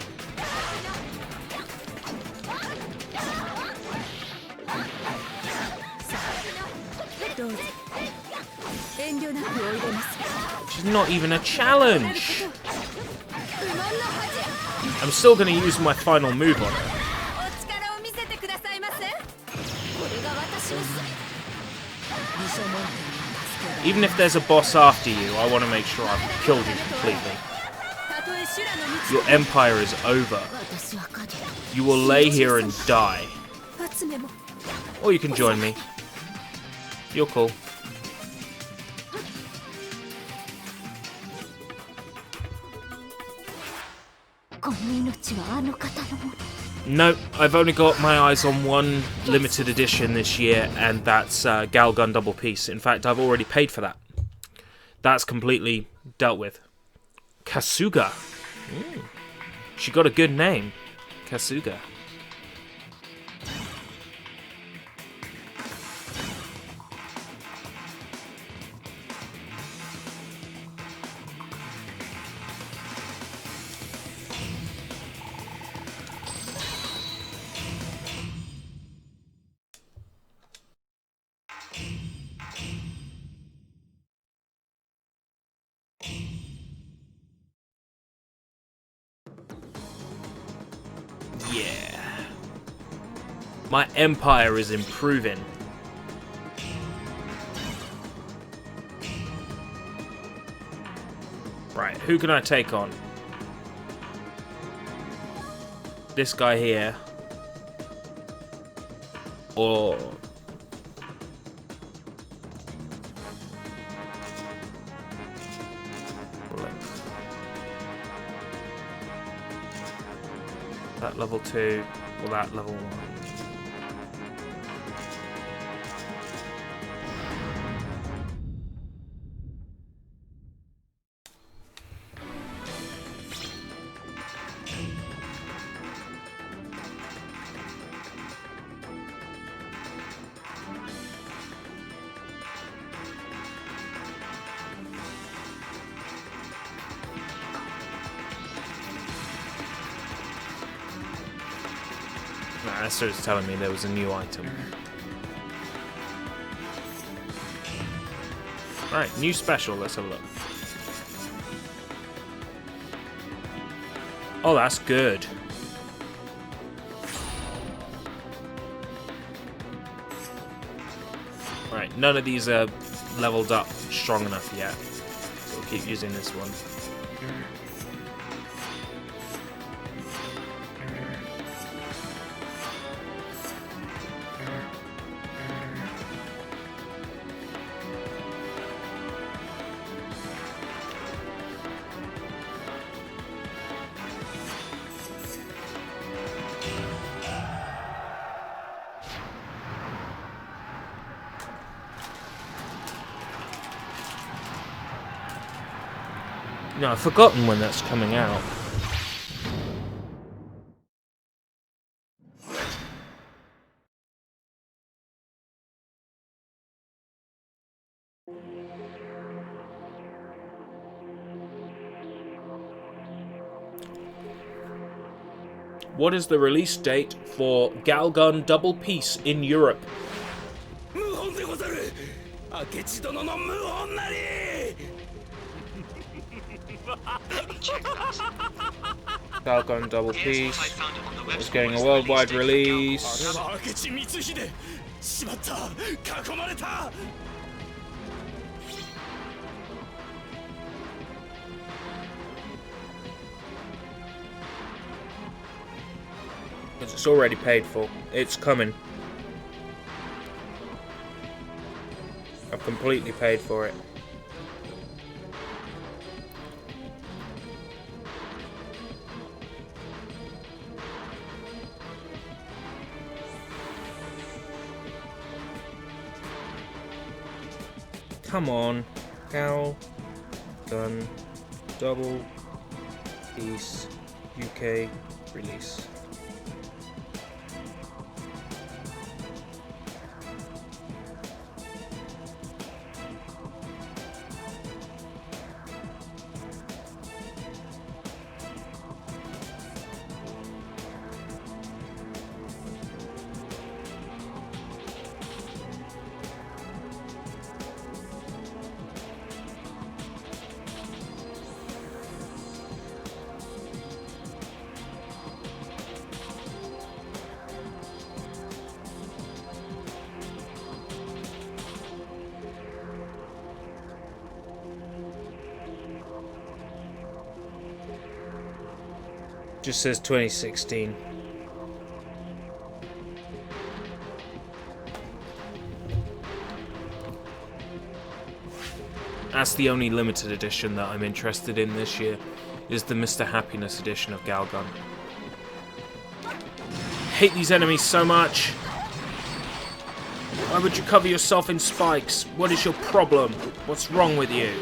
She's not even a challenge. I'm still going to use my final move on her. Even if there's a boss after you, I want to make sure I've killed you completely. Your empire is over. You will lay here and die. Or you can join me. You're cool. No, I've only got my eyes on one limited edition this year, and that's Galgun Double Piece. In fact, I've already paid for that. That's completely dealt with. Kasuga. She got a good name. Kasuga. Yeah. My empire is improving. Right, who can I take on? This guy here. Or... that level 2 or that level 1. Nah, so it's telling me there was a new item. Alright, new special, let's have a look. Oh, that's good. Right, none of these are leveled up strong enough yet. So we'll keep using this one. No, I've forgotten when that's coming out. What is the release date for Galgun Double Piece in Europe? Galgun Double Piece is getting a worldwide release. It's already paid for. It's coming. I've completely paid for it. Come on, Galgun Double Piece UK release. Just says 2016. That's the only limited edition that I'm interested in this year, is the Mr. Happiness edition of Galgun. hate these enemies so much. Why would you cover yourself in spikes? What is your problem? What's wrong with you?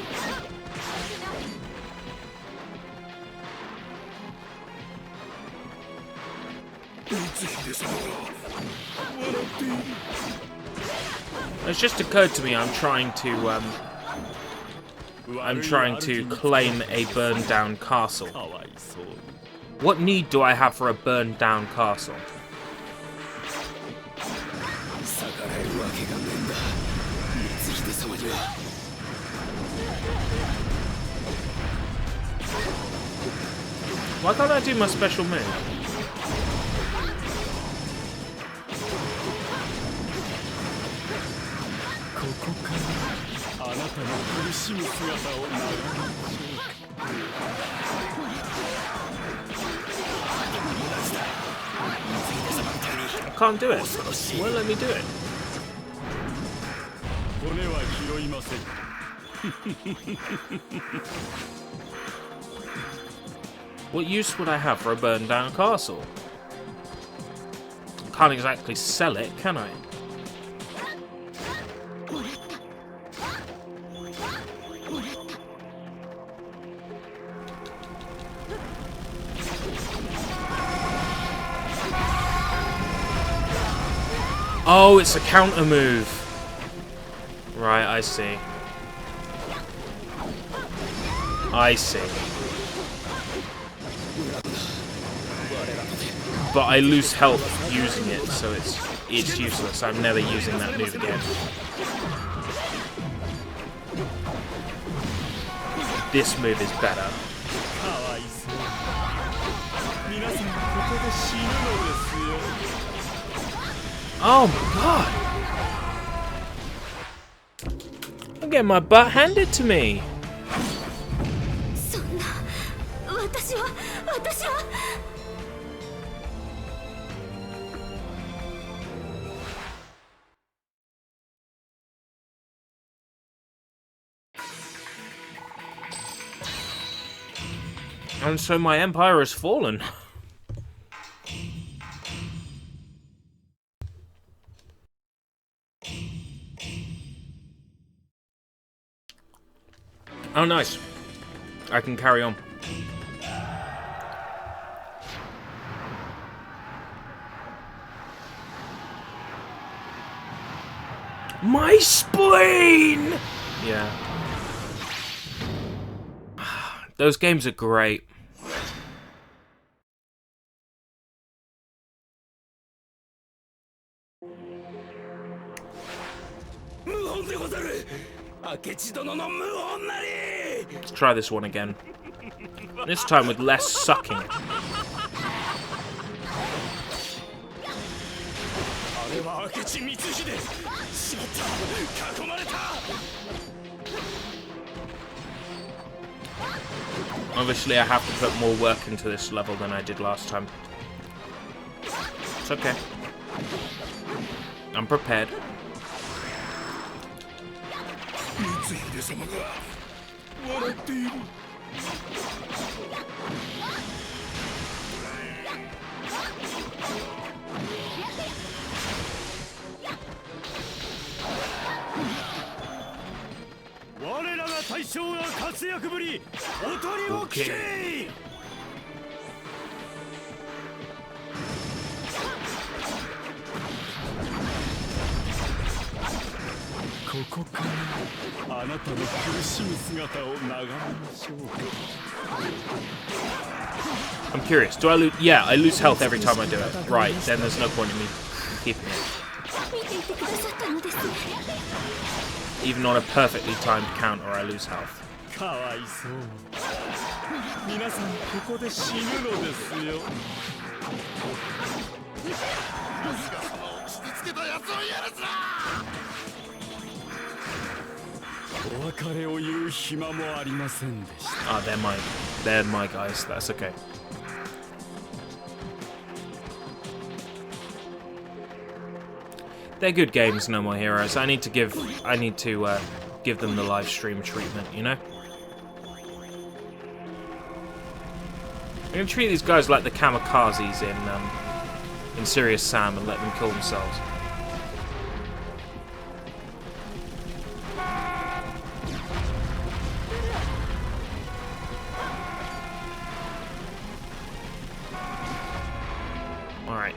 It's just occurred to me I'm trying to claim a burned down castle. What need do I have for a burned down castle? Why can't I do my special move? I can't do it. It won't let me do it. What use would I have for a burned down castle? I can't exactly sell it, can I? Oh, it's a counter move. Right, I see. I see. But I lose health using it, so it's useless. I'm never using that move again. This move is better. Oh my god! I'm getting my butt handed to me. And so my empire has fallen. Oh, nice. I can carry on. My spleen! Yeah. Those games are great. Let's try this one again. This time with less sucking. Obviously, I have to put more work into this level than I did last time. It's okay. I'm prepared. Okay. I'm curious. Do I lose? Yeah, I lose health every time I do it. Right, then there's no point in me keeping it. Even on a perfectly timed counter, I lose health. Ah, they're my guys. That's okay. They're good games, No More Heroes. I need to give them the live stream treatment, you know? I'm gonna treat these guys like the kamikazes in in Serious Sam and let them kill themselves. Alright.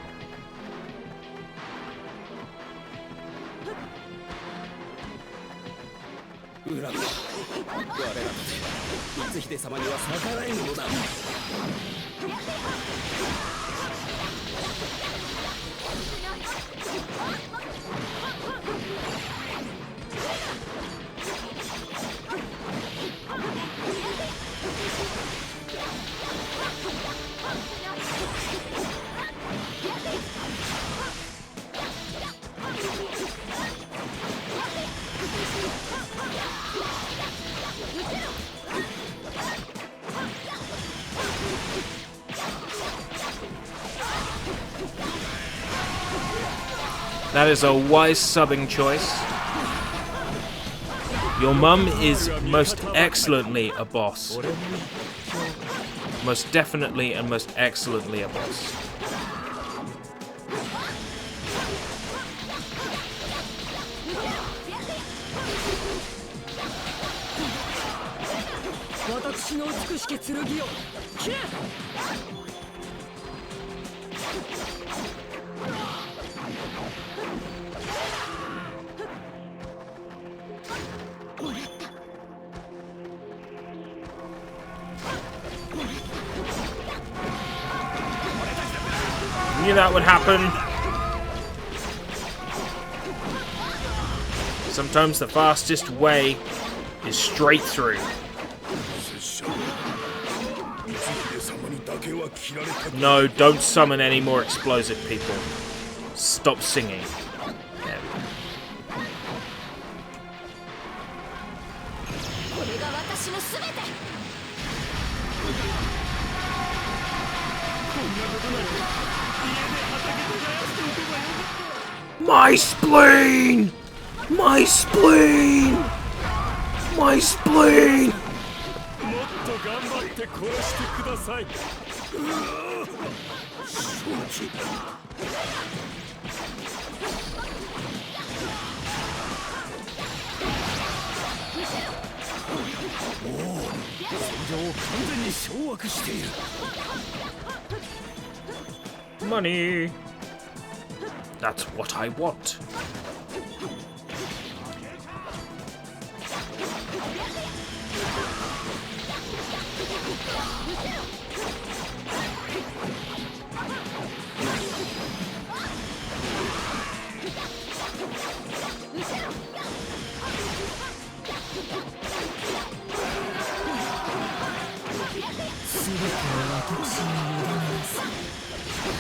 That is a wise subbing choice. Your mum is most excellently a boss. Most definitely and most excellently a boss. Knew that would happen. Sometimes the fastest way is straight through. No, don't summon any more explosive people. Stop singing. There we go. My spleen! My spleen! My spleen! Money! That's what I want.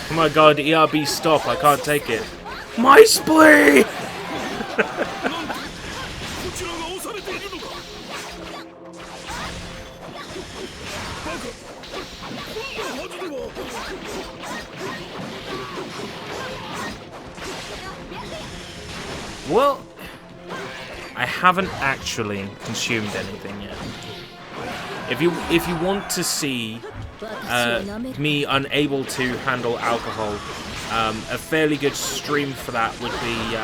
Oh my god, ERB stop, I can't take it. My spleen! Well, I haven't actually consumed anything yet. If you want to see me unable to handle alcohol, a fairly good stream for that would be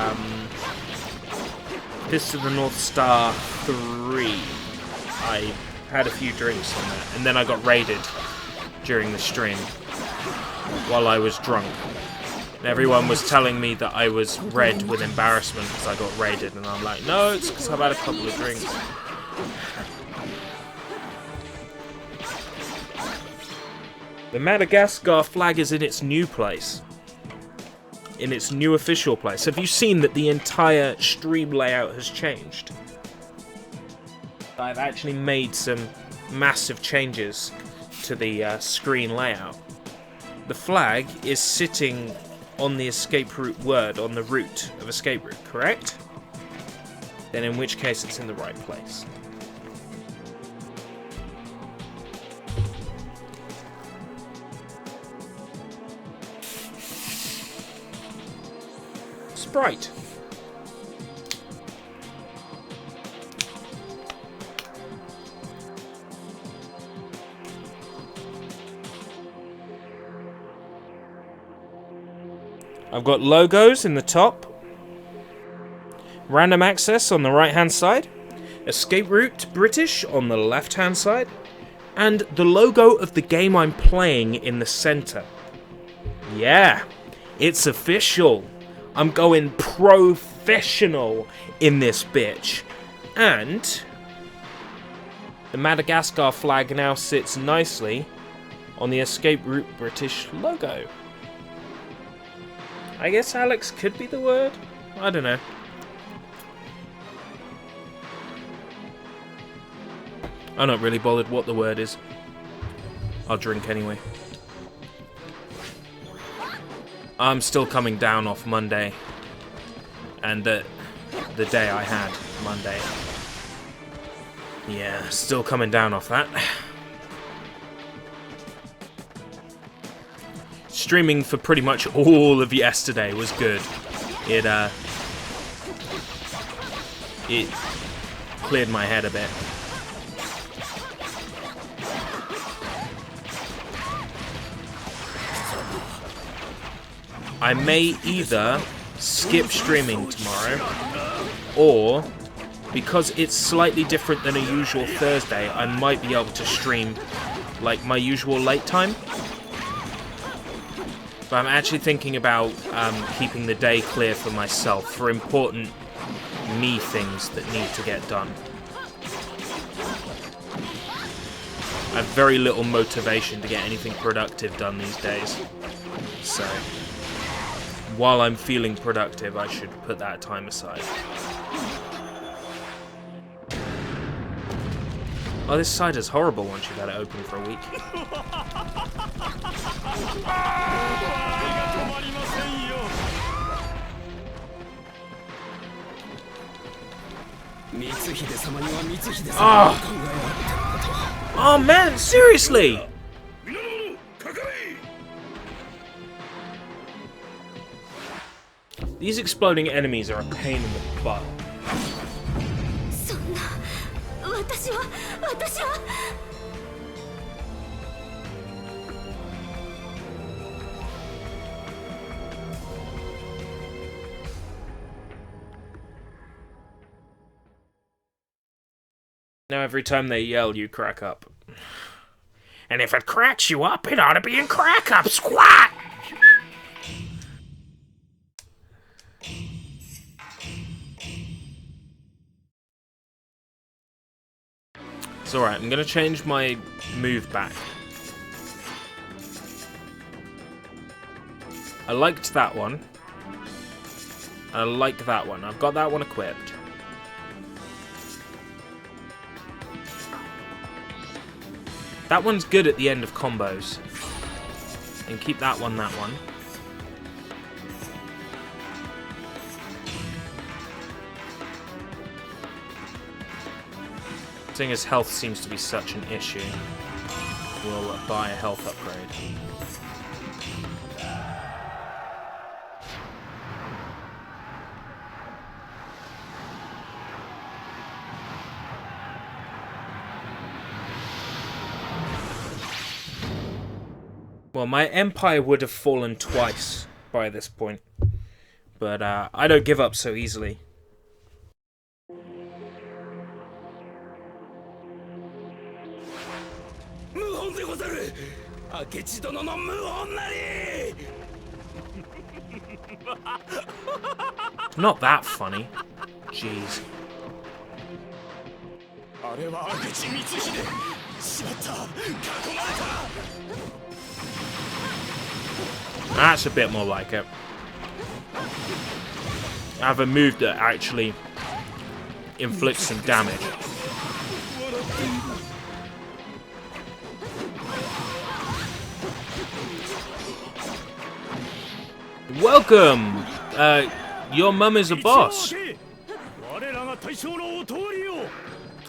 Fist of the North Star 3. I had a few drinks on that, and then I got raided during the stream while I was drunk. And everyone was telling me that I was red with embarrassment because I got raided, and I'm like, no, it's because I've had a couple of drinks. The Madagascar flag is in its new place. In its new official place. Have you seen that the entire stream layout has changed? I've actually made some massive changes to the screen layout. The flag is sitting on the escape route word, on the route of escape route, correct? Then in which case it's in the right place. Sprite. I've got logos in the top, random access on the right hand side, escape route British on the left hand side, and the logo of the game I'm playing in the center. Yeah, it's official. I'm going professional in this bitch. And the Madagascar flag now sits nicely on the escape route British logo. I guess Alex could be the word? I don't know. I'm not really bothered what the word is. I'll drink anyway. I'm still coming down off Monday. And the day I had, Monday. Yeah, still coming down off that. Streaming for pretty much all of yesterday was good. It cleared my head a bit. I may either skip streaming tomorrow, or because it's slightly different than a usual Thursday, I might be able to stream like my usual late time. But I'm actually thinking about keeping the day clear for myself for important me things that need to get done. I have very little motivation to get anything productive done these days. So, while I'm feeling productive, I should put that time aside. Oh, this cider's horrible once you've had it open for a week. Oh man, seriously! These exploding enemies are a pain in the butt. Now every time they yell, you crack up. And if it cracks you up, it ought to be in crack up, squat! It's alright, I'm gonna change my move back. I liked that one. I like that one. I've got that one equipped. That one's good at the end of combos. And keep that one, that one. Seeing as health seems to be such an issue, we'll buy a health upgrade. Well, my empire would have fallen twice by this point, but I don't give up so easily. Not that funny. Jeez. That's a bit more like it. I have a move that actually inflicts some damage. Welcome! Your mum is a boss.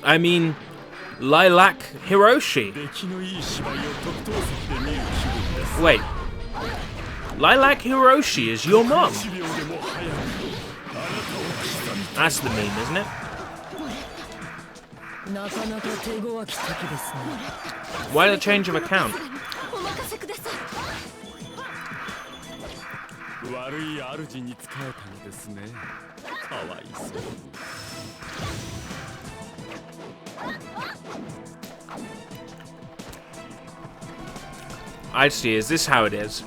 I mean, Lilac Hiroshi. Wait. Lilac Hiroshi is your mum? That's the meme, isn't it? Why the change of account? 悪い主に仕えたのですね。かわいそうに。I see. Is this how it is?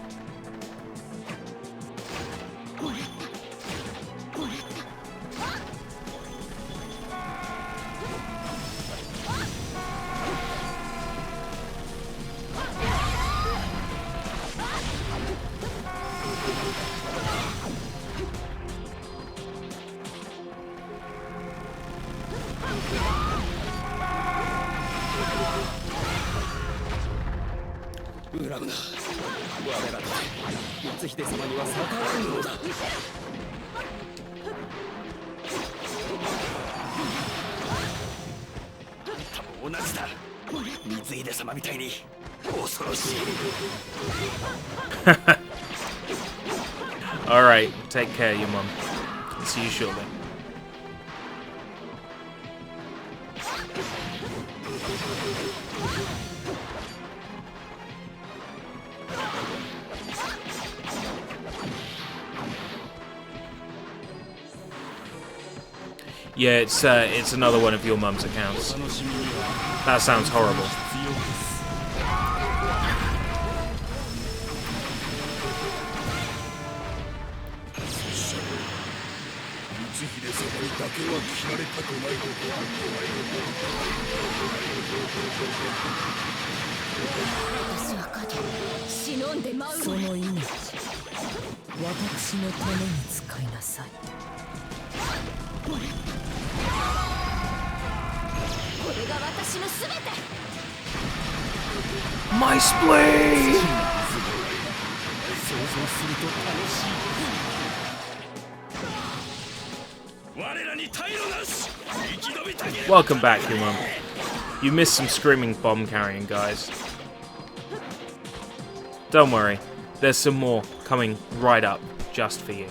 Alright, take care, your mum. See you shortly. Yeah, it's another one of your mum's accounts. That sounds horrible. My spleen! Welcome back, your mum. You missed some screaming bomb carrying, guys. Don't worry, there's some more coming right up just for you.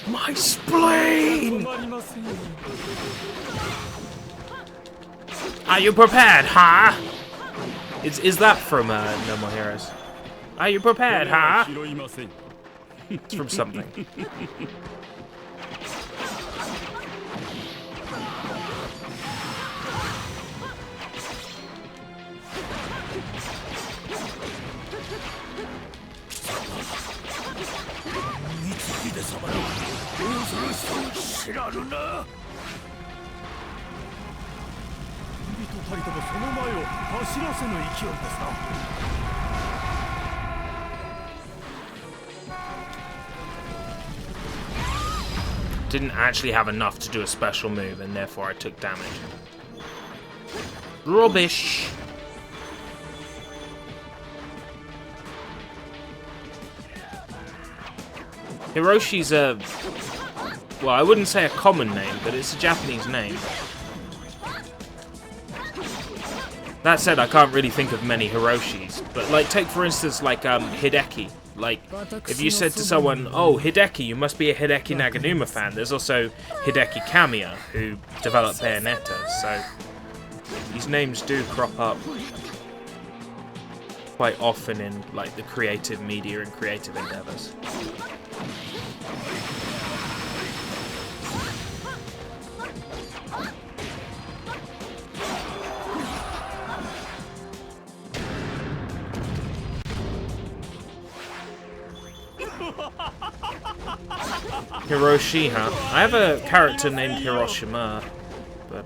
My spleen! Are you prepared, huh? Is that from No More Heroes? Are you prepared, huh? It's from something. Didn't actually have enough to do a special move, and therefore I took damage. Rubbish! Hiroshi's a... well, I wouldn't say a common name, but it's a Japanese name. That said, I can't really think of many Hiroshis. But, like, take for instance, like, Hideki. Like, if you said to someone, oh, Hideki, you must be a Hideki Naganuma fan. There's also Hideki Kamiya, who developed Bayonetta, so these names do crop up quite often in, like, the creative media and creative endeavors. Hiroshi, huh? I have a character named Hiroshima, but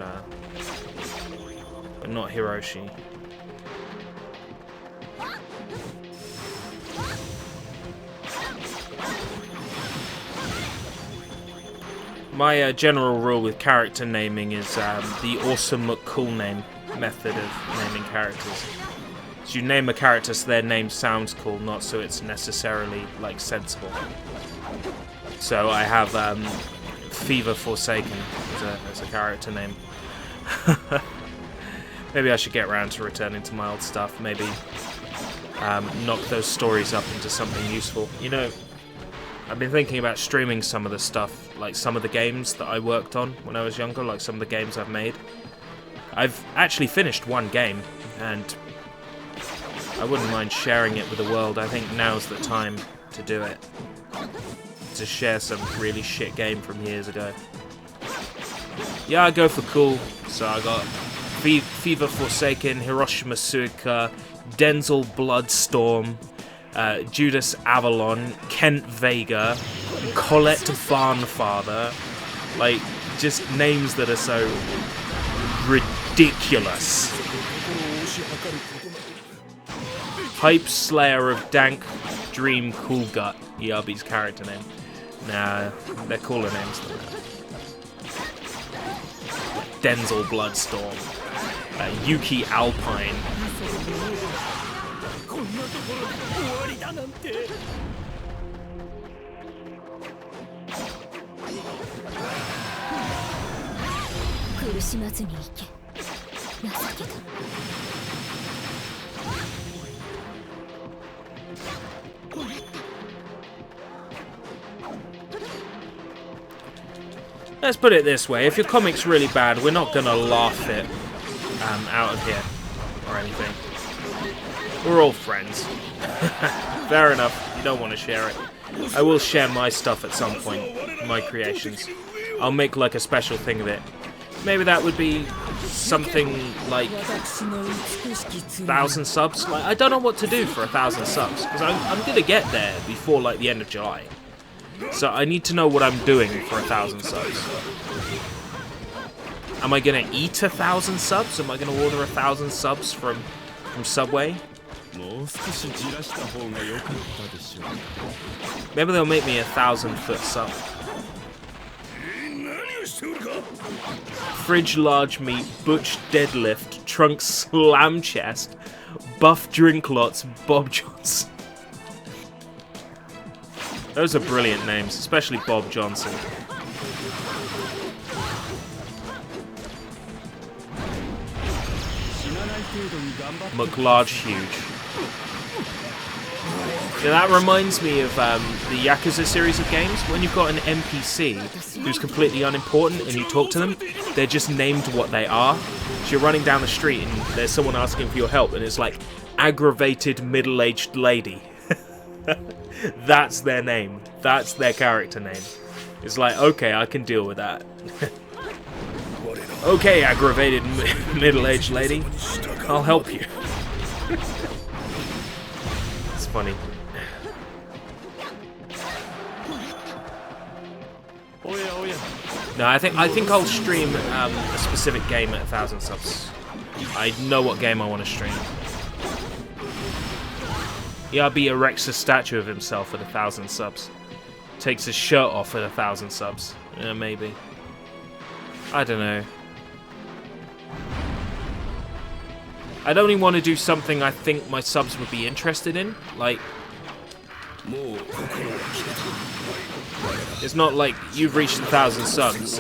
not Hiroshi. My general rule with character naming is the awesome cool name method of naming characters. So you name a character so their name sounds cool, not so it's necessarily, like, sensible. So I have Fever Forsaken as a character name. Maybe I should get around to returning to my old stuff. Maybe knock those stories up into something useful. You know, I've been thinking about streaming some of the stuff, like some of the games that I worked on when I was younger, like some of the games I've made. I've actually finished one game, and I wouldn't mind sharing it with the world. I think now's the time to do it. To share some really shit game from years ago. Yeah, I go for cool. So I got Fever Forsaken, Hiroshima Suika, Denzel Bloodstorm, Judas Avalon, Kent Vega, Colette Barnfather. Like, just names that are so ridiculous. Hype Slayer of Dank Dream Cool Gut, ERB's character name. Nah, they're cooler names than that. Denzel Bloodstorm, Yuki Alpine. Let's put it this way, if your comic's really bad, we're not gonna laugh it out of here or anything. We're all friends. Fair enough, you don't want to share it. I will share my stuff at some point, my creations. I'll make like a special thing of it. Maybe that would be something like 1,000 subs. Like, I don't know what to do for 1,000 subs, because I'm gonna get there before like the end of July. So I need to know what I'm doing for 1,000 subs. Am I gonna eat 1,000 subs? Am I gonna order 1,000 subs from Subway? Maybe they'll make me 1,000-foot sub. Fridge large meat, butch deadlift, trunk slam chest, buff drink lots, Bob Johnson. Those are brilliant names, especially Bob Johnson. McLarge Huge. Yeah, that reminds me of the Yakuza series of games. When you've got an NPC who's completely unimportant and you talk to them, they're just named what they are. So you're running down the street and there's someone asking for your help and it's like, aggravated middle-aged lady. That's their name. That's their character name. It's like, okay, I can deal with that. Okay, aggravated middle-aged lady. I'll help you. It's funny. No, I think I'll stream a specific game at 1,000 subs. I know what game I want to stream. ERB erects a statue of himself at 1,000 subs. Takes his shirt off at 1,000 subs. Yeah, maybe. I don't know. I'd only want to do something I think my subs would be interested in. Like, it's not like you've reached 1,000 subs.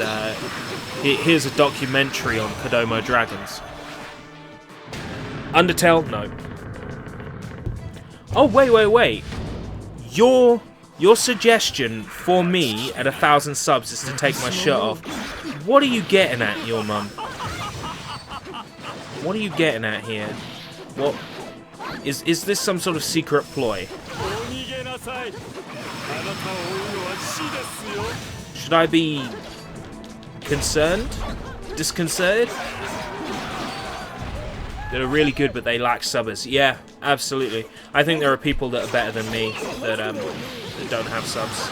Here's a documentary on Kodomo Dragons. Undertale? No. Oh, wait. Your suggestion for me at 1,000 subs is to take my shirt off. What are you getting at, your mum? What are you getting at here? What is this some sort of secret ploy? Should I be concerned? Disconcerted? They're really good, but they lack subbers. Yeah, absolutely. I think there are people that are better than me that don't have subs.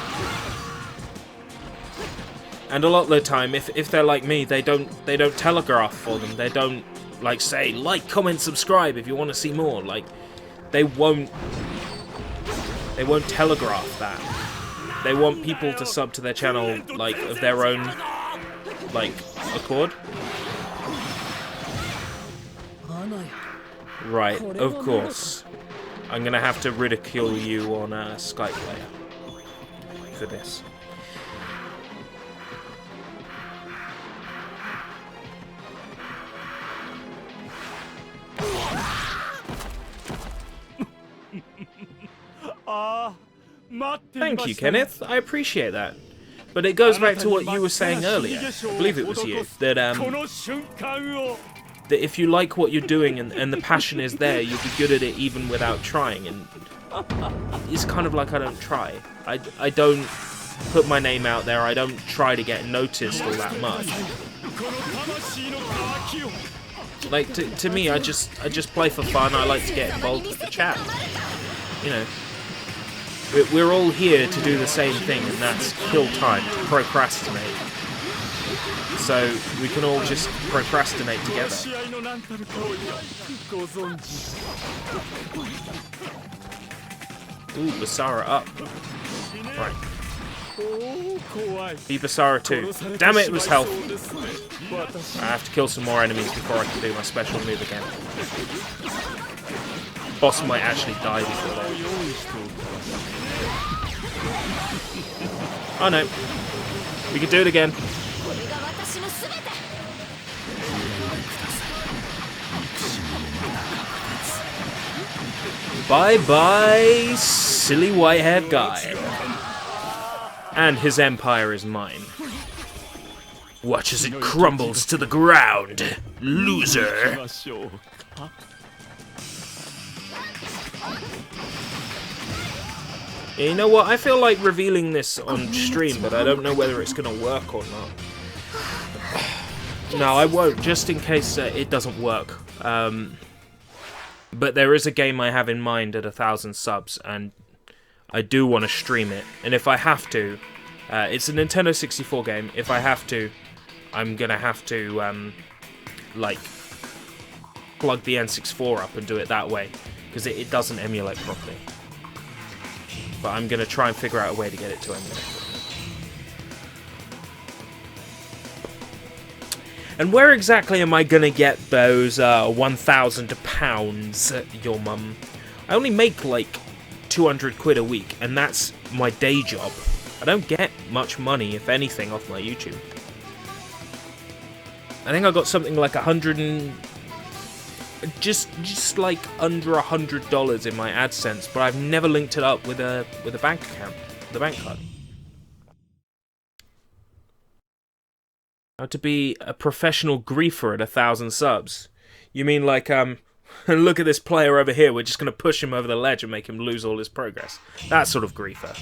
And a lot of the time, if they're like me, they don't telegraph for them. They don't like say like, comment, subscribe if you want to see more. Like, they won't telegraph that. They want people to sub to their channel like of their own like accord. Right, of course. I'm gonna have to ridicule you on Skype later for this. Thank you, Kenneth. I appreciate that. But it goes back to what you were saying earlier. I believe it was you. That that if you like what you're doing and the passion is there, you'll be good at it even without trying. And it's kind of like I don't try. I don't put my name out there. I don't try to get noticed all that much. Like to me, I just play for fun. I like to get involved with the chat. You know, we're all here to do the same thing, and that's kill time, to procrastinate. So we can all just procrastinate together. Ooh, Basara up. Right. Be Basara too. Damn it, it was health. I have to kill some more enemies before I can do my special move again. Boss might actually die before that. Oh no. We can do it again. Bye-bye, silly white-haired guy. And his empire is mine. Watch as it crumbles to the ground, loser. You know what? I feel like revealing this on stream, but I don't know whether it's going to work or not. No, I won't, just in case it doesn't work. But there is a game I have in mind at 1,000 subs, and I do want to stream it. And if I have to, it's a Nintendo 64 game. If I have to, I'm going to have to, like, plug the N64 up and do it that way, because it doesn't emulate properly. But I'm going to try and figure out a way to get it to emulate. And where exactly am I going to get those £1,000, your mum? I only make like 200 quid a week, and that's my day job. I don't get much money, if anything, off my YouTube. I think I got something like just like under $100 in my AdSense, but I've never linked it up with a bank account, the bank card. How to be a professional griefer at 1,000 subs? You mean like look at this player over here, we're just going to push him over the ledge and make him lose all his progress. That sort of griefer.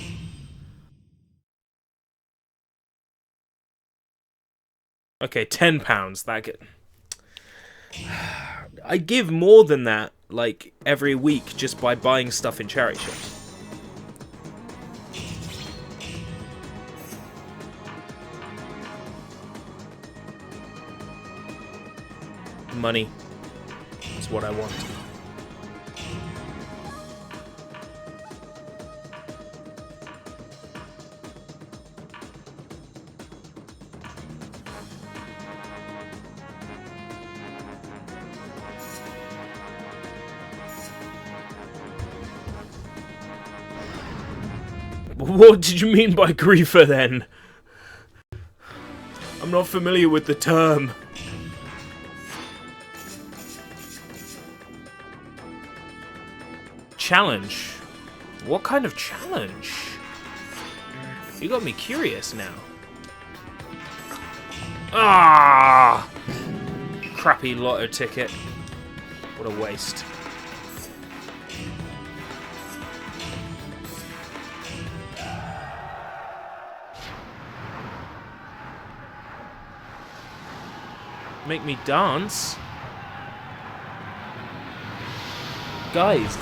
Okay, £10. That get. I give more than that, like, every week just by buying stuff in charity shops. Money is what I want. What did you mean by griefer then? I'm not familiar with the term. Challenge? What kind of challenge? You got me curious now. Ah! Crappy lotto ticket. What a waste. Make me dance? Guys,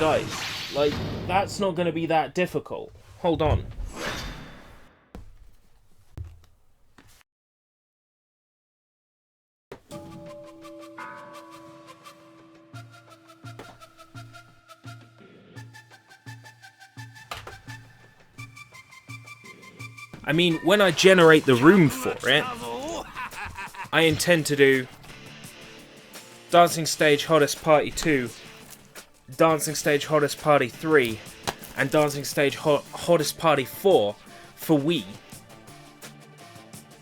like, that's not going to be that difficult. Hold on. I mean, when I generate the room for it, I intend to do Dancing Stage Hottest Party 2, Dancing Stage Hottest Party 3, and Dancing Stage Hottest Party 4 for Wii.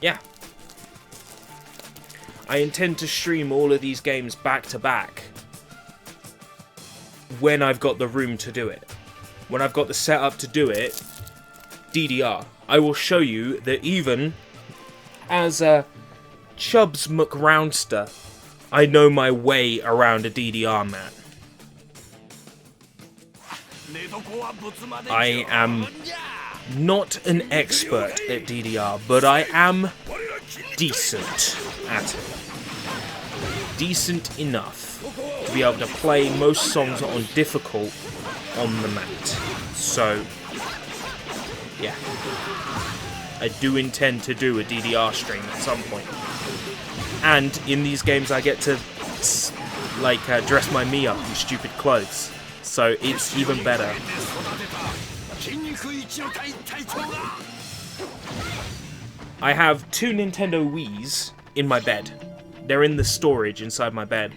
Yeah. I intend to stream all of these games back to back when I've got the room to do it. When I've got the setup to do it, DDR. I will show you that even as a Chubbs McRoundster I know my way around a DDR map. I am not an expert at DDR, but I am decent at it. Decent enough to be able to play most songs on difficult on the mat. So, yeah. I do intend to do a DDR stream at some point. And in these games I get to, like, dress my Mii up in stupid clothes. So it's even better. I have 2 Nintendo Wiis in my bed. They're in the storage inside my bed.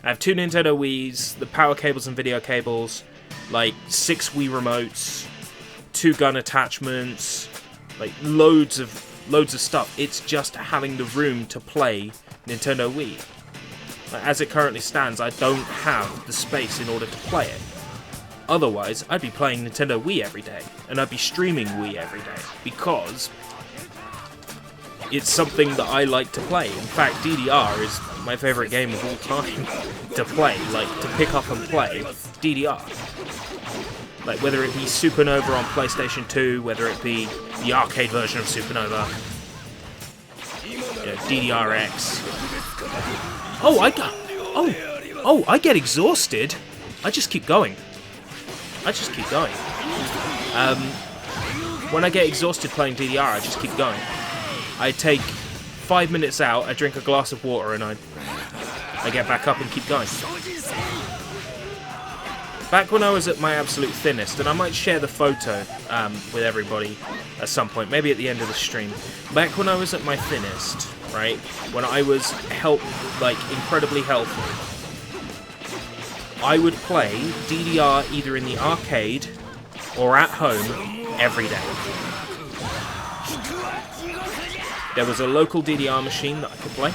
I have 2 Nintendo Wiis, the power cables and video cables, like 6 Wii remotes, 2 gun attachments, like loads of stuff. It's just having the room to play Nintendo Wii. Like, as it currently stands, I don't have the space in order to play it. Otherwise, I'd be playing Nintendo Wii every day, and I'd be streaming Wii every day, because it's something that I like to play. In fact, DDR is my favourite game of all time to play, like, to pick up and play DDR. Like, whether it be Supernova on PlayStation 2, whether it be the arcade version of Supernova, you know, DDRX. Oh, I get exhausted. I just keep going. When I get exhausted playing DDR, I just keep going. I take 5 minutes out, I drink a glass of water, and I get back up and keep going. Back when I was at my absolute thinnest, and I might share the photo with everybody at some point, maybe at the end of the stream. Back when I was at my thinnest, right, when I was incredibly healthy, I would play DDR either in the arcade or at home every day. There was a local DDR machine that I could play.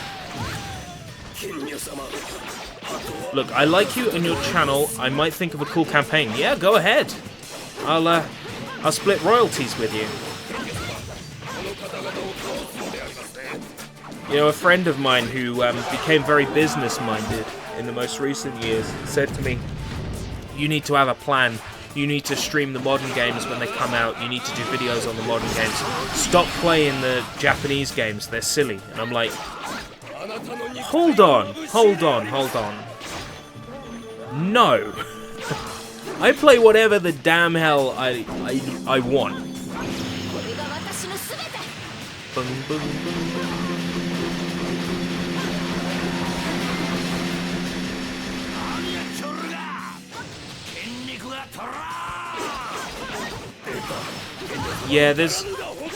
Look, I like you and your channel. I might think of a cool campaign. Yeah, go ahead. I'll split royalties with you. You know, a friend of mine who became very business-minded in the most recent years said to me, you need to have a plan. You need to stream the modern games when they come out. You need to do videos on the modern games. Stop playing the Japanese games. They're silly. And I'm like, hold on. No. I play whatever the damn hell I want. Boom, boom, boom. Yeah, there's,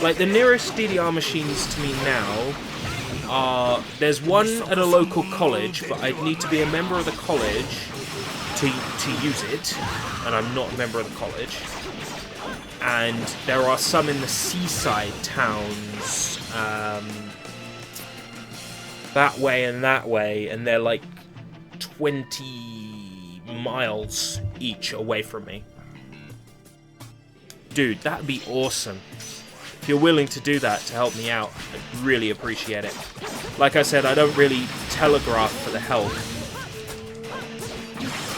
like, the nearest DDR machines to me now are, there's one at a local college, but I'd need to be a member of the college to use it, and I'm not a member of the college. And there are some in the seaside towns, that way, and they're like 20 miles each away from me. Dude, that'd be awesome. If you're willing to do that to help me out, I'd really appreciate it. Like I said, I don't really telegraph for the help,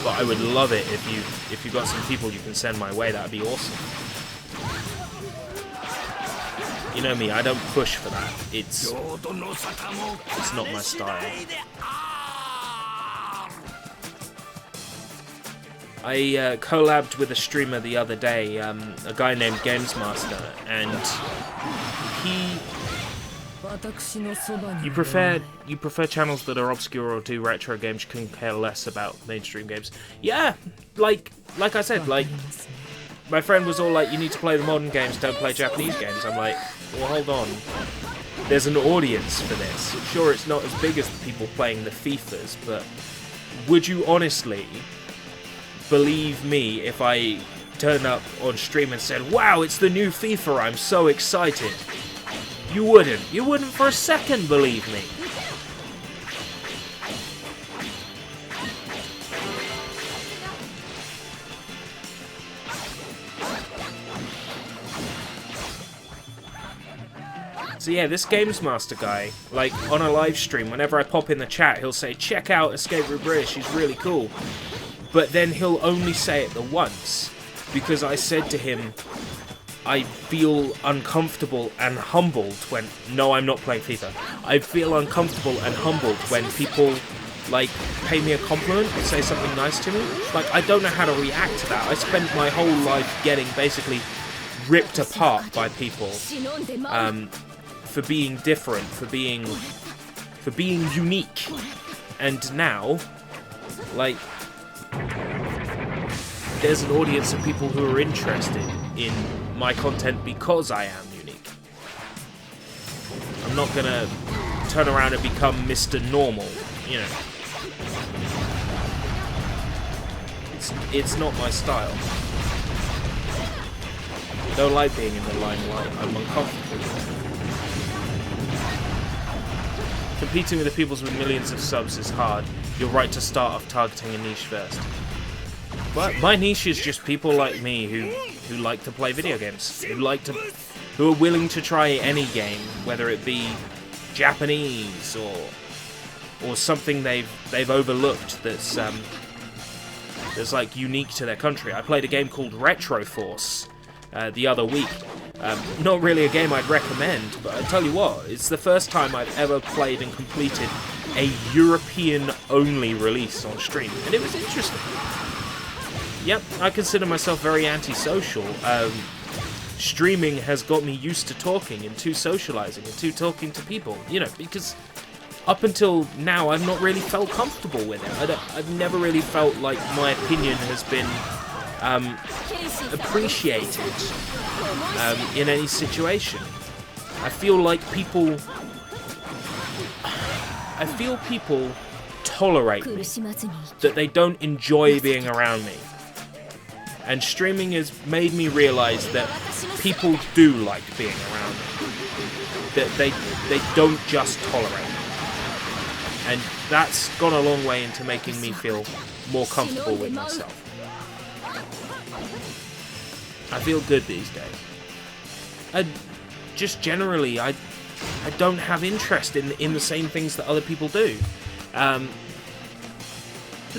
but I would love it if you got some people you can send my way. That'd be awesome. You know me, I don't push for that. It's not my style. I collabed with a streamer the other day, a guy named Gamesmaster, and you prefer channels that are obscure or do retro games, can care less about mainstream games. Yeah, like I said, like, my friend was all like, you need to play the modern games, don't play Japanese games. I'm like, well, hold on. There's an audience for this. Sure, it's not as big as the people playing the FIFAs, but would you honestly believe me if I turned up on stream and said, wow, it's the new FIFA, I'm so excited? You wouldn't. You wouldn't for a second believe me. So yeah, this Games Master guy, like, on a live stream, whenever I pop in the chat, he'll say, check out Escape Route British, he's really cool. But then he'll only say it the once, because I said to him, I feel uncomfortable and humbled when... No, I'm not playing FIFA. I feel uncomfortable and humbled when people, like, pay me a compliment and say something nice to me. Like, I don't know how to react to that. I spent my whole life getting basically ripped apart by people for being different, for being unique. And now, like, there's an audience of people who are interested in my content because I am unique. I'm not gonna turn around and become Mr. Normal, you know. It's not my style. I don't like being in the limelight. I'm uncomfortable. Competing with the peoples with millions of subs is hard. You're right to start off targeting a niche first. But my niche is just people like me who like to play video games, who are willing to try any game, whether it be Japanese or something they've overlooked that's like unique to their country. I played a game called Retro Force the other week. Not really a game I'd recommend, but I tell you what, it's the first time I've ever played and completed a European-only release on stream, and it was interesting. Yep, I consider myself very antisocial. Streaming has got me used to talking and to socializing and to talking to people, you know, because up until now I've not really felt comfortable with it. I've never really felt like my opinion has been appreciated in any situation. I feel people tolerate me, that they don't enjoy being around me. And streaming has made me realize that people do like being around me. That they don't just tolerate me. And that's gone a long way into making me feel more comfortable with myself. I feel good these days. Just generally, I don't have interest in the same things that other people do. The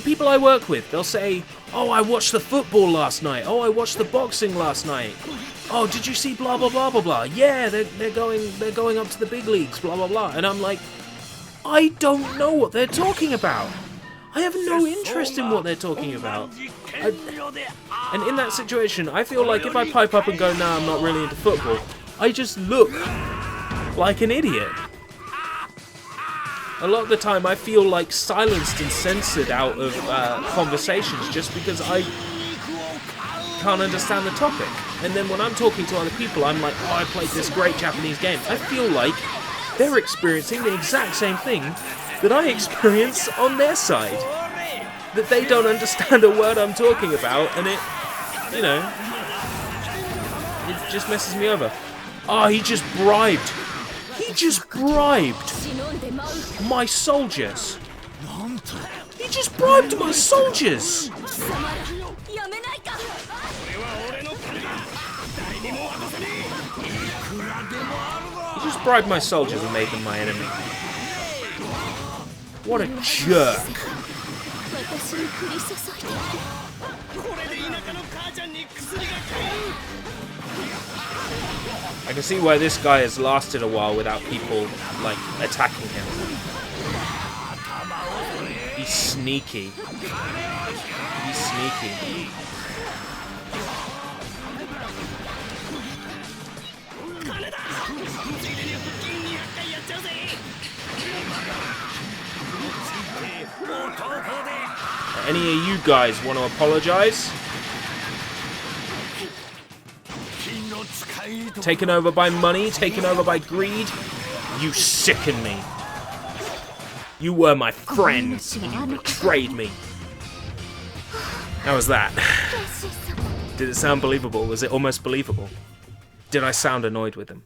people I work with, they'll say, oh, I watched the football last night. Oh, I watched the boxing last night. Oh, did you see blah, blah, blah, blah, blah. Yeah, they're going up to the big leagues, blah, blah, blah. And I'm like, I don't know what they're talking about. I have no interest in what they're talking about. And in that situation, I feel like if I pipe up and go, nah, I'm not really into football, I just look like an idiot. A lot of the time I feel like silenced and censored out of conversations just because I can't understand the topic. And then when I'm talking to other people, I'm like, oh, I played this great Japanese game. I feel like they're experiencing the exact same thing that I experience on their side. That they don't understand a word I'm talking about, and it, you know, it just messes me over. Oh, he just bribed my soldiers. He just bribed my soldiers. He just bribed my soldiers and made them my enemy. What a jerk. I can see why this guy has lasted a while without people, like, attacking him. He's sneaky. He's sneaky. Any of you guys want to apologize? Taken over by money, taken over by greed, you sicken me. You were my friends, and you betrayed me. How was that? Did it sound believable? Was it almost believable? Did I sound annoyed with him?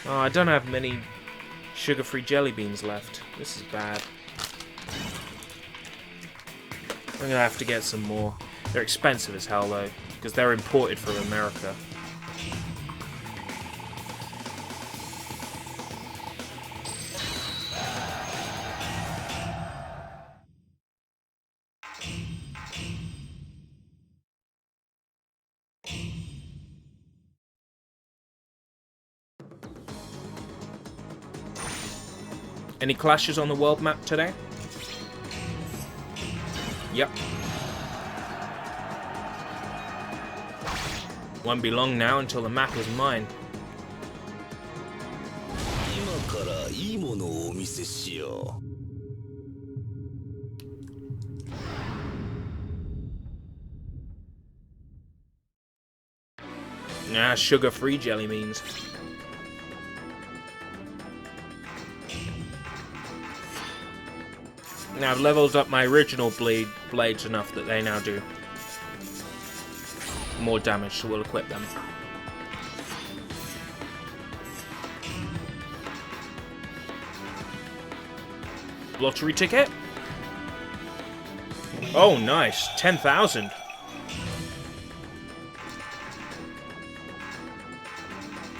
Oh, I don't have many sugar-free jelly beans left. This is bad. I'm gonna have to get some more. They're expensive as hell though, because they're imported from America. Any clashes on the world map today? Yep. Won't be long now until the map is mine. 今からいいものをお見せしよう。 Nah, sugar-free jelly beans. Now I've leveled up my original blades enough that they now do more damage, so we'll equip them. Lottery ticket? Oh, nice. 10,000.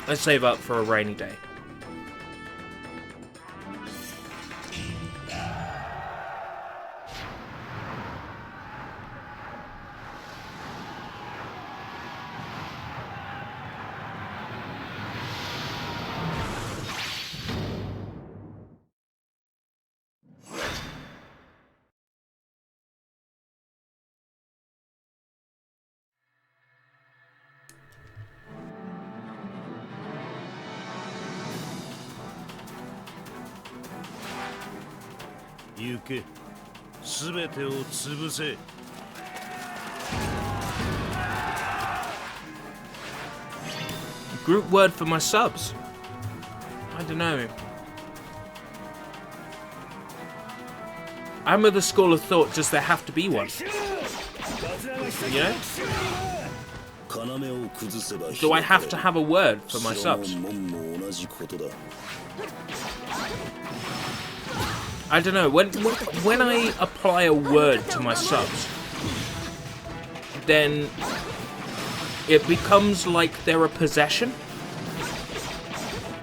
Let's save up for a rainy day. Group word for my subs. I don't know. I'm of the school of thought, does there have to be one? You know? Do I have to have a word for my subs? I don't know. When I apply a word to my subs, then it becomes like they're a possession.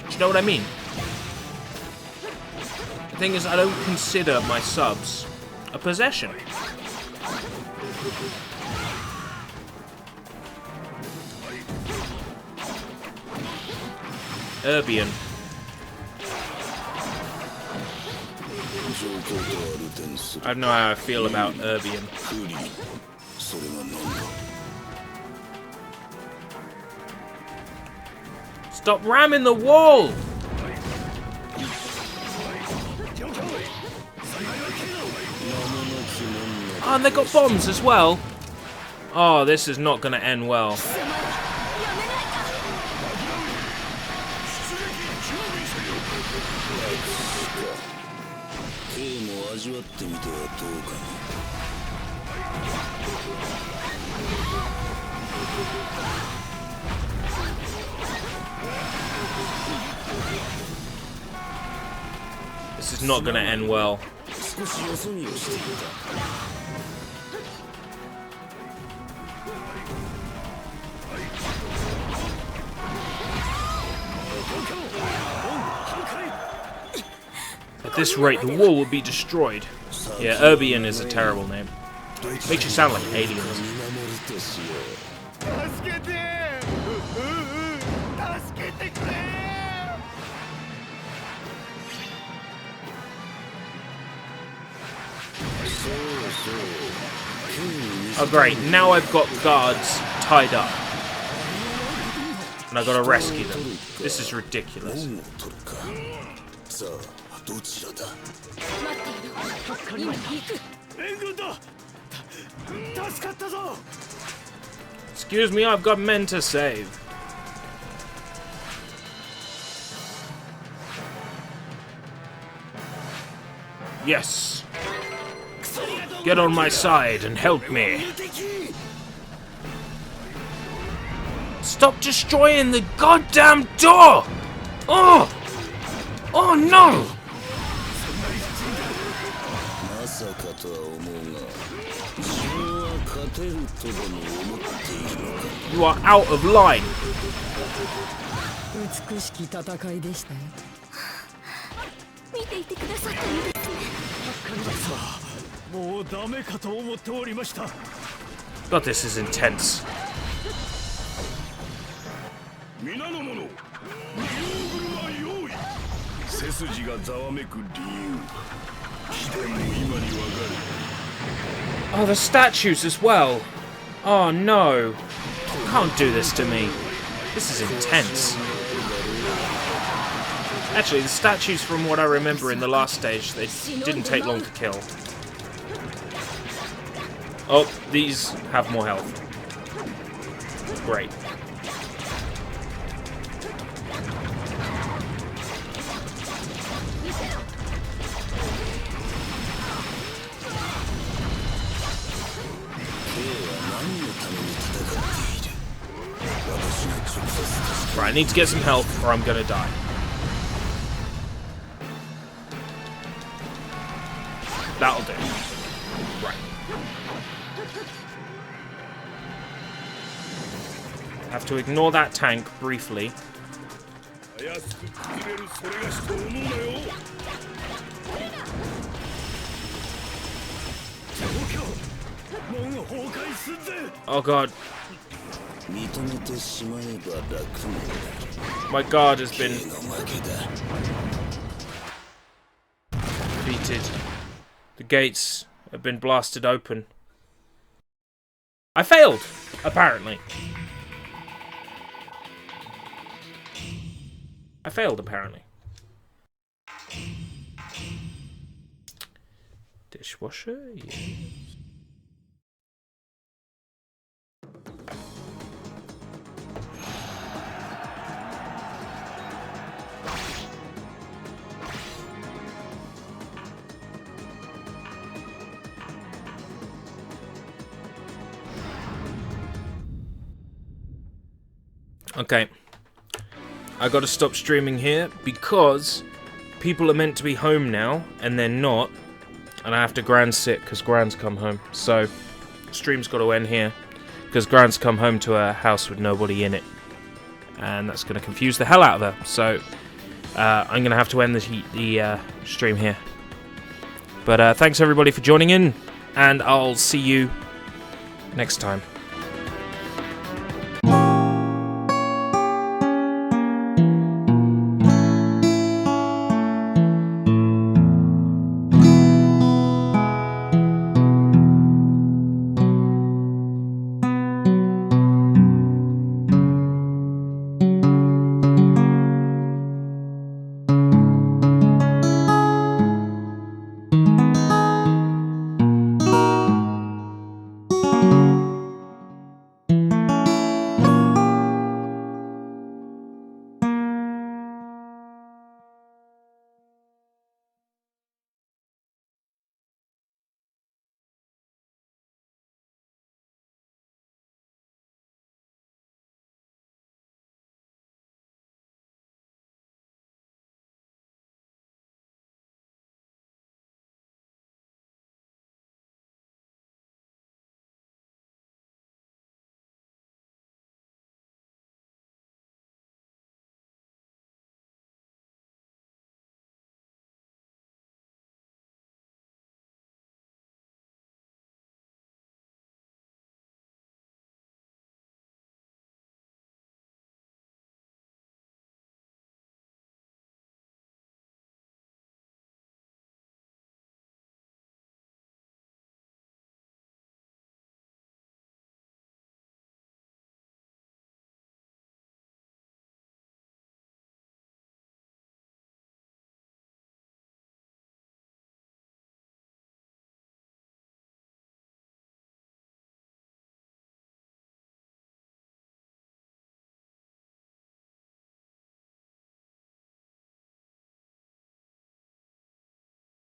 Do you know what I mean? The thing is, I don't consider my subs a possession. Urbian. I don't know how I feel about Urbian. Stop ramming the wall! Oh, and they got bombs as well. Oh, this is not going to end well. This is not going to end well. At this rate, the wall will be destroyed. Yeah, Urbian is a terrible name. Makes you sound like aliens. Oh great, now I've got guards tied up. And I've got to rescue them. This is ridiculous. Excuse me, I've got men to save. Yes. Get on my side and help me. Stop destroying the goddamn door! Oh! Oh no! You are out of line. 美しき戦いでしたよ。見ていてくださったんですね。もうダメかと思っておりました。 God, this is intense. 皆の者、リオーグルは用意。切筋がざわめく理由貴殿も今にわかる Oh, the statues as well. Oh no. Can't do this to me. This is intense. Actually, the statues, from what I remember in the last stage, they didn't take long to kill. Oh, these have more health. Great. Right, I need to get some health or I'm gonna die. That'll do. Right. Have to ignore that tank briefly. Oh god. My guard has been defeated. The gates have been blasted open. I failed, apparently. I failed, apparently. Dishwasher? Yes. Okay, I gotta stop streaming here because people are meant to be home now and they're not, and I have to Grand sit because Grand's come home. So, stream's gotta end here because Grand's come home to a house with nobody in it, and that's gonna confuse the hell out of her. So, I'm gonna have to end the stream here. But thanks everybody for joining in, and I'll see you next time.